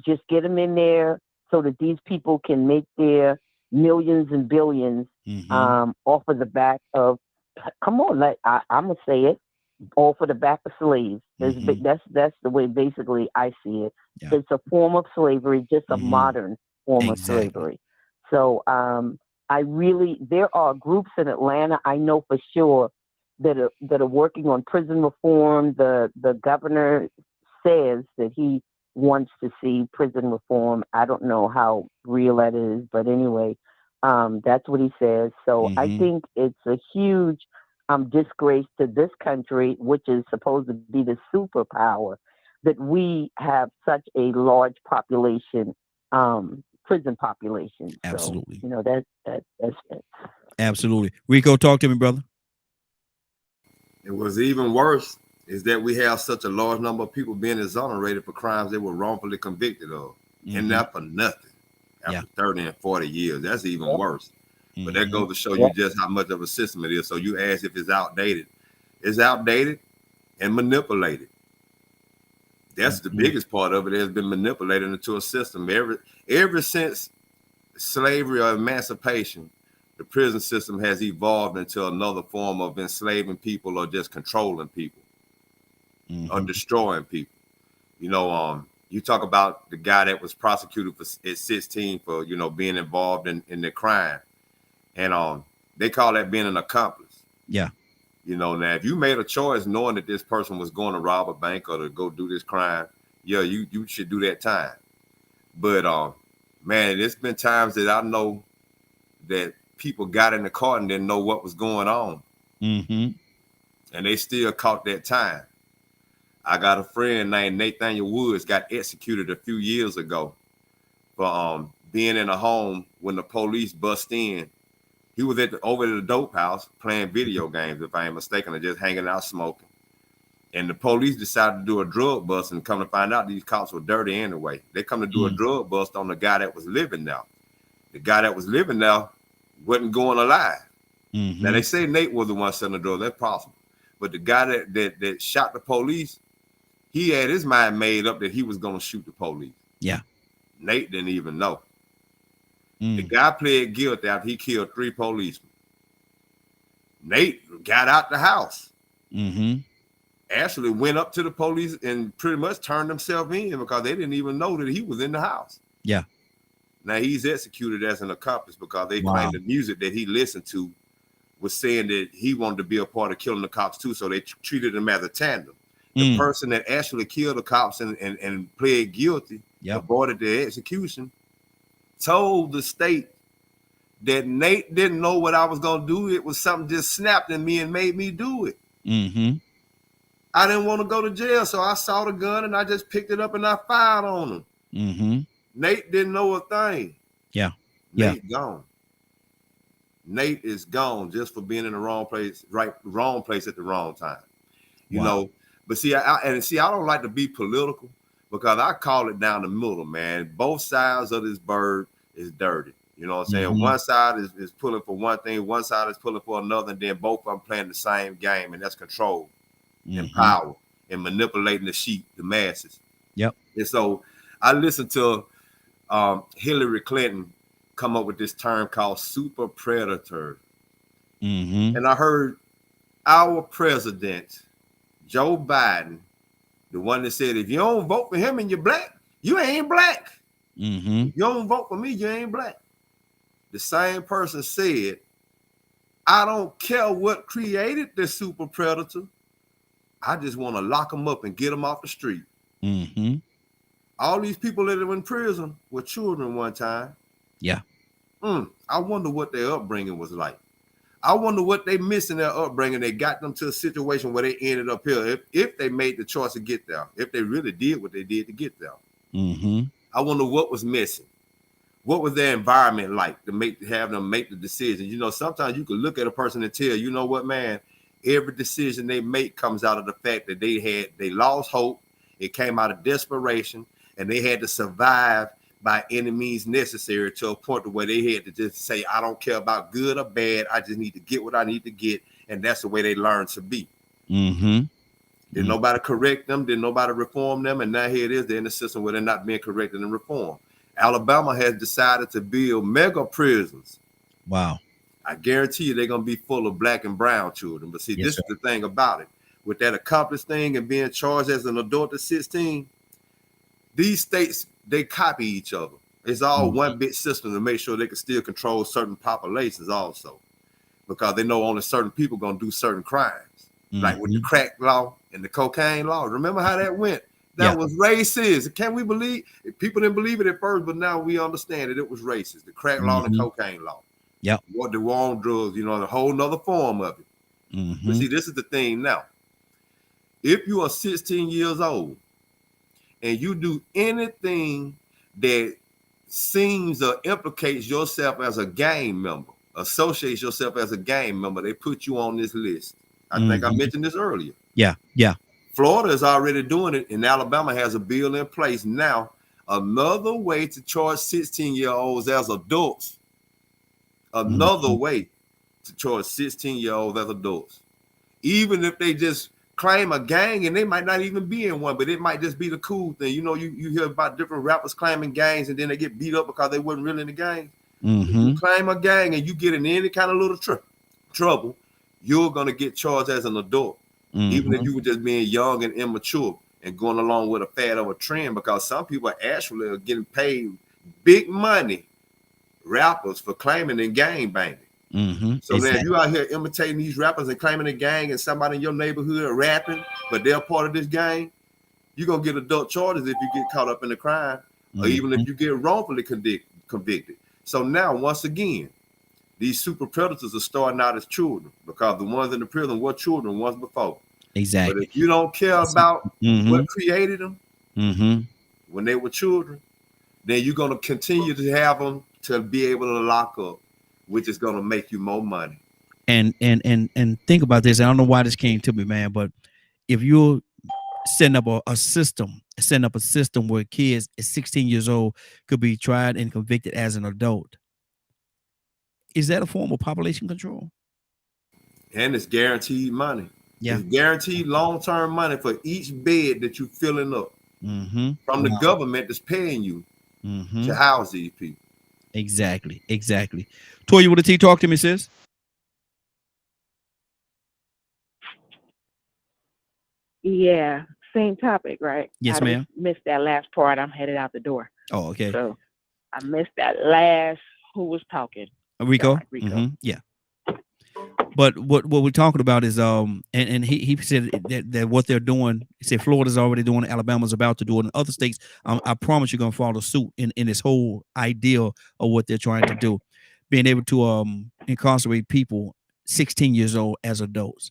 just get them in there so that these people can make their millions and billions off of the back of, come on, I'm going to say it, off of the back of slaves. That's the way basically I see it. Yeah. It's a form of slavery, just a modern form of slavery. So there are groups in Atlanta, I know for sure, that are working on prison reform. The governor says that he wants to see prison reform. I don't know how real that is, but anyway, that's what he says. So I think it's a huge disgrace to this country, which is supposed to be the superpower, that we have such a large population, prison population. Absolutely. So, that's it. Absolutely. Rico, talk to me, brother. It was even worse is that we have such a large number of people being exonerated for crimes they were wrongfully convicted of, and not for nothing. After 30 and 40 years, that's even worse. But that goes to show you just how much of a system it is. So you ask if it's outdated. It's outdated and manipulated. That's the biggest part of it. It has been manipulated into a system. Ever since slavery or emancipation, the prison system has evolved into another form of enslaving people or just controlling people or destroying people. You know, you talk about the guy that was prosecuted at 16 for, you know, being involved in the crime. And they call that being an accomplice. Yeah. You know, now if you made a choice knowing that this person was going to rob a bank or to go do this crime, yeah, you should do that time. But man, there's been times that I know that people got in the car and didn't know what was going on. And they still caught that time. I got a friend named Nathaniel Woods got executed a few years ago for being in a home when the police bust in. He was over at the dope house playing video games, if I ain't mistaken, or just hanging out smoking. And the police decided to do a drug bust, and come to find out these cops were dirty anyway. They come to do a drug bust on the guy that was living there. The guy that was living there wasn't going alive. Now they say Nate was the one selling the drugs. That's possible. But the guy that shot the police, he had his mind made up that he was going to shoot the police. Yeah. Nate didn't even know. The guy pled guilty after he killed 3 policemen. Nate got out the house. Actually went up to the police and pretty much turned himself in because they didn't even know that he was in the house. Yeah. Now he's executed as an accomplice because they claim the music that he listened to was saying that he wanted to be a part of killing the cops too. So they treated him as a tandem. The person that actually killed the cops and pled guilty, avoided the execution, told the state that Nate didn't know what I was going to do. It was something just snapped in me and made me do it. I didn't want to go to jail, so I saw the gun and I just picked it up and I fired on him. Nate didn't know a thing. Yeah. Nate gone. Nate is gone just for being in the wrong place, wrong place at the wrong time. You know, but see, I don't like to be political because I call it down the middle, man. Both sides of this bird is dirty. You know what I'm saying? One side is pulling for one thing, one side is pulling for another, and then both of them playing the same game, and that's control and power and manipulating the sheep, the masses. Yep. And so I listened to Hillary Clinton come up with this term called super predator. And I heard our president, Joe Biden, the one that said, if you don't vote for him and you're black, you ain't black. If you don't vote for me, you ain't black. The same person said, I don't care what created the super predator. I just want to lock them up and get them off the street. All these people that are in prison were children one time. Yeah. I wonder what their upbringing was like. I wonder what they missed in their upbringing. They got them to a situation where they ended up here. If they made the choice to get there, if they really did what they did to get there. I wonder what was missing. What was their environment like to have them make the decision? You know, sometimes you can look at a person and tell, you know what, man, every decision they make comes out of the fact that they lost hope. It came out of desperation, and they had to survive by any means necessary to a point to where they had to just say, I don't care about good or bad. I just need to get what I need to get. And that's the way they learned to be. Did nobody correct them? Did nobody reform them? And now here it is. They're in a system where they're not being corrected and reformed. Alabama has decided to build mega prisons. Wow. I guarantee you they're going to be full of black and brown children. But see, this is the thing about it. With that accomplice thing and being charged as an adult at 16, these states, they copy each other. It's all one big system to make sure they can still control certain populations also, because they know only certain people going to do certain crimes, like with the crack law and the cocaine law. Remember how that went? That was racist. Can we believe? People didn't believe it at first, but now we understand that it was racist. The crack law and the cocaine law. What the war on drugs, you know, the whole nother form of it. But see, this is the thing now. If you are 16 years old and you do anything that seems or implicates yourself as a gang member, associates yourself as a gang member, they put you on this list. I think I mentioned this earlier. Yeah. Florida is already doing it, and Alabama has a bill in place now. Another way to charge 16-year-olds as adults. Another way to charge 16-year-olds as adults. Even if they just claim a gang, and they might not even be in one, but it might just be the cool thing. You know, you hear about different rappers claiming gangs, and then they get beat up because they wasn't really in the gang. If you claim a gang and you get in any kind of little trouble, you're going to get charged as an adult, even if you were just being young and immature and going along with a fad of a trend, because some people actually are getting paid big money, rappers, for claiming and gang banging. So now if you out here imitating these rappers and claiming a gang, and somebody in your neighborhood are rapping, but they're part of this gang, you're going to get adult charges if you get caught up in the crime, or even if you get wrongfully convicted. So now, once again, these super predators are starting out as children, because the ones in the prison were children once before. Exactly. But if you don't care about what created them when they were children, then you're going to continue to have them to be able to lock up, which is going to make you more money. And think about this. I don't know why this came to me, man, but if you're setting up a system where kids at 16 years old could be tried and convicted as an adult, is that a form of population control? And it's guaranteed money. Yeah. It's guaranteed long-term money for each bed that you're filling up from the government that's paying you to house these people. Exactly. Toya with a T, talk to me, sis. Yeah, same topic, right? Yes, I ma'am. just missed that last part. I'm headed out the door. Oh, okay. So I missed that last. Who was talking? Rico. God, Rico. Yeah. But what we're talking about is and he said that what they're doing. He said Florida's already doing it, Alabama's about to do it, and other states. I promise you're gonna follow suit in this whole idea of what they're trying to do, being able to incarcerate people 16 years old as adults.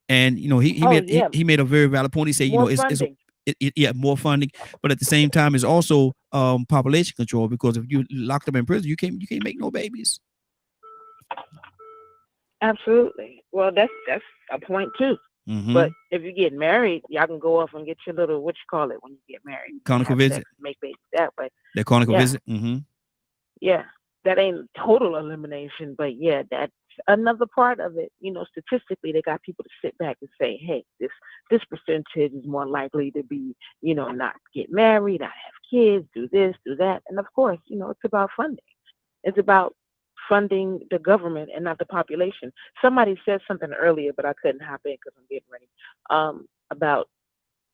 And you know he made a very valid point. He said, More you know, funding. it's more funding, but at the same time, it's also population control, because if you lock them in prison, you can't make no babies. Absolutely. Well, that's a point too. But if you get married, y'all can go off and get your little, what you call it when you get married, conical visit, make babies that way. The conical visit. Yeah, that ain't total elimination, but yeah, that's another part of it. You know, statistically, they got people to sit back and say, hey, this percentage is more likely to be, you know, not get married, not have kids, do this, do that. And of course, you know, it's about funding. It's about funding the government and not the population. Somebody said something earlier, but I couldn't hop in because I'm getting ready, about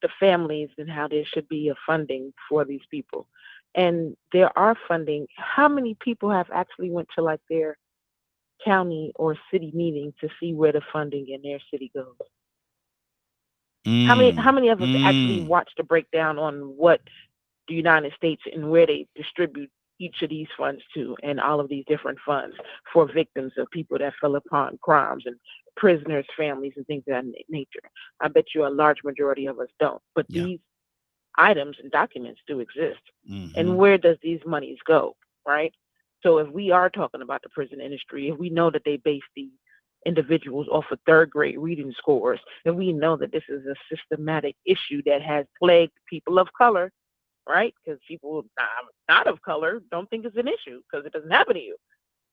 the families and how there should be a funding for these people. And there are funding. How many people have actually went to like their county or city meeting to see where the funding in their city goes? How many of us actually watched the breakdown on what the United States and where they distribute each of these funds to, and all of these different funds for victims of people that fell upon crimes and prisoners' families and things of that nature? I bet you a large majority of us don't. But these items and documents do exist. And where does these monies go, right? So if we are talking about the prison industry, if we know that they base these individuals off of third grade reading scores, and we know that this is a systematic issue that has plagued people of color, right? Because people not of color don't think it's an issue because it doesn't happen to you.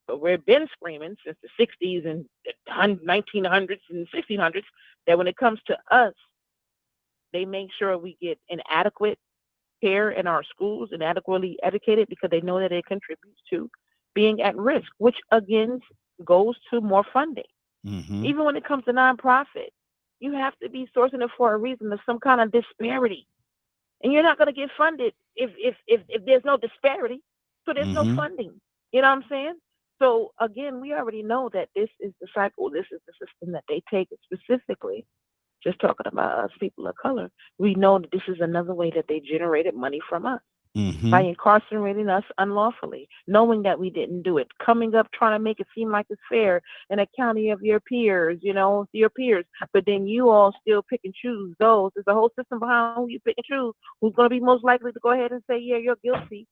But we've been screaming since the 60s and the 1900s and 1600s that when it comes to us, they make sure we get an adequate care in our schools and adequately educated, because they know that it contributes to being at risk, which again goes to more funding. Even when it comes to nonprofit, you have to be sourcing it for a reason. There's some kind of disparity. And you're not going to get funded if there's no disparity. So there's no funding. You know what I'm saying? So again, we already know that this is the cycle. This is the system that they take. Specifically, just talking about us, people of color, we know that this is another way that they generated money from us by incarcerating us unlawfully, knowing that we didn't do it, coming up trying to make it seem like it's fair in a county of your peers, you know, your peers, but then you all still pick and choose those. There's a whole system behind who you pick and choose, who's going to be most likely to go ahead and say, yeah, you're guilty.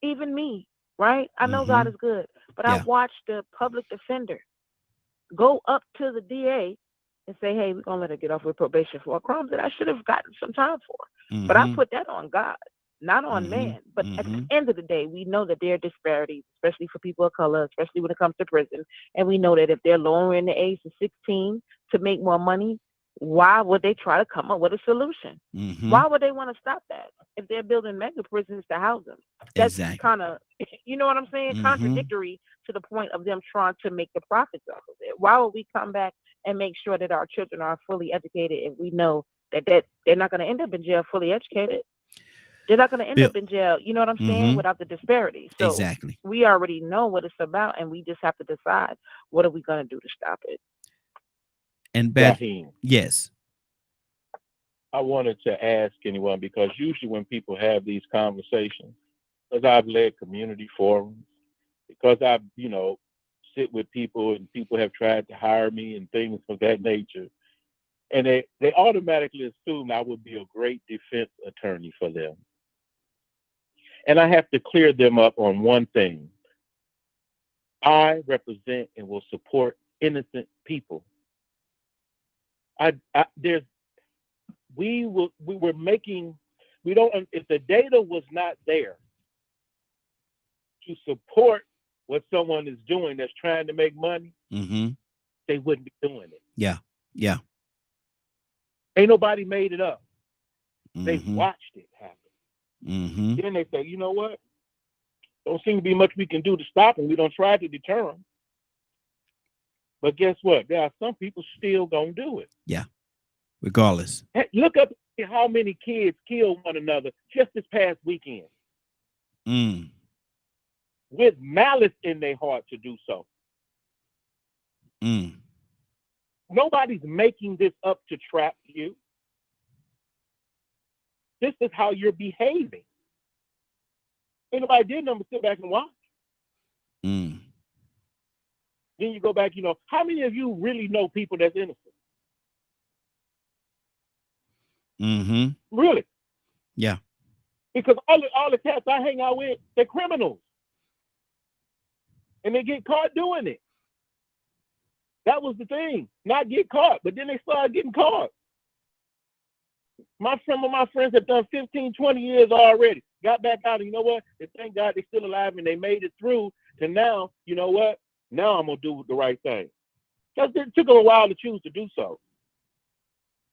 Even me, right? I know God is good, but I watched the public defender go up to the DA and say, hey, we're going to let her get off with probation for a crime that I should have gotten some time for. But I put that on God, not on man. But at the end of the day, we know that there are disparities, especially for people of color, especially when it comes to prison. And we know that if they're lowering the age to 16 to make more money, why would they try to come up with a solution? Why would they want to stop that if they're building mega prisons to house them? That's kind of, you know what I'm saying? Contradictory to the point of them trying to make the profits off of it. Why would we come back and make sure that our children are fully educated if we know that they're not going to end up in jail fully educated? They're not going to end up in jail, you know what I'm saying, without the disparity. So we already know what it's about, and we just have to decide what are we going to do to stop it. And Beth, Raheem, yes. I wanted to ask anyone, because usually when people have these conversations, because I've led community forums, because I've, sit with people and people have tried to hire me and things of that nature, and they automatically assume I would be a great defense attorney for them. And I have to clear them up on one thing. I represent and will support innocent people. If the data was not there to support what someone is doing that's trying to make money, they wouldn't be doing it. Yeah. Ain't nobody made it up. They watched it happen. Then they say, you know what? Don't seem to be much we can do to stop them. We don't try to deter them. But guess what? There are some people still gonna do it. Yeah. Regardless. Hey, look up how many kids killed one another just this past weekend. With malice in their heart to do so. Nobody's making this up to trap you. This is how you're behaving. Ain't nobody did nothing but sit back and watch. Then you go back, how many of you really know people that's innocent? Really? Yeah. Because all the cats I hang out with, they're criminals. And they get caught doing it. That was the thing. Not get caught, but then they started getting caught. Some of my friends have done 15, 20 years already. Got back out, and you know what? They thank God they're still alive and they made it through to now, you know what? Now I'm going to do the right thing. Because it took them a while to choose to do so.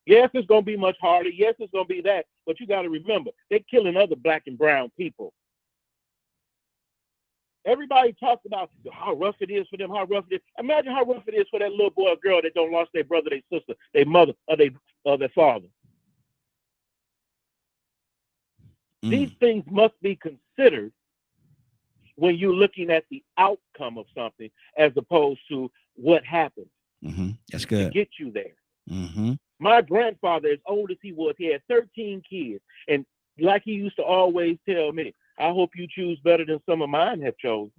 Yes, it's going to be much harder. Yes, it's going to be that. But you got to remember, they're killing other black and brown people. Everybody talks about how rough it is for them, how rough it is. Imagine how rough it is for that little boy or girl that don't lost their brother, their sister, their mother, or their father. These things must be considered when you're looking at the outcome of something as opposed to what happened. That's good. To get you there. My grandfather, as old as he was, he had 13 kids. And like he used to always tell me, I hope you choose better than some of mine have chosen.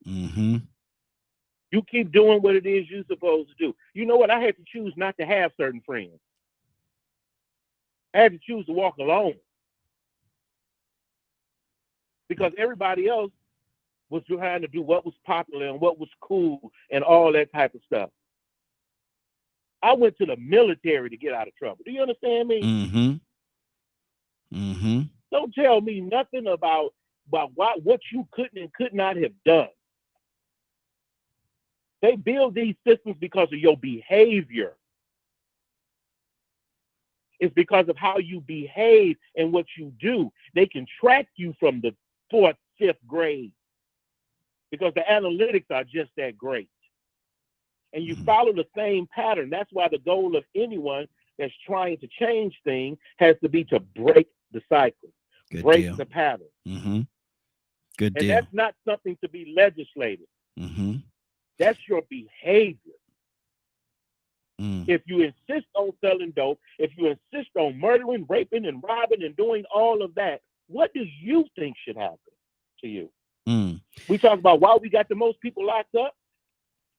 You keep doing what it is you're supposed to do. You know what? I had to choose not to have certain friends. I had to choose to walk alone. Because everybody else was trying to do what was popular and what was cool and all that type of stuff. I went to the military to get out of trouble. Do you understand me? Don't tell me nothing about what you couldn't and could not have done. They build these systems because of your behavior. It's because of how you behave and what you do. They can track you from the 4th, 5th grade because the analytics are just that great. And you follow the same pattern. That's why the goal of anyone that's trying to change things has to be to break the cycle, break the pattern. Good and deal. That's not something to be legislated. That's your behavior. If you insist on selling dope, if you insist on murdering, raping, and robbing and doing all of that, what do you think should happen to you? We talk about why we got the most people locked up.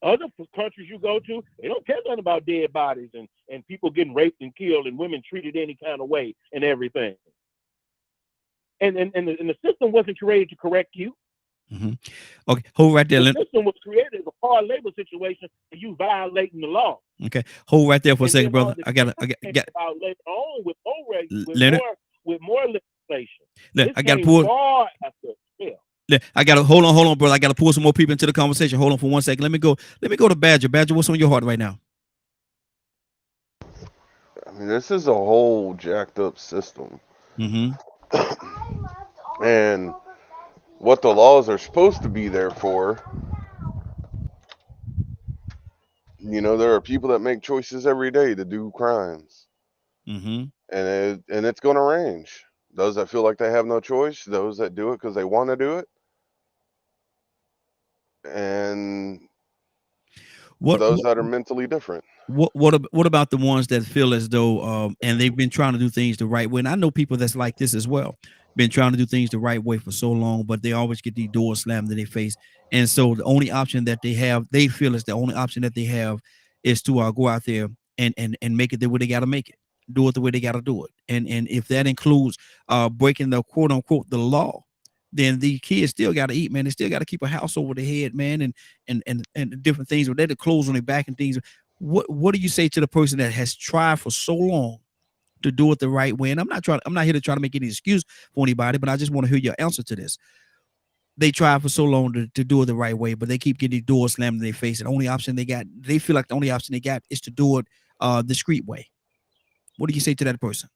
Other countries you go to, they don't care nothing about dead bodies and people getting raped and killed and women treated any kind of way and everything. And the system wasn't created to correct you. Okay, hold right there. The system was created as a hard labor situation, and you violating the law. Okay, hold right there for a And second, then all brother. the I got about later on with Leonard. more legislation. I got to came pull. far after. I got to hold on, brother. I got to pull some more people into the conversation. Hold on for 1 second. Let me go to Badger. Badger, what's on your heart right now? I mean, this is a whole jacked up system. And what the laws are supposed to be there for, there are people that make choices every day to do crimes. And it's going to range. Those that feel like they have no choice, those that do it because they want to do it, and those that are mentally different. What about the ones that feel as though and they've been trying to do things the right way? And I know people that's like this as well. Been trying to do things the right way for so long, but they always get these doors slammed in their face. And so the only option that they have, they feel is the only option that they have is to go out there and make it the way they got to make it, do it the way they got to do it. And if that includes breaking the quote unquote the law, then the kids still got to eat, man. They still got to keep a house over their head, man, and different things. Or they the clothes on their back and things. What do you say to the person that has tried for so long to do it the right way? And I'm not here to try to make any excuse for anybody, but I just want to hear your answer to this. They tried for so long to do it the right way, but they keep getting doors slammed in their face. And the only option they feel like the only option they got is to do it the discreet way. What do you say to that person?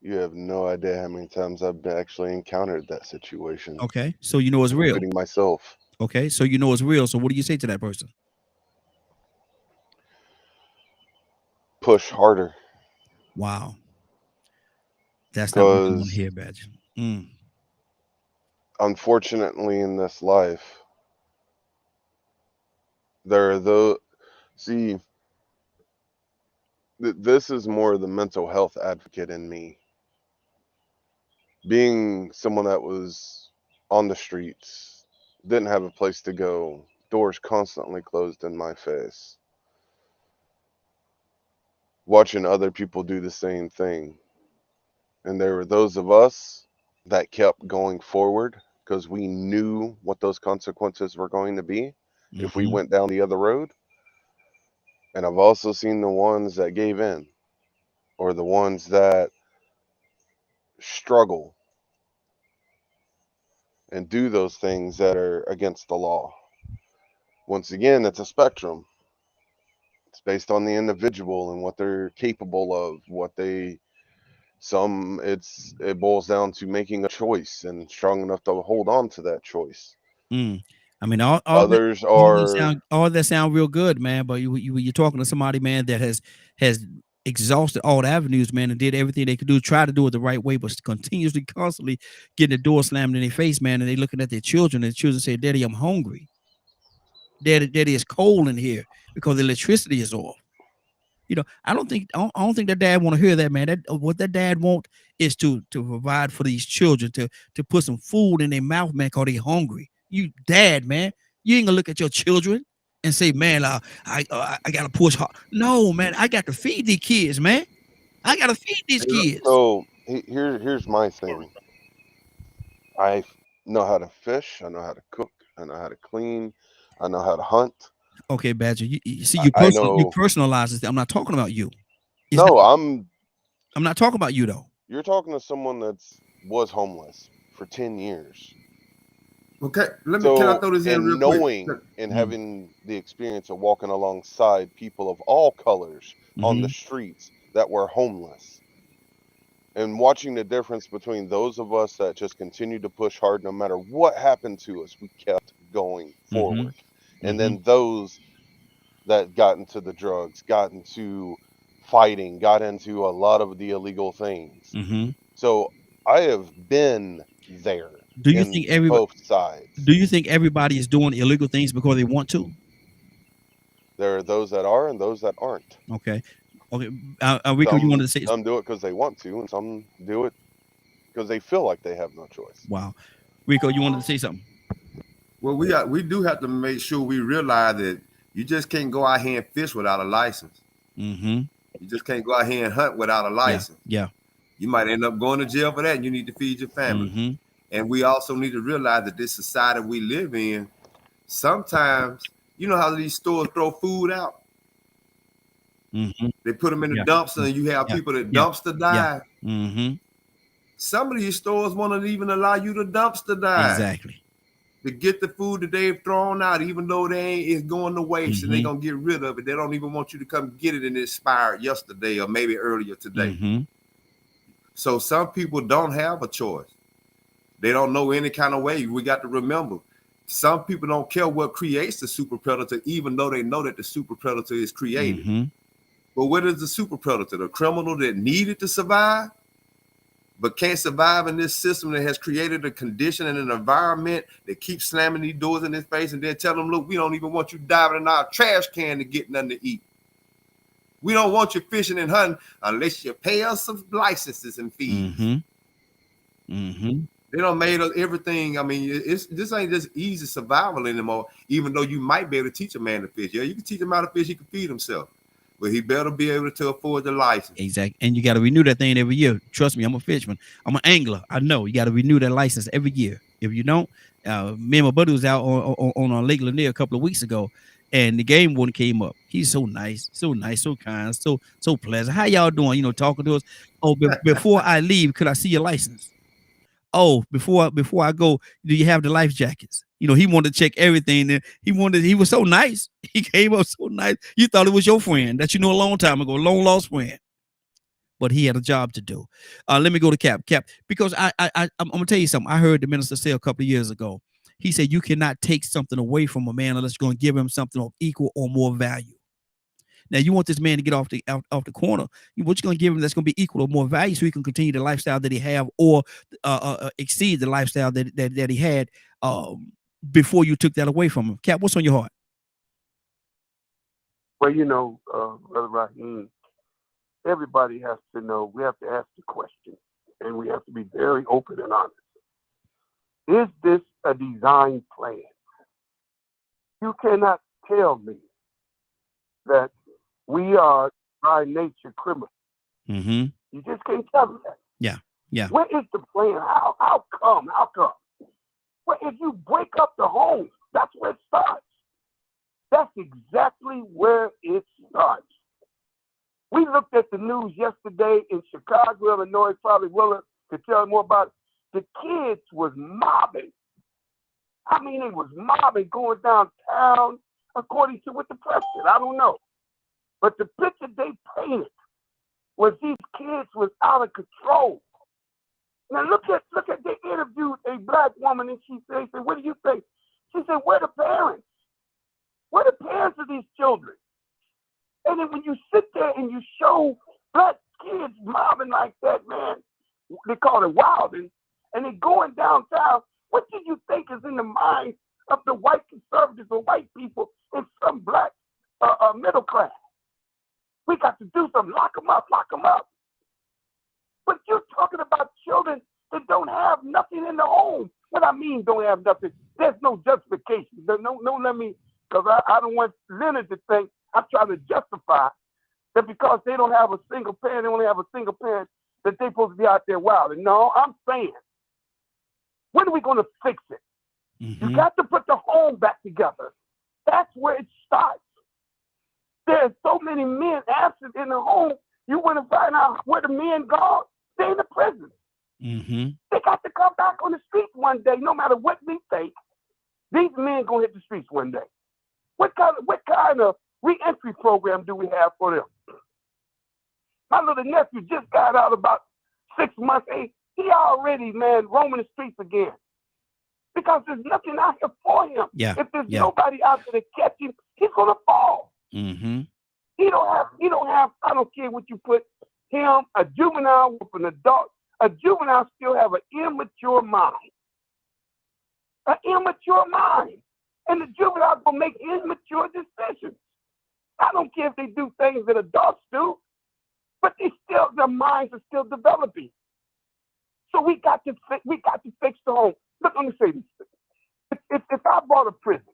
You have no idea how many times I've actually encountered that situation. Okay, so you know it's real. Including myself. Okay, so you know it's real. So what do you say to that person? Push harder. Wow. That's not what you want to hear, Badger. Unfortunately, in this life, there are this is more the mental health advocate in me. Being someone that was on the streets, didn't have a place to go, doors constantly closed in my face. Watching other people do the same thing. And there were those of us that kept going forward because we knew what those consequences were going to be if we went down the other road. And I've also seen the ones that gave in, or the ones that struggle and do those things that are against the law. Once again, it's a spectrum. It's based on the individual and what they're capable of, it boils down to making a choice and strong enough to hold on to that choice. I mean, all that sound real good, man. But you're talking to somebody, man, that has exhausted all the avenues, man, and did everything they could do, try to do it the right way, but constantly getting the door slammed in their face, man. And they looking at their children, and the children say, "Daddy, I'm hungry. Daddy, it's cold in here because the electricity is off." I don't think that dad want to hear that, man. What that dad want is to provide for these children, to put some food in their mouth, man, because they hungry. You dad, man, you ain't gonna look at your children and say, "Man, I gotta push hard." No, man, I got to feed these kids, man. I gotta feed these kids. So here's my thing. I know how to fish. I know how to cook. I know how to clean. I know how to hunt. Okay, Badger. You see, I you know. personalize this. I'm not talking about you. I'm not talking about you though. You're talking to someone was homeless for 10 years. Okay, can I throw this in real knowing quick? And having the experience of walking alongside people of all colors on the streets that were homeless, and watching the difference between those of us that just continued to push hard no matter what happened to us, we kept going forward. And then those that got into the drugs, got into fighting, got into a lot of the illegal things. So I have been there. Do you think both sides? Do you think everybody is doing illegal things because they want to? There are those that are and those that aren't. Okay. Rico, you wanted to say some do it because they want to, and some do it because they feel like they have no choice. Wow. Rico, you wanted to say something? Well, we do have to make sure we realize that you just can't go out here and fish without a license. You just can't go out here and hunt without a license. Yeah. You might end up going to jail for that, and you need to feed your family. And we also need to realize that this society we live in, sometimes, you know how these stores throw food out? They put them in the dumpster, and you have people that dumpster dive. Some of these stores won't even allow you to dumpster dive. Exactly. To get the food that they've thrown out, even though it's going to waste and they're going to get rid of it. They don't even want you to come get it and it expired yesterday or maybe earlier today. So some people don't have a choice. They don't know any kind of way. We got to remember, some people don't care what creates the super predator, even though they know that the super predator is created. But what is the super predator? The criminal that needed to survive, but can't survive in this system that has created a condition and an environment that keeps slamming these doors in his face and then tell them, look, we don't even want you diving in our trash can to get nothing to eat. We don't want you fishing and hunting unless you pay us some licenses and fees. They don't made us everything. I mean, this ain't just easy survival anymore, even though you might be able to teach a man to fish. Yeah, you can teach him how to fish, he can feed himself. But he better be able to afford the license. Exactly. And you got to renew that thing every year. Trust me, I'm a fisherman. I'm an angler. I know you got to renew that license every year. If you don't, me and my buddy was out on Lake Lanier a couple of weeks ago, and the game warden came up. He's so nice, so kind, so pleasant. How y'all doing? You know, talking to us. Oh, before I leave, could I see your license? Oh, before I go, do you have the life jackets? You know, he wanted to check everything. And he was so nice. He came up so nice. You thought it was your friend that you knew a long time ago, long lost friend. But he had a job to do. Let me go to Cap, because I'm gonna tell you something. I heard the minister say a couple of years ago. He said you cannot take something away from a man unless you're going to give him something of equal or more value. Now you want this man to get off the corner. What you going to give him that's going to be equal or more value so he can continue the lifestyle that he have or exceed the lifestyle that he had before you took that away from him. Cap, what's on your heart? Well, you know, Brother Raheem, everybody has to know. We have to ask the question, and we have to be very open and honest. Is this a design plan? You cannot tell me that we are by nature criminals. You just can't tell me that. Yeah. What is the plan? How come? Well, if you break up the home, that's where it starts. That's exactly where it starts. We looked at the news yesterday in Chicago, Illinois, probably Willard could tell you more about it. The kids was mobbing. I mean, it was mobbing going downtown, according to what the press said. I don't know. But the picture they painted was these kids was out of control. Now look at they interviewed a black woman and she said, what do you think? She said, where the parents? Where the parents of these children? And then when you sit there and you show black kids mobbing like that, man, they call it wilding, and they going downtown, what do you think is in the mind of the white conservatives or white people in some black middle class? We got to do something. Lock them up. But you're talking about children that don't have nothing in the home. What I mean don't have nothing, there's no justification. Let me, because I don't want Leonard to think I'm trying to justify that because they don't have a single parent, they only have a single parent, that they're supposed to be out there wilding. No, I'm saying, when are we going to fix it? You got to put the home back together. That's where it starts. There's so many men absent in the home. You want to find out where the men gone? They're in the prison. They got to come back on the streets one day, no matter what we think. These men gonna hit the streets one day. What kind of re-entry program do we have for them? My little nephew just got out about 6 months. He already, man, roaming the streets again. Because there's nothing out here for him. If there's nobody out there to catch him, he's gonna fall. He don't have, I don't care what you put him, a juvenile with an adult. A juvenile still have an immature mind. An immature mind. And the juvenile will make immature decisions. I don't care if they do things that adults do, but their minds are still developing. So we got to fix the home. Look, let me say this. If I bought a prison,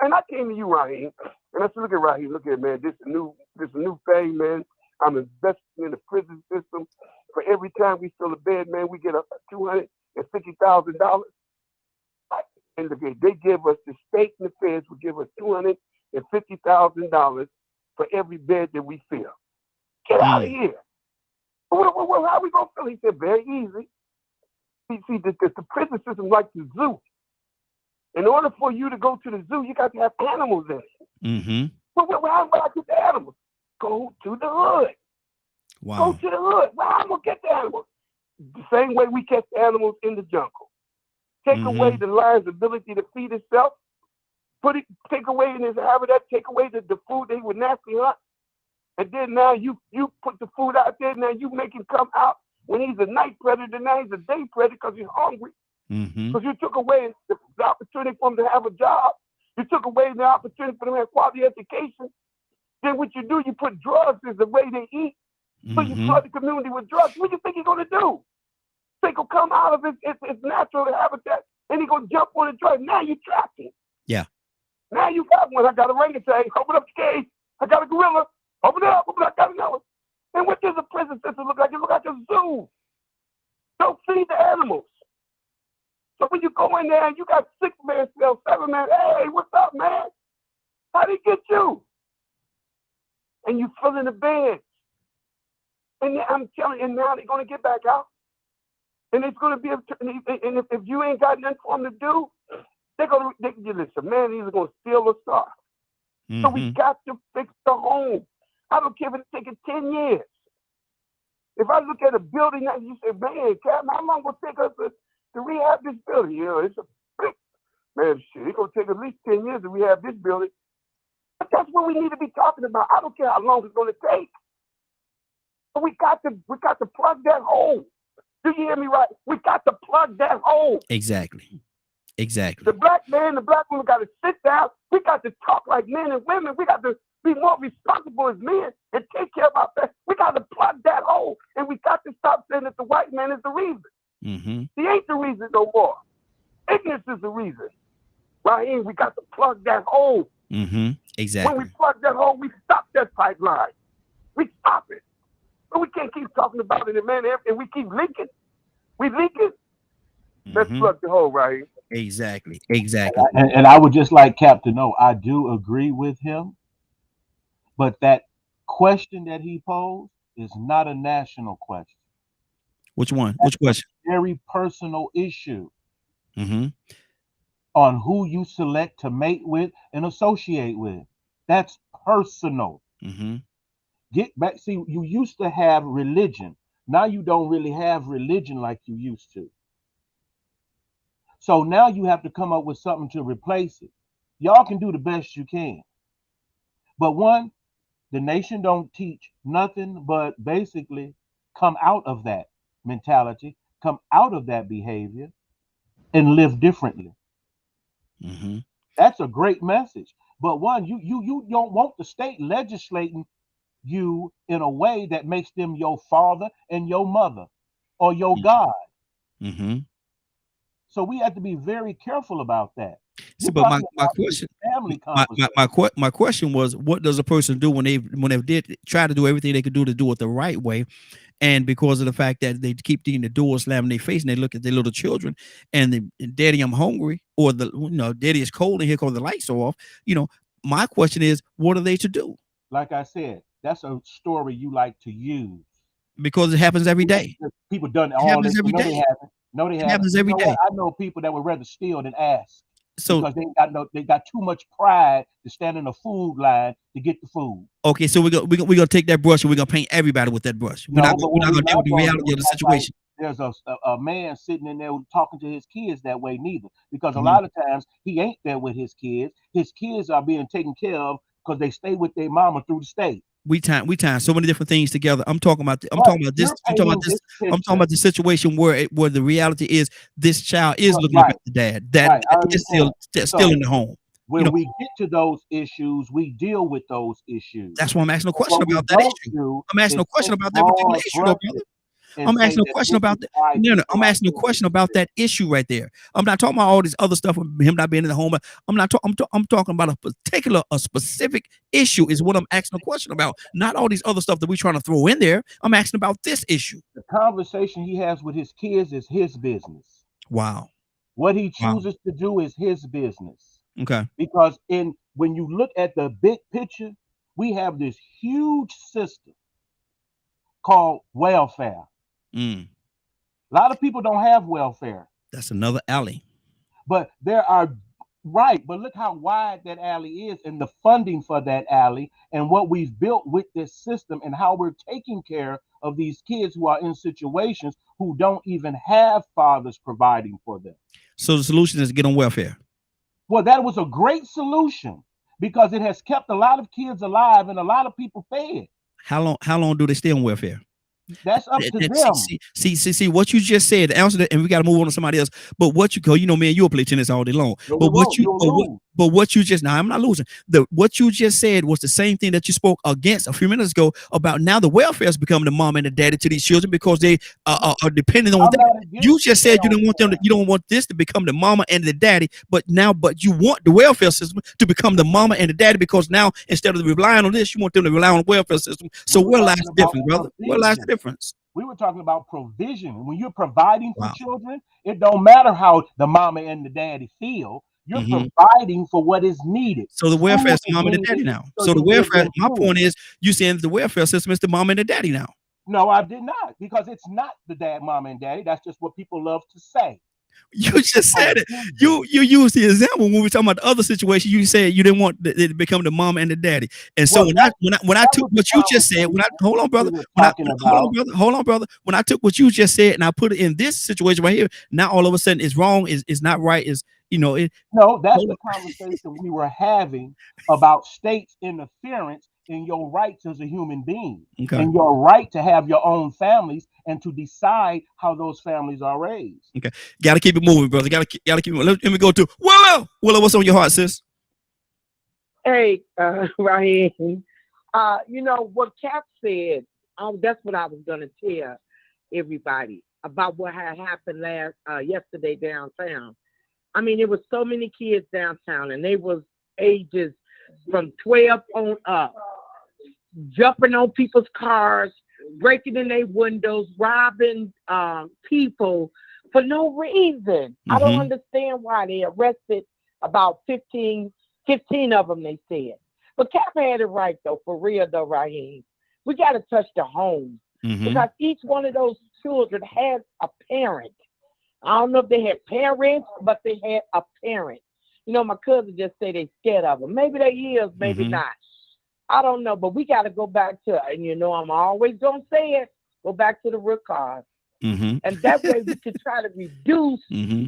and I came to you, Raheem, and I said, look at Raheem, man, this is a new thing, man. I'm investing in the prison system for every time we fill a bed, man, we get a $250,000. And they give us, the state and the feds will give us $250,000 for every bed that we fill. Get out of here. Well, how are we going to fill? He said, very easy. See, the prison system like the zoo. In order for you to go to the zoo, you got to have animals in it. Well, how do I get the animals? Go to the hood. Wow. Go to the hood. Well, I'm going to get the animals. The same way we catch the animals in the jungle. Take away the lion's ability to feed itself. Take away in his habitat. Take away the food they would naturally hunt. And then now you put the food out there. Now you make him come out when he's a night predator. Now he's a day predator because he's hungry. Because you took away the opportunity for him to have a job. You took away the opportunity for them to have quality education. Then what you do, you put drugs as the way they eat. So you flood the community with drugs. What do you think he's going to do? Think he'll come out of his natural habitat and he's going to jump on the drug. Now you trapped him. Yeah. Now you got one. I got a orangutan. Open up the cage. I got a gorilla. Open it up. I got another one. And what does a prison system look like? It look like a zoo. Don't feed the animals. So when you go in there and you got 6-man cells, 7-man, hey, what's up, man? How did he get you? And you fill in the beds. And I'm telling you, and now they're going to get back out. And it's going to be, and if you ain't got nothing for them to do, they're going to, listen, man, these are going to steal or starve. So we got to fix the home. I don't care if it's taking 10 years. If I look at a building that you say, man, Captain, how long will it take us to rehab this building? You know, it's a big, man, shit, it's going to take at least 10 years to rehab this building. But that's what we need to be talking about. I don't care how long it's going to take. But we got to plug that hole. Do you hear me right? We got to plug that hole. Exactly. The black man, the black woman got to sit down. We got to talk like men and women. We got to be more responsible as men and take care of our family. We got to plug that hole. And we got to stop saying that the white man is the reason. He ain't the reason no more. Ignorance is the reason. Right here, we got to plug that hole. Exactly. When we plug that hole, we stop that pipeline. We stop it. But we can't keep talking about it, man, and we keep leaking. We leaking. Let's plug the hole right here. Exactly. And I would just like Cap to know, I do agree with him, but that question that he posed is not a national question. Which one? Which question? Very personal issue on who you select to mate with and associate with. That's personal. Get back. See, you used to have religion. Now you don't really have religion like you used to. So now you have to come up with something to replace it. Y'all can do the best you can. But one, the nation don't teach nothing but basically come out of that mentality, come out of that behavior, and live differently. That's a great message. But one, you don't want the state legislating you in a way that makes them your father and your mother or your God. So we have to be very careful about that. See, but my question was, what does a person do when they did try to do everything they could do to do it the right way, and because of the fact that they keep getting the door slammed in their face and they look at their little children and daddy, I'm hungry, or daddy is cold and here comes the lights off. My question is, what are they to do? Like I said, that's a story you like to use because it happens every day. People done all this every day. No, they haven't. It happens every day. I know people that would rather steal than ask. So because they got too much pride to stand in a food line to get the food. Okay, so we're gonna take that brush and we're gonna paint everybody with that brush. We're not gonna deal with the reality of the situation. There's a man sitting in there talking to his kids that way neither, because a lot of times he ain't there with his kids. His kids are being taken care of because they stay with their mama through the state. We tie so many different things together. I'm talking about the situation where the reality is this child is looking up at the dad. That is still in the home. When we get to those issues, we deal with those issues. That's why I'm asking a question about that issue. I'm asking a question about that particular issue, brother. and I'm say asking a that question this about is that. why No, no, I'm people are asking a doing question about that issue right there. I'm not talking about all this other stuff with him not being in the home. I'm not talking. I'm talking about a specific issue is what I'm asking a question about. Not all these other stuff that we're trying to throw in there. I'm asking about this issue. the conversation he has with his kids is his business. Wow. What he Wow. chooses to do is his business. Okay. Because when you look at the big picture, we have this huge system called welfare. Mm. A lot of people don't have welfare, That's another alley. but there are right. But look how wide that alley is, and the funding for that alley, and what we've built with this system, and how we're taking care of these kids who are in situations who don't even have fathers providing for them. So the solution is to get on welfare. Well, that was a great solution because it has kept a lot of kids alive and a lot of people fed. How long do they stay on welfare? That's up to them. See what you just said. Answer that, and we got to move on to somebody else. But what you go, man, you'll play tennis all day long. No, But we won't. You'll lose. But what you just now, I'm not losing. What you just said was the same thing that you spoke against a few minutes ago about now the welfare is becoming the mom and the daddy to these children because they are depending on that. You just said you don't want them. You don't want this to become the mama and the daddy, but you want the welfare system to become the mama and the daddy because now instead of relying on this, you want them to rely on the welfare system. So where lies the difference, brother? Where lies the difference? We were talking about provision. When you're providing for children, it don't matter how the mama and the daddy feel. You're providing for what is needed. So the welfare is the mom and the daddy now. So the welfare, my point is, you saying the welfare system is the mom and the daddy now. No, I did not, because it's not the dad, mom, and daddy. That's just what people love to say. You just said it. You used the example when we were talking about the other situation. You said you didn't want it to become the mom and the daddy. And so when I took what you just said, hold on, brother. Hold on, brother. When I took what you just said and I put it in this situation right here, now all of a sudden it's wrong, is not right, No, that's the conversation we were having about states' interference in your rights as a human being, and your right to have your own families and to decide how those families are raised. Okay, gotta keep it moving, brother. Gotta keep it moving. Let me go to Willow. Willow, what's on your heart, sis? Hey, Raheem. What Cap said. That's what I was gonna tell everybody about what had happened yesterday downtown. I mean, there was so many kids downtown, and they was ages from 12 on up, jumping on people's cars, breaking in their windows, robbing people for no reason. I don't understand why they arrested about 15 of them, they said. But Cap had it right, though, for real, though, Raheem. We got to touch the home because each one of those children has a parent. I don't know if they had parents, but they had a parent. My cousin just say they scared of them. Maybe they is, maybe not. I don't know, but we got to go back to, and I'm always going to say it, go back to the root cause. And that way we could try to reduce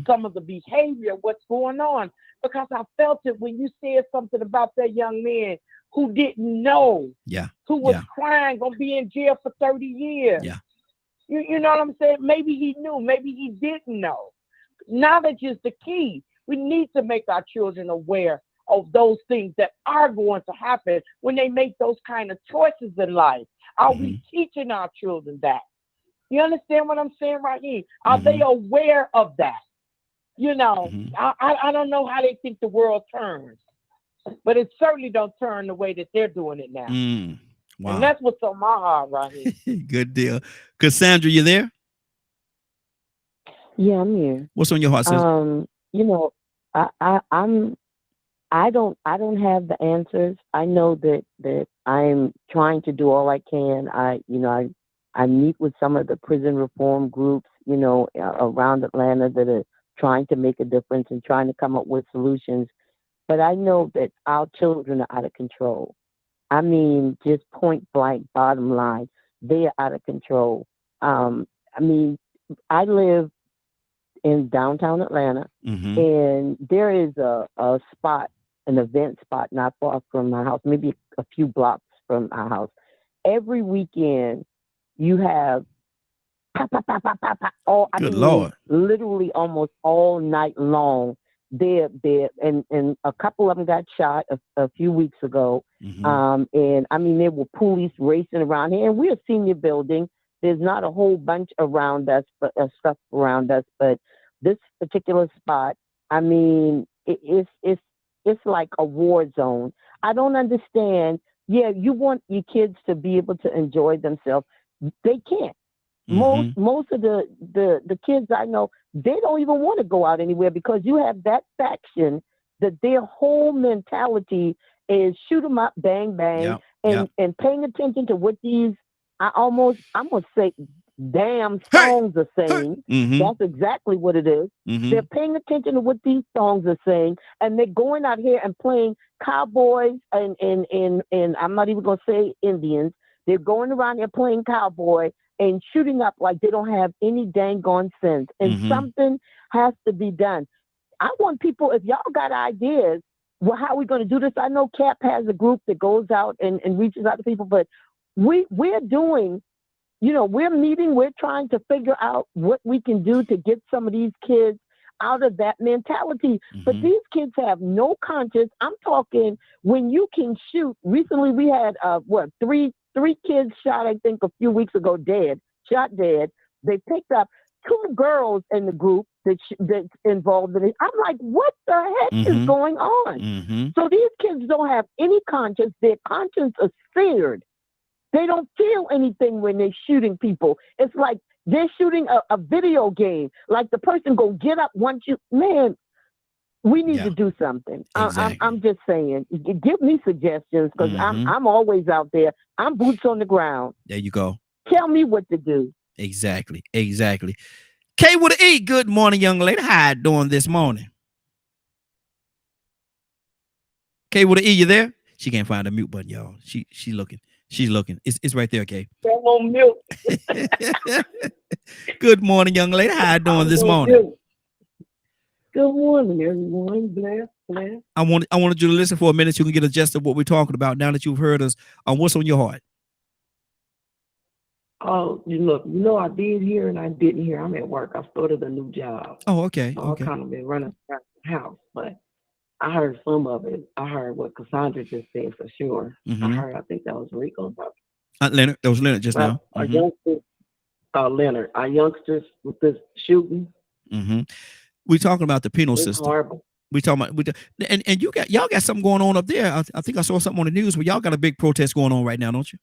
some of the behavior, what's going on. Because I felt it when you said something about that young man who didn't know, who was crying, going to be in jail for 30 years. Yeah. You know what I'm saying? Maybe he knew, maybe he didn't know. Knowledge is the key. We need to make our children aware of those things that are going to happen when they make those kind of choices in life. Are we teaching our children that? You understand what I'm saying right here? Are they aware of that? I don't know how they think the world turns, but it certainly don't turn the way that they're doing it now. Wow. And that's what's on my heart right here. Good deal. Cassandra, you there? Yeah, I'm here. What's on your heart, sis? I don't have the answers. I know that I'm trying to do all I can. I meet with some of the prison reform groups, around Atlanta that are trying to make a difference and trying to come up with solutions. But I know that our children are out of control. I mean, just point blank, bottom line, they are out of control. I live in downtown Atlanta, and there is a spot, an event spot not far from my house, maybe a few blocks from our house. Every weekend, you have Lord, literally almost all night long. There, and a couple of them got shot a few weeks ago. And there were police racing around here, and we're a senior building, There's not a whole bunch around us, but stuff around us, but this particular spot, I mean, it's like a war zone. I don't understand. Yeah, you want your kids to be able to enjoy themselves. They can't. Most of the kids I know, they don't even want to go out anywhere because you have that faction that their whole mentality is shoot 'em up, bang bang, and paying attention to what these I'm gonna say damn songs are saying. That's exactly what it is. They're paying attention to what these songs are saying, and they're going out here and playing cowboys and I'm not even gonna say Indians. They're going around here playing cowboy and shooting up like they don't have any dang on sense. And something has to be done. I want people, if y'all got ideas, well, how are we going to do this? I know CAP has a group that goes out and reaches out to people, but we're doing, we're meeting, we're trying to figure out what we can do to get some of these kids out of that mentality. But these kids have no conscience. I'm talking when you can shoot. Recently we had three kids shot, I think, a few weeks ago, shot dead. They picked up 2 girls in the group that's involved in it. I'm like, what the heck is going on? So these kids don't have any conscience. Their conscience is seared. They don't feel anything when they're shooting people. It's like they're shooting a video game. Like the person go get up once you, man, we need to do something. Exactly. I'm just saying, give me suggestions because I'm always out there. I'm boots on the ground. There you go. Tell me what to do. Exactly. K with an E. Good morning, young lady. How you doing this morning? K with an E, you there? She can't find the mute button, y'all. She's looking. She's looking. It's right there, K. I'm on mute. Good morning, young lady. How you doing this morning? Good morning, everyone. Bless. I wanted you to listen for a minute so you can get a gist of what we're talking about now that you've heard us on what's on your heart. Oh, I did hear and I didn't hear. I'm at work. I started a new job. Oh, okay. So I've kind of been running around the house, but I heard some of it. I heard what Cassandra just said for sure. I think that was Rico. Leonard, that was Leonard just now. Our youngsters, Leonard, our youngsters with this shooting. We're talking about the penal It's system. horrible. We talking about and y'all got something going on up there. I think I saw something on the news where y'all got a big protest going on right now, don't you?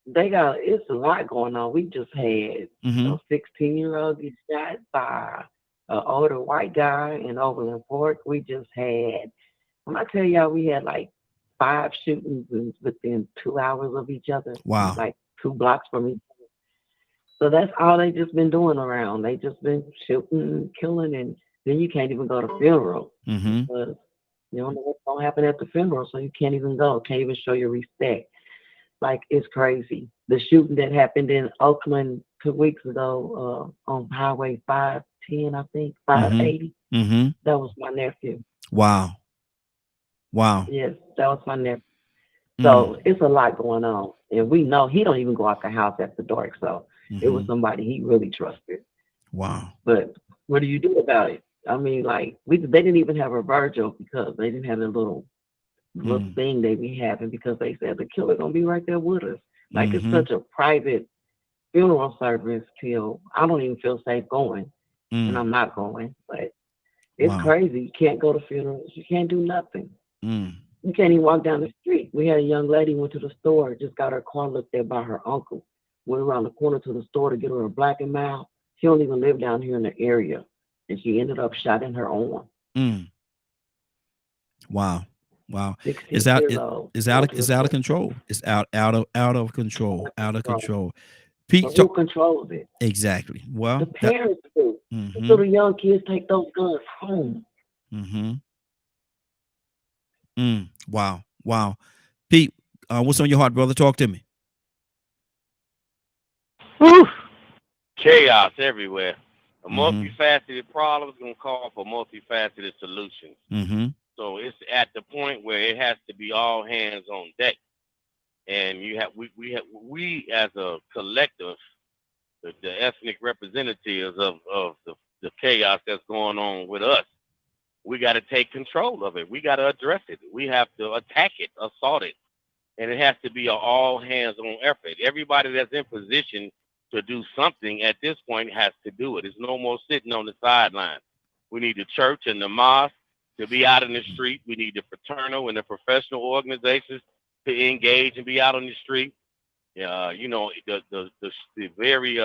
It's a lot going on. We just had a 16-year-old get shot by an older white guy in Overland Park. We just had, when I tell y'all, we had like 5 shootings within 2 hours of each other. Wow. Like 2 blocks from each other. So that's all they just been doing around. They just been shooting, killing, and then you can't even go to funeral because you don't know what's gonna happen at the funeral, so you can't even go, can't even show your respect. Like, it's crazy. The shooting that happened in Oakland 2 weeks ago on Highway 510, I think, 580. That was my nephew. Wow. Yes, that was my nephew. So it's a lot going on. And we know he don't even go out the house after dark. So it was somebody he really trusted. Wow. But what do you do about it? I mean, like, they didn't even have a Virgil because they didn't have a little thing they be having because they said the killer gonna be right there with us. Like it's such a private funeral service till I don't even feel safe going, and I'm not going. But it's crazy. You can't go to funerals. You can't do nothing. You can't even walk down the street. We had a young lady went to the store, just got her car looked at by her uncle. Went around the corner to the store to get her a Black and Mild. She don't even live down here in the area, and she ended up shot in her arm. Wow. It's out of control. It's out of control. Pete, who controls it? Exactly. Well, the parents do. So the young kids take those guns home. Wow. Pete, what's on your heart, brother? Talk to me. Whew. Chaos everywhere. A multifaceted problem is going to call for multifaceted solutions. So it's at the point where it has to be all hands on deck, and we as a collective, the ethnic representatives of the chaos that's going on with us, we got to take control of it. We got to address it. We have to attack it, assault it, and it has to be an all hands on effort. Everybody that's in position to do something at this point has to do it. It's no more sitting on the sidelines. We need the church and the mosque to be out in the street. We need the fraternal and the professional organizations to engage and be out on the street. You know, the very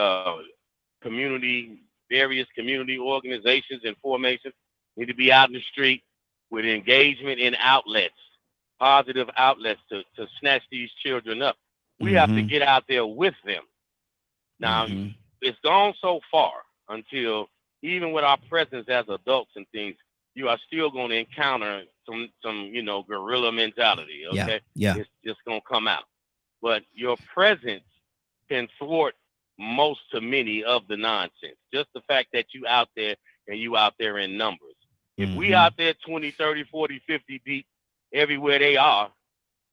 community, various community organizations and formations need to be out in the street with engagement in outlets, positive outlets to snatch these children up. We have to get out there with them. Now, it's gone so far until even with our presence as adults and things, you are still going to encounter some you know, guerrilla mentality. Okay, it's just going to come out. But your presence can thwart most to many of the nonsense. Just the fact that you out there and you out there in numbers. If we out there 20, 30, 40, 50 deep everywhere they are,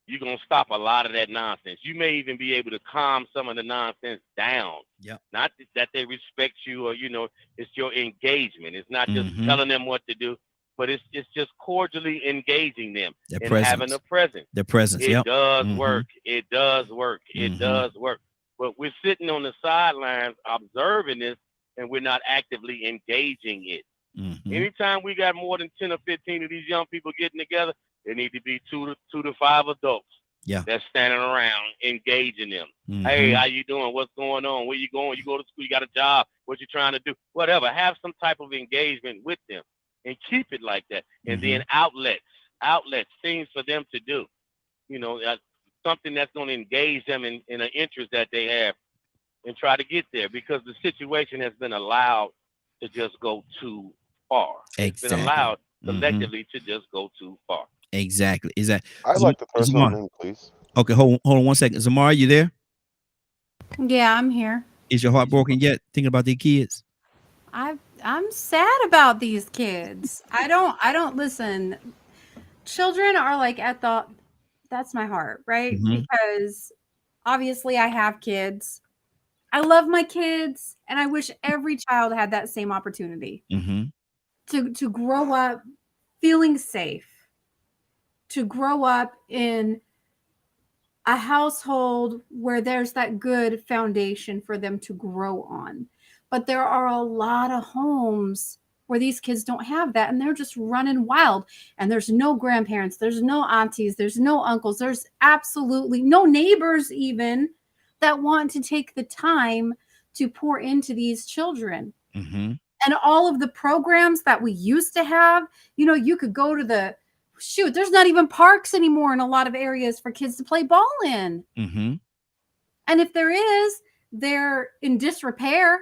you're going to stop a lot of that nonsense. You may even be able to calm some of the nonsense down. Not that they respect you or, you know, it's your engagement. It's not just telling them what to do, but it's just cordially engaging them and having a presence. Their presence, It does work. It does work. It does work. But we're sitting on the sidelines observing this, and we're not actively engaging it. Anytime we got more than 10 or 15 of these young people getting together, there need to be two to five adults that's standing around engaging them. Hey, how you doing? What's going on? Where you going? You go to school? You got a job? What you trying to do? Whatever. Have some type of engagement with them and keep it like that. And then outlets, things for them to do. You know, something that's going to engage them in an interest that they have and try to get there, because the situation has been allowed to just go too far. It's been allowed collectively to just go too far. Exactly. I'd like to throw something in, please. Okay, hold on 1 second. Zamar, you there? Yeah, I'm here. Is your heart broken yet? Thinking about the kids? I'm sad about these kids. I don't listen. Children are like that's my heart, right? Because obviously I have kids. I love my kids, and I wish every child had that same opportunity to grow up feeling safe, to grow up in a household where there's that good foundation for them to grow on. But there are a lot of homes where these kids don't have that, and they're just running wild, and there's no grandparents, there's no aunties, there's no uncles, there's absolutely no neighbors even that want to take the time to pour into these children. And all of the programs that we used to have, you know, you could go to there's not even parks anymore in a lot of areas for kids to play ball in. And if there is, they're in disrepair,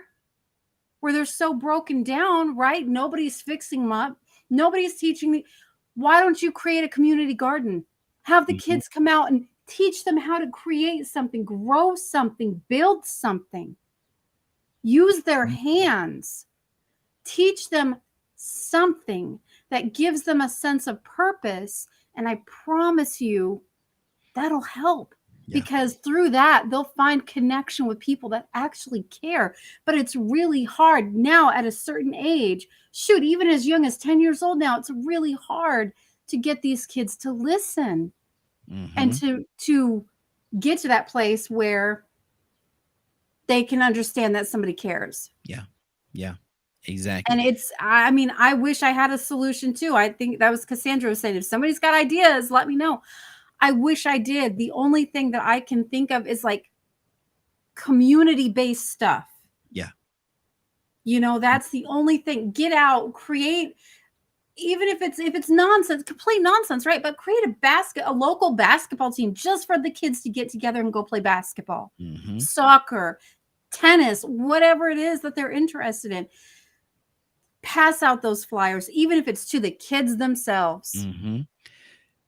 where they're so broken down, right? Nobody's fixing them up. Nobody's teaching me. Why don't you create a community garden? Have the kids come out and teach them how to create something, grow something, build something. Use their hands. Teach them something that gives them a sense of purpose. And I promise you, that'll help. Because through that, they'll find connection with people that actually care. But it's really hard now at a certain age. Shoot, even as young as 10 years old now, it's really hard to get these kids to listen and to get to that place where they can understand that somebody cares. Yeah, exactly. And I mean, I wish I had a solution too. I think that was Cassandra was saying, if somebody's got ideas, let me know. I wish I did. The only thing that I can think of is like community-based stuff. You know, that's the only thing. Get out, create, even if it's nonsense, complete nonsense, right? But create a local basketball team just for the kids to get together and go play basketball, soccer, tennis, whatever it is that they're interested in. Pass out those flyers, even if it's to the kids themselves.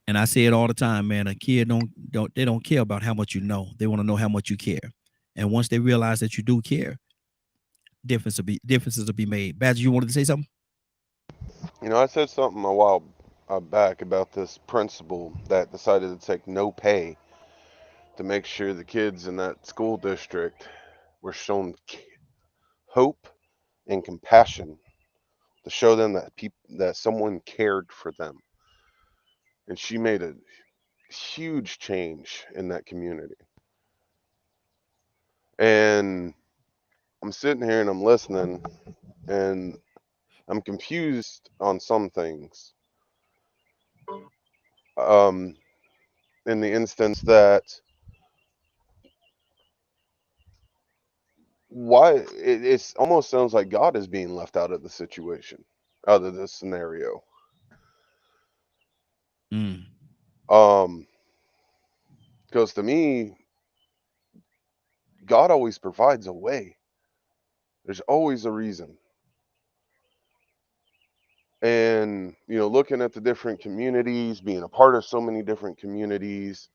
And I say it all the time, man. A kid don't care about how much you know. They want to know how much you care. And once they realize that you do care, differences will be made. Badger, you wanted to say something? You know, I said something a while back about this principal that decided to take no pay to make sure the kids in that school district were shown hope and compassion, to show them that someone cared for them. And she made a huge change in that community. And I'm sitting here and I'm listening, and I'm confused on some things. In the instance that why it's almost sounds like God is being left out of the situation, out of this scenario. Because to me, God always provides a way. There's always a reason. And, looking at the different communities, being a part of so many different communities,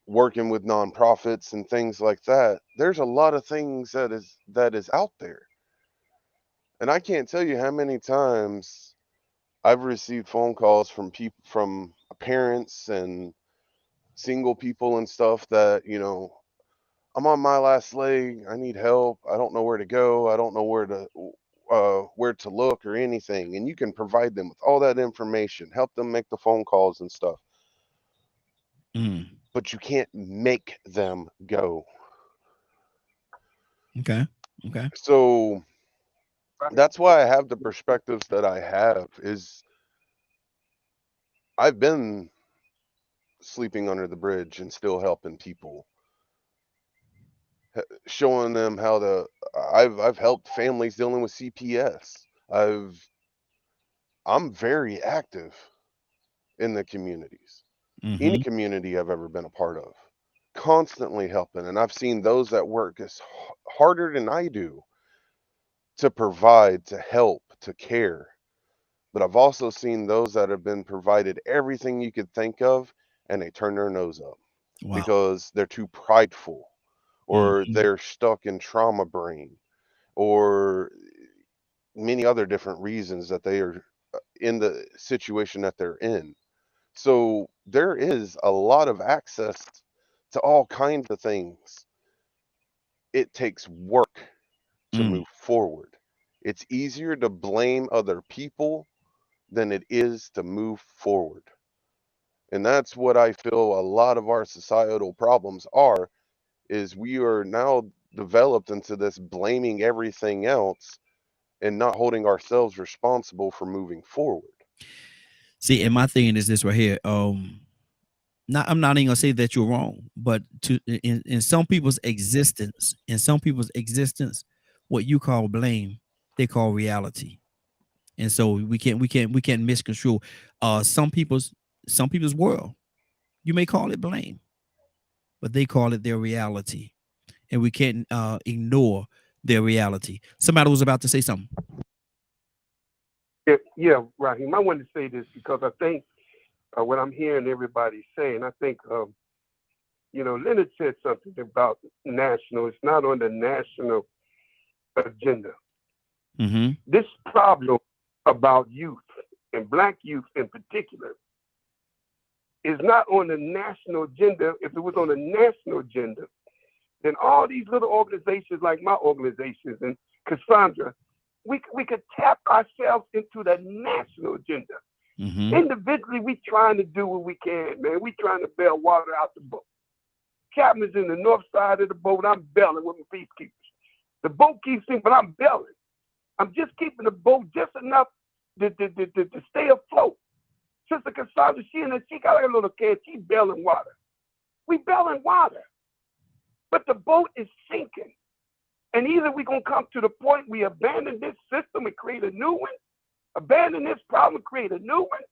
working with nonprofits and things like that, there's a lot of things that is out there. And I can't tell you how many times I've received phone calls from people, from parents and single people and stuff that, I'm on my last leg. I need help. I don't know where to go. I don't know where to look or anything. And you can provide them with all that information, help them make the phone calls and stuff. But you can't make them go. Okay. So that's why I have the perspectives that I have. Is I've been sleeping under the bridge and still helping people, showing them how to. I've helped families dealing with CPS. I'm very active in the communities, any community I've ever been a part of, constantly helping. And I've seen those that work as harder than I do to provide, to help, to care. But I've also seen those that have been provided everything you could think of, and they turn their nose up because they're too prideful, or they're stuck in trauma brain, or many other different reasons that they are in the situation that they're in. So there is a lot of access to all kinds of things. It takes work to move forward. It's easier to blame other people than it is to move forward. And that's what I feel a lot of our societal problems are, is we are now developed into this blaming everything else and not holding ourselves responsible for moving forward. See, and my thing is this right here. I'm not even gonna say that you're wrong, but in some people's existence, what you call blame, they call reality. And so we can't misconstrue some people's world. You may call it blame, but they call it their reality. And we can't ignore their reality. Somebody was about to say something. Yeah, Raheem. I wanted to say this because I think what I'm hearing everybody saying, I think, Leonard said something about national. It's not on the national agenda. This problem about youth, and Black youth in particular, is not on the national agenda. If it was on the national agenda, then all these little organizations like my organizations and Cassandra, we could tap ourselves into the national agenda. Individually, we trying to do what we can, man. We trying to bail water out the boat. Captain's in the north side of the boat. I'm bailing with my peacekeepers. The boat keeps sinking, but I'm bailing. I'm just keeping the boat just enough to stay afloat. Sister Cassandra, she got a little kid. She bailing water. We bailing water, but the boat is sinking. And either we're going to come to the point we abandon this system and create a new one, abandon this problem, create a new one,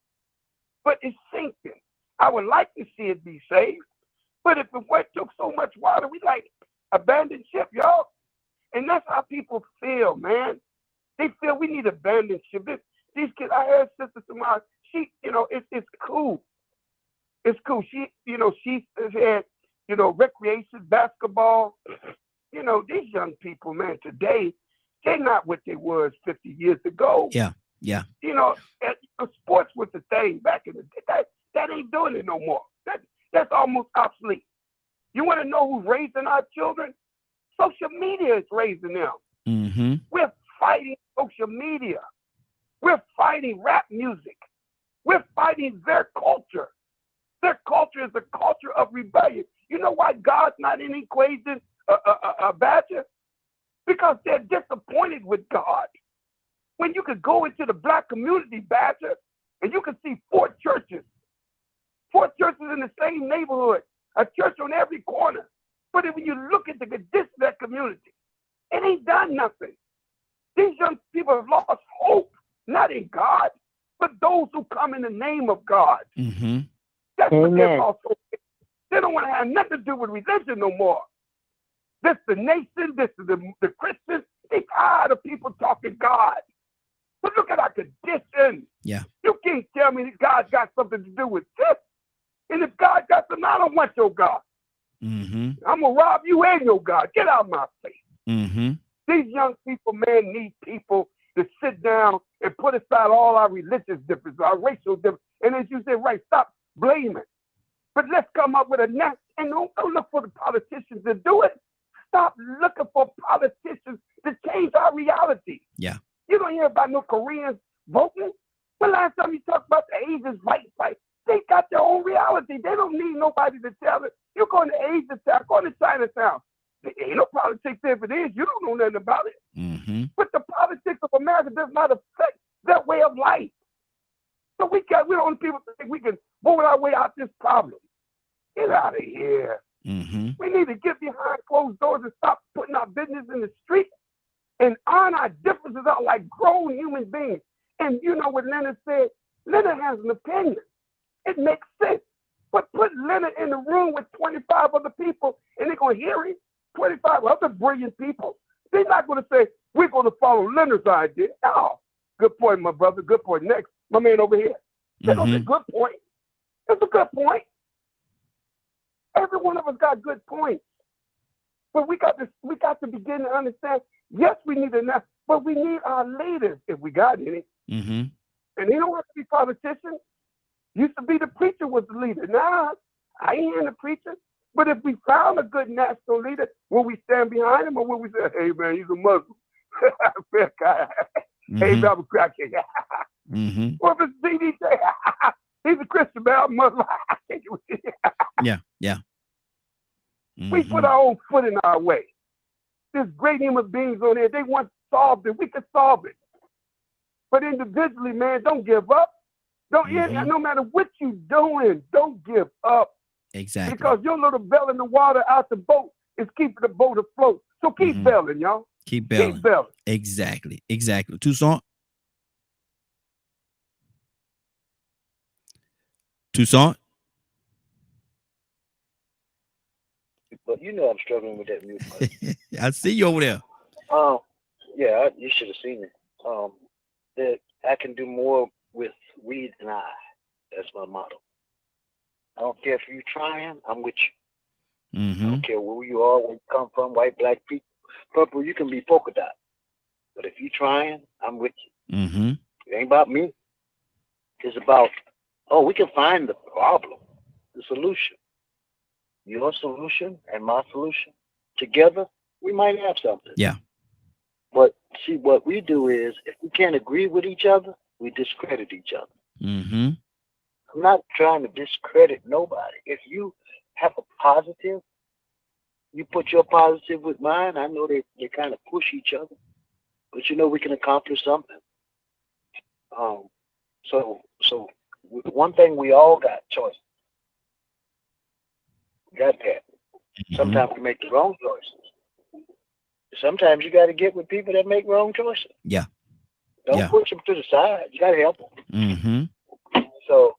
but it's sinking. I would like to see it be saved, but if it took so much water, we like abandoned ship, y'all. And that's how people feel, man. They feel we need abandoned ship. These kids, I heard Sister Samaj, it's cool. It's cool. She had, recreation, basketball. These young people, man, today, they're not what they was 50 years ago. Yeah. Sports was the thing back in the day. That ain't doing it no more. That's almost obsolete. You want to know who's raising our children? Social media is raising them. We're fighting social media. We're fighting rap music. We're fighting their culture. Their culture is a culture of rebellion. You know why God's not in the equation, Badger? Because they're disappointed with God. When you could go into the black community, Badger, and you could see four churches in the same neighborhood, a church on every corner. But when you look at the condition of that community, it ain't done nothing. These young people have lost hope, not in God, but those who come in the name of God. Mm-hmm. That's what they're also. They don't want to have nothing to do with religion no more. This the nation, this is the Christians. They tired of people talking God. But look at our condition. Yeah. You can't tell me that God got something to do with this. And if God got something, I don't want your God. Mm-hmm. I'm going to rob you and your God. Get out of my face. Mm-hmm. These young people, man, need people to sit down and put aside all our religious differences, our racial differences. And as you said, right, stop blaming. But let's come up with a net and don't look for the politicians to do it. Stop looking for politicians to change our reality. Yeah. You don't hear about no Koreans voting. When last time you talked about the Asians fight, they got their own reality. They don't need nobody to tell it. You go to Asia Town, go to Chinatown. There ain't no politics there. If it is, you don't know nothing about it. Mm-hmm. But the politics of America does not affect their way of life. So we don't people think we can vote our way out this problem. Get out of here. Mm-hmm. We need to get behind closed doors and stop putting our business in the street and honor our differences out like grown human beings. And you know what Leonard said? Leonard has an opinion. It makes sense. But put Leonard in the room with 25 other people and they're going to hear him. 25 other brilliant people. They're not going to say, we're going to follow Leonard's idea. Oh, good point, my brother. Good point. Next, my man over here. They're going to say, good point. That's a good point. Every one of us got good points. But we got to begin to understand, yes, we need enough, but we need our leaders, if we got any. Mm-hmm. And they don't have to be politicians. Used to be the preacher was the leader. Now, I ain't hearing the preacher. But if we found a good national leader, will we stand behind him or will we say, hey, man, he's a Muslim? Fair guy. Hey, Bible crackhead. Mm-hmm. Or if it's DJ, he's a Christian, man, I'm Muslim. Yeah, yeah. Mm-hmm. We put our own foot in our way. There's great human beings on there. They want to solve it. We can solve it. But individually, man, don't give up. Don't no matter what you're doing, don't give up. Exactly. Because your little bell in the water out the boat is keeping the boat afloat. So keep belling, y'all. Keep belling. Keep belling. Exactly. Exactly. Toussaint? Toussaint? But you know I'm struggling with that mute button. I see you over there. Yeah, you should have seen it. That I can do more with we than I. That's my motto. I don't care if you're trying, I'm with you. Mm-hmm. I don't care where you are, where you come from, white, black, people, purple, you can be polka dot. But if you're trying, I'm with you. Mm-hmm. It ain't about me. It's about, we can find the problem, the solution. Your solution and my solution. Together, we might have something. Yeah. But see, what we do is, if we can't agree with each other, we discredit each other. Mm-hmm. I'm not trying to discredit nobody. If you have a positive, you put your positive with mine, I know they kind of push each other. But you know we can accomplish something. So one thing we all got choices. We got that. Mm-hmm. Sometimes we make the wrong choices. Sometimes you got to get with people that make wrong choices. Yeah. Don't push them to the side. You got to help them. Mm-hmm. So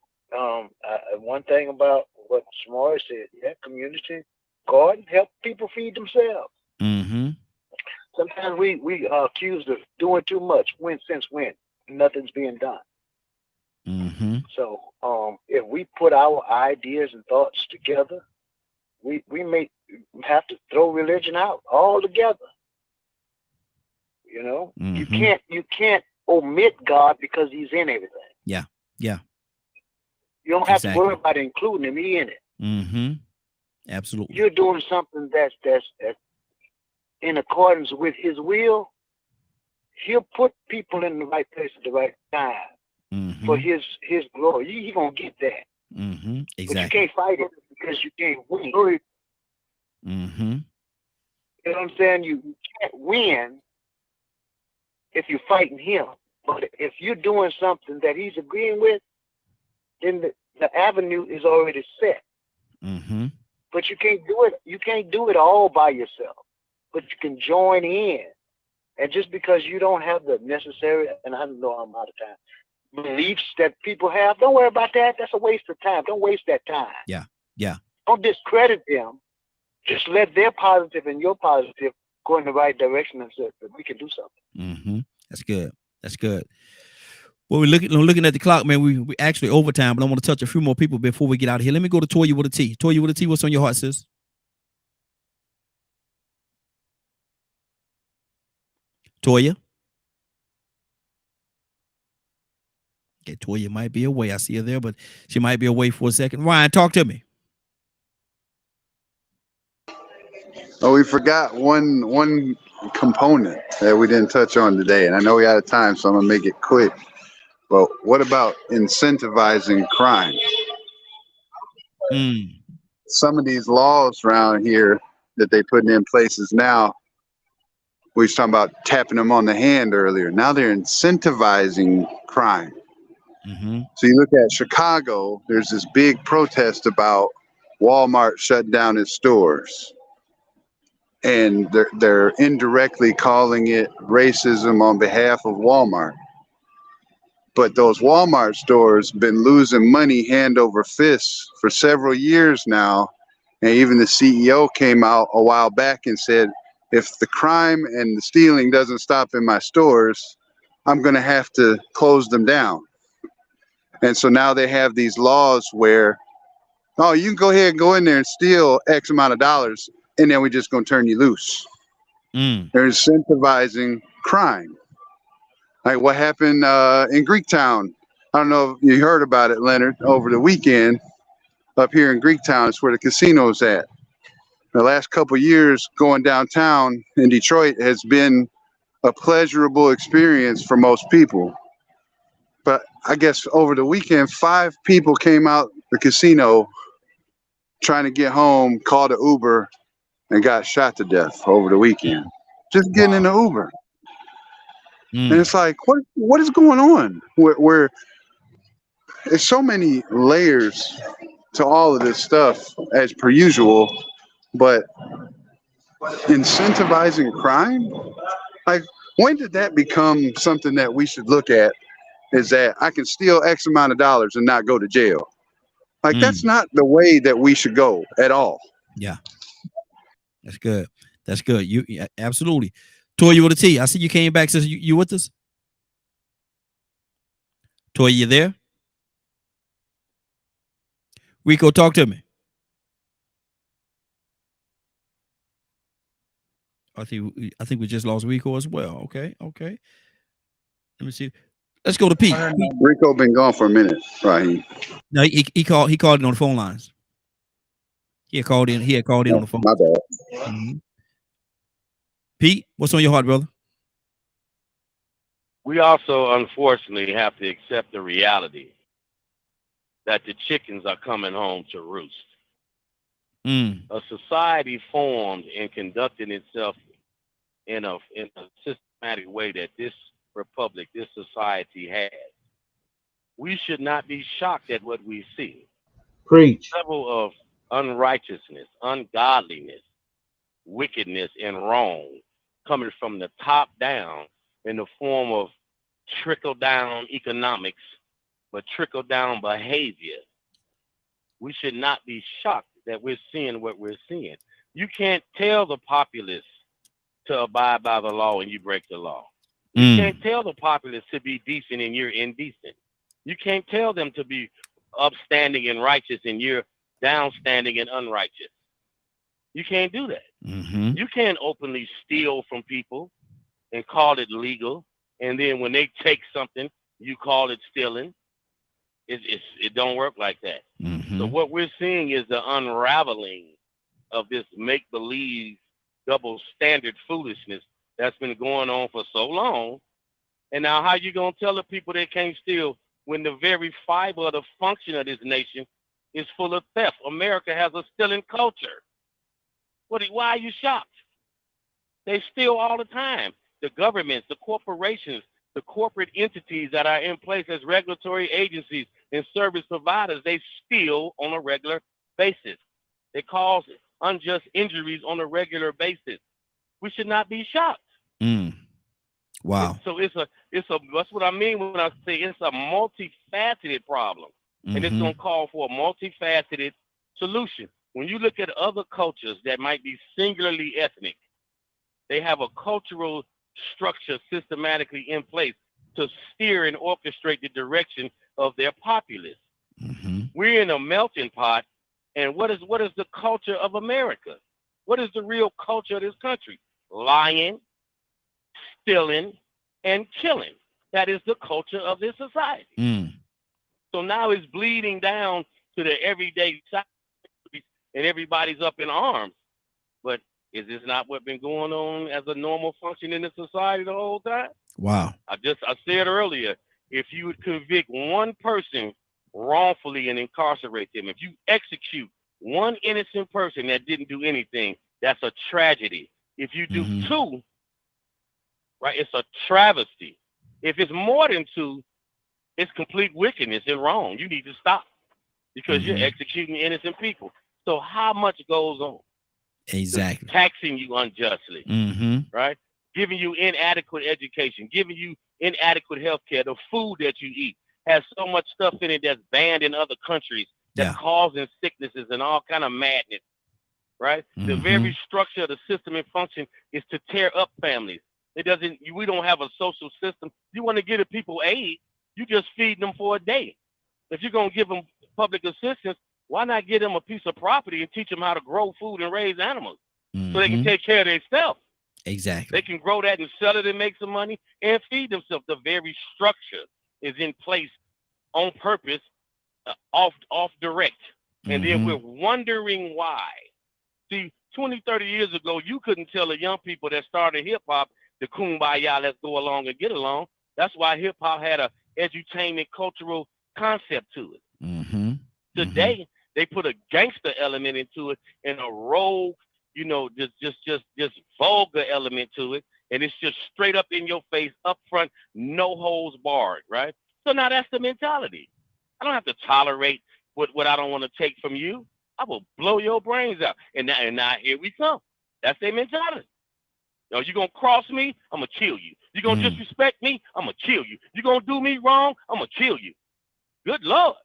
one thing about what Samara said, community, God, help people feed themselves. Mm-hmm. Sometimes we are accused of doing too much. Since when? Nothing's being done. Mm-hmm. So if we put our ideas and thoughts together, we may have to throw religion out altogether. You know, you can't omit God because He's in everything. Yeah, yeah. You don't have to worry about including Him. He's in it. Mm-hmm. Absolutely. You're doing something that's in accordance with His will. He'll put people in the right place at the right time for His glory. You're gonna get that. Exactly. But you can't fight it because you can't win. Mm-hmm. You know what I'm saying? You can't win if you're fighting him. But if you're doing something that he's agreeing with, then the avenue is already set. Mm-hmm. But you can't do it. You can't do it all by yourself. But you can join in. And just because you don't have the necessary, and I know I'm out of time, beliefs that people have, don't worry about that. That's a waste of time. Don't waste that time. Yeah. Yeah. Don't discredit them. Just let their positive and your positive go in the right direction and say that we can do something. Mm-hmm. That's good. That's good. Well, we're looking at the clock, man. We actually overtime, but I want to touch a few more people before we get out of here. Let me go to Toya with a T. Toya with a T, what's on your heart, sis? Toya? Okay, Toya might be away. I see her there, but she might be away for a second. Ryan, talk to me. Oh, we forgot one component that we didn't touch on today, and I know we're out of time, so I'm gonna make it quick. But what about incentivizing crime? Some of these laws around here that they putting in places now, we was talking about tapping them on the hand earlier. Now they're incentivizing crime. Mm-hmm. So you look at Chicago, there's this big protest about Walmart shutting down its stores. And they're indirectly calling it racism on behalf of Walmart. But those Walmart stores been losing money hand over fist for several years now. And even the CEO came out a while back and said, if the crime and the stealing doesn't stop in my stores, I'm going to have to close them down. And so now they have these laws where, oh, you can go ahead and go in there and steal X amount of dollars, and then we're just going to turn you loose. They're incentivizing crime. Like what happened in Greektown. I don't know if you heard about it, Leonard, over the weekend. Up here in Greektown is where the casino's at. The last couple of years going downtown in Detroit has been a pleasurable experience for most people. But I guess over the weekend, 5 people came out the casino trying to get home, called an Uber, and got shot to death over the weekend. Just getting in the Uber. And it's like, what is going on? Where there's so many layers to all of this stuff as per usual, but incentivizing crime? Like, when did that become something that we should look at? Is that I can steal X amount of dollars and not go to jail? Like, that's not the way that we should go at all. Yeah. That's good. That's good. Yeah, absolutely. Toya with a T. I see you came back. Says you with us? Toya, you there? Rico, talk to me. I think we just lost Rico as well. Okay. Let me see. Let's go to Pete. Rico been gone for a minute, right? No, he called in on the phone lines. He had called in on the phone. My bad. Mm-hmm. Pete, what's on your heart, brother? We also, unfortunately, have to accept the reality that the chickens are coming home to roost. A society formed and conducting itself in a systematic way that this republic, this society has. We should not be shocked at what we see. Preach. The level of unrighteousness, ungodliness, wickedness, and wrong coming from the top down in the form of trickle-down economics, but trickle-down behavior. We should not be shocked that we're seeing what we're seeing. You can't tell the populace to abide by the law and you break the law. You can't tell the populace to be decent and you're indecent. You can't tell them to be upstanding and righteous and you're downstanding and unrighteous. You can't do that. You can't openly steal from people and call it legal, and then when they take something, you call it stealing. It don't work like that. So what we're seeing is the unraveling of this make-believe double standard foolishness that's been going on for so long. And now how you gonna tell the people they can't steal when the very fiber of the function of this nation is full of theft. America has a stealing culture. Why are you shocked? They steal all the time. The governments, the corporations, the corporate entities that are in place as regulatory agencies and service providers, they steal on a regular basis. They cause unjust injuries on a regular basis. We should not be shocked. Wow. So that's what I mean when I say it's a multifaceted problem. And it's going to call for a multifaceted solution. When you look at other cultures that might be singularly ethnic, they have a cultural structure systematically in place to steer and orchestrate the direction of their populace. We're in a melting pot, and what is the culture of America? What is the real culture of this country? Lying, stealing, and killing. That is the culture of this society. So now it's bleeding down to the everyday side, and everybody's up in arms. But is this not what's been going on as a normal function in the society the whole time? Wow. I said earlier, if you would convict one person wrongfully and incarcerate them, if you execute one innocent person that didn't do anything, that's a tragedy. If you do two, right, it's a travesty. If it's more than two, it's complete wickedness and wrong. You need to stop because you're executing innocent people. So how much goes on? Exactly. Taxing you unjustly, right? Giving you inadequate education, giving you inadequate health care. The food that you eat has so much stuff in it that's banned in other countries that's causing sicknesses and all kind of madness, right? The very structure of the system and function is to tear up families. We don't have a social system. You want to give the people aid, you just feed them for a day. If you're going to give them public assistance, why not give them a piece of property and teach them how to grow food and raise animals so they can take care of themselves? Exactly. They can grow that and sell it and make some money and feed themselves. The very structure is in place on purpose, off direct. And then we're wondering why. See, 20, 30 years ago, you couldn't tell the young people that started hip-hop the kumbaya, let's go along and get along. That's why hip-hop had a edutainment cultural concept to it. Today, they put a gangster element into it and a rogue, just vulgar element to it. And it's just straight up in your face, up front, no holds barred, right? So now that's the mentality. I don't have to tolerate what I don't want to take from you. I will blow your brains out. And now here we come. That's their mentality. You're going to cross me, I'm going to kill you. You're going to disrespect me, I'm going to kill you. You're going to do me wrong, I'm going to kill you. Good Lord.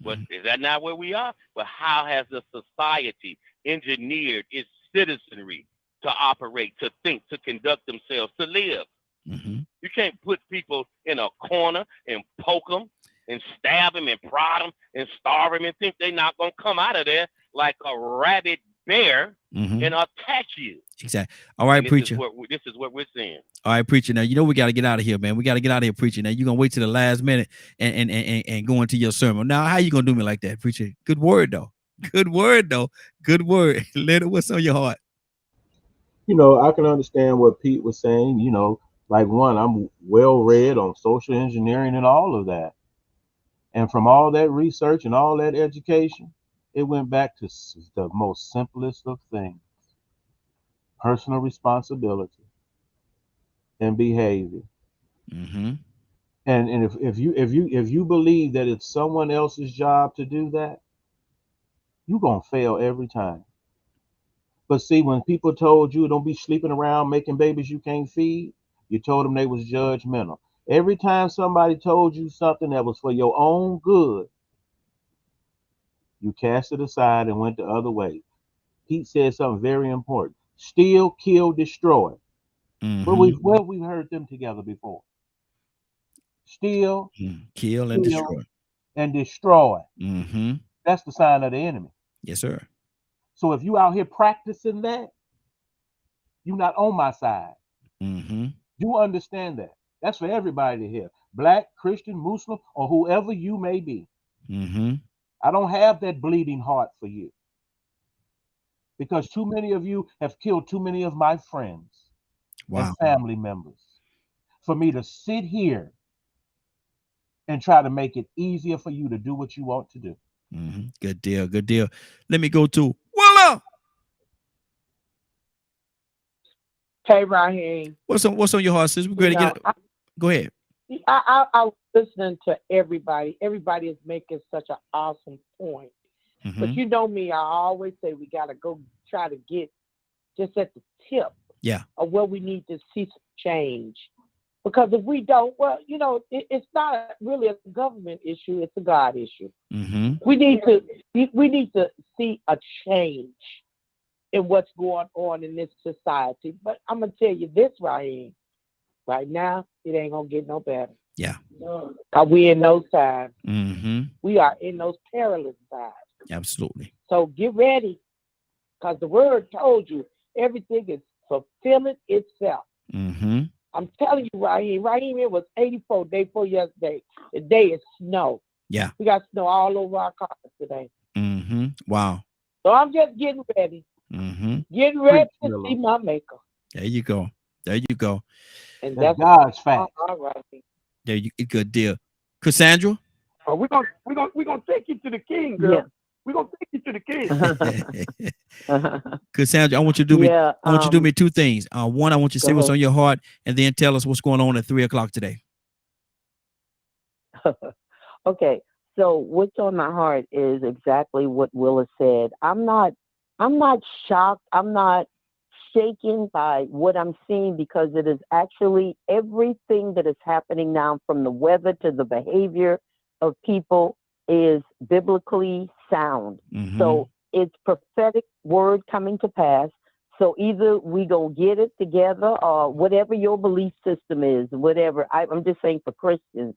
But is that not where we are? But how has the society engineered its citizenry to operate, to think, to conduct themselves, to live? You can't put people in a corner and poke them and stab them and prod them and starve them and think they're not going to come out of there like a rabid bear and attack you. Exactly. All right, preacher. This is what we're seeing. All right, preacher. Now, we got to get out of here, man. We got to get out of here, preacher. Now, you're going to wait till the last minute and go into your sermon. Now, how you going to do me like that, preacher? Good word, though. Good word, though. Good word. Leonard, what's on your heart? I can understand what Pete was saying. Like I'm well read on social engineering and all of that. And from all that research and all that education, it went back to the most simplest of things: personal responsibility and behavior. And if you believe that it's someone else's job to do that, you're gonna fail every time. But see, when people told you don't be sleeping around making babies you can't feed, you told them they was judgmental. Every time somebody told you something that was for your own good, you cast it aside and went the other way. Pete said something very important: steal, kill, destroy. But we've heard them together before. Steal, kill, and destroy. And destroy. That's the sign of the enemy. Yes, sir. So if you out here practicing that, you're not on my side. You understand that. That's for everybody to hear. Black, Christian, Muslim, or whoever you may be. I don't have that bleeding heart for you. Because too many of you have killed too many of my friends and family members for me to sit here and try to make it easier for you to do what you want to do. Good deal. Good deal. Let me go to Willa. Hey, Raheem. What's on your heart, sis? We're going to get it. Go ahead. I was listening to everybody. Everybody is making such an awesome point. But you know me, I always say we got to go try to get just at the tip of where we need to see some change. Because if we don't, well, you know, it's not really a government issue; it's a God issue. We need to see a change in what's going on in this society. But I'm gonna tell you this, Raheem. Right now, it ain't gonna get no better. Yeah. Cause we in those times. We are in those perilous times. Absolutely. So get ready, cause the word told you everything is fulfilling itself. I'm telling you, Raheem, it was 84 day before yesterday. Today is snow. Yeah. We got snow all over our cars today. Wow. So I'm just getting ready. Getting ready to see my maker. There you go. There you go. And that's God's fact. All right. There you good deal. Cassandra? Oh, we're gonna take you to the king, girl. Yeah. We're gonna take you to the king. Cassandra, I want you to do me. I want you to do me two things. One, I want you to say what's on your heart, and then tell us what's going on at 3:00 today. Okay. So what's on my heart is exactly what Willa said. I'm not shocked. I'm not shaken by what I'm seeing, because it is actually everything that is happening now, from the weather to the behavior of people, is biblically sound. So it's prophetic word coming to pass. So either we gonna get it together, or whatever your belief system is, whatever. I'm just saying, for Christians,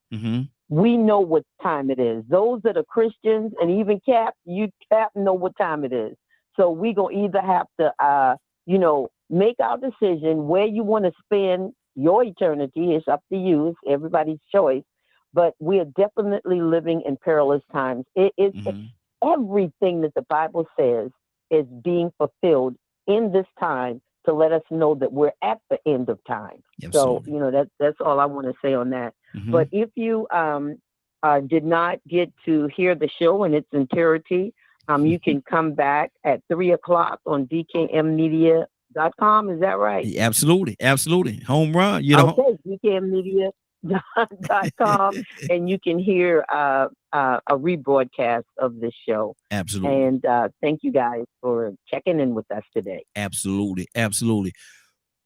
we know what time it is. Those that are Christians, and even Cap know what time it is. So we gonna either have to make our decision where you want to spend your eternity. It's up to you. It's everybody's choice. But we are definitely living in perilous times. It's everything that the Bible says is being fulfilled in this time, to let us know that we're at the end of time. Absolutely. So, that's all I want to say on that. But if you did not get to hear the show in its entirety, you can come back at 3:00 on dkmmedia.com. Is that right? Absolutely. Absolutely. Home run. Okay, dkmmedia.com, and you can hear a rebroadcast of this show. Absolutely. And thank you guys for checking in with us today. Absolutely. Absolutely.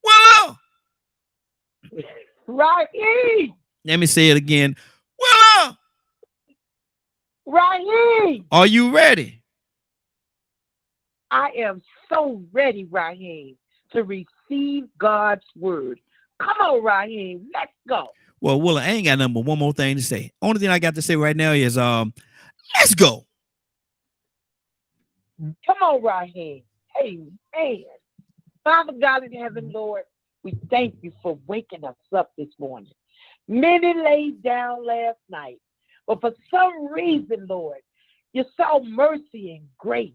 Willa! Raheem! Let me say it again. Willa! Raheem! Are you ready? I am so ready, Raheem, to receive God's word. Come on, Raheem, let's go. Well, Willa, I ain't got nothing but one more thing to say. Only thing I got to say right now is let's go. Come on, Raheem. Amen. Father God in heaven, Lord, we thank you for waking us up this morning. Many laid down last night, but for some reason, Lord, you saw mercy and grace,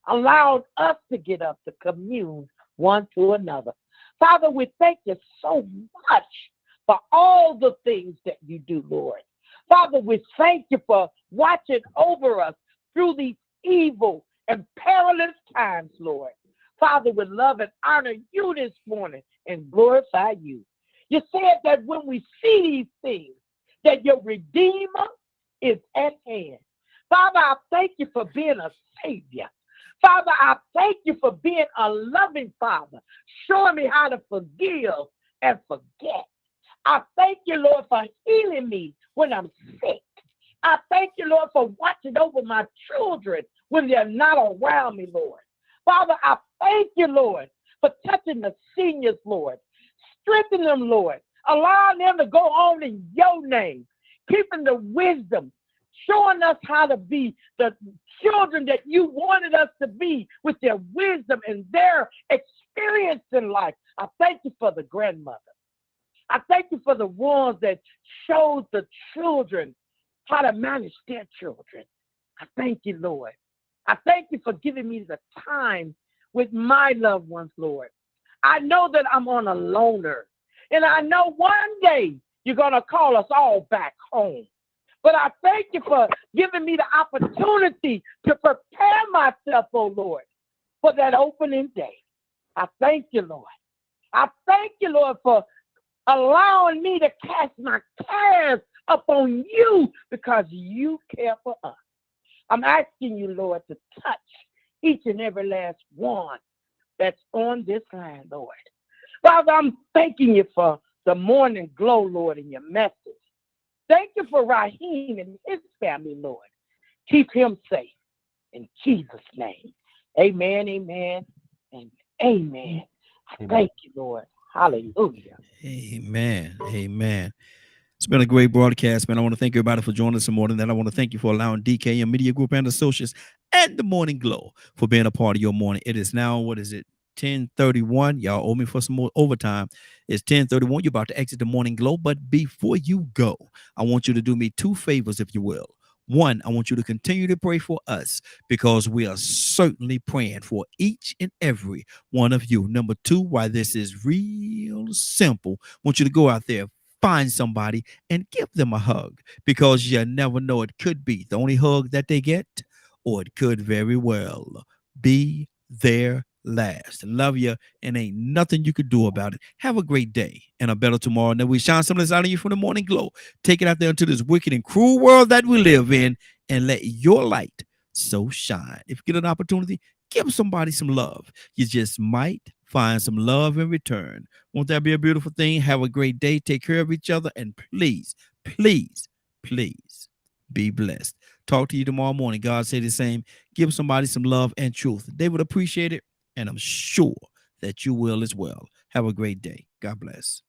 allowed us to get up to commune one to another. Father, we thank you so much for all the things that you do, Lord. Father, we thank you for watching over us through these evil and perilous times, Lord. Father, we love and honor you this morning and glorify you. You said that when we see these things, that your Redeemer is at hand. Father, I thank you for being a Savior. Father, I thank you for being a loving Father, showing me how to forgive and forget. I thank you, Lord, for healing me when I'm sick. I thank you, Lord, for watching over my children when they're not around me, Lord. Father, I thank you, Lord, for touching the seniors, Lord. Strengthen them, Lord. Allowing them to go on in your name. Keeping the wisdom. Showing us how to be the children that you wanted us to be with their wisdom and their experience in life. I thank you for the grandmother. I thank you for the ones that showed the children how to manage their children. I thank you, Lord. I thank you for giving me the time with my loved ones, Lord. I know that I'm on a loner, and I know one day you're going to call us all back home. But I thank you for giving me the opportunity to prepare myself, oh Lord, for that opening day. I thank you, Lord. I thank you, Lord, for allowing me to cast my cares upon you because you care for us. I'm asking you, Lord, to touch each and every last one that's on this line, Lord. Father, I'm thanking you for the morning glow, Lord, in your message. Thank you for Raheem and his family, Lord. Keep him safe. In Jesus' name. Amen, amen, and amen. Thank you, Lord. Hallelujah. Amen. Amen. It's been a great broadcast, man. I want to thank everybody for joining us this morning. And I want to thank you for allowing DKM Media Group and Associates and the Morning Glow for being a part of your morning. It is now, what is it? 10:31. Y'all owe me for some more overtime. It's 10:31. You're about to exit the Morning Glow. But before you go, I want you to do me two favors, if you will. One, I want you to continue to pray for us because we are certainly praying for each and every one of you. Number two, why this is real simple, I want you to go out there, find somebody and give them a hug because you never know. It could be the only hug that they get, or it could very well be their last. Love you, and ain't nothing you could do about it. Have a great day and a better tomorrow. And then we shine some of this out of you from the Morning Glow. Take it out there into this wicked and cruel world that we live in and let your light so shine. If you get an opportunity, give somebody some love. You just might find some love in return. Won't that be a beautiful thing? Have a great day. Take care of each other. And please, please, please be blessed. Talk to you tomorrow morning. God say the same. Give somebody some love and truth. They would appreciate it. And I'm sure that you will as well. Have a great day. God bless.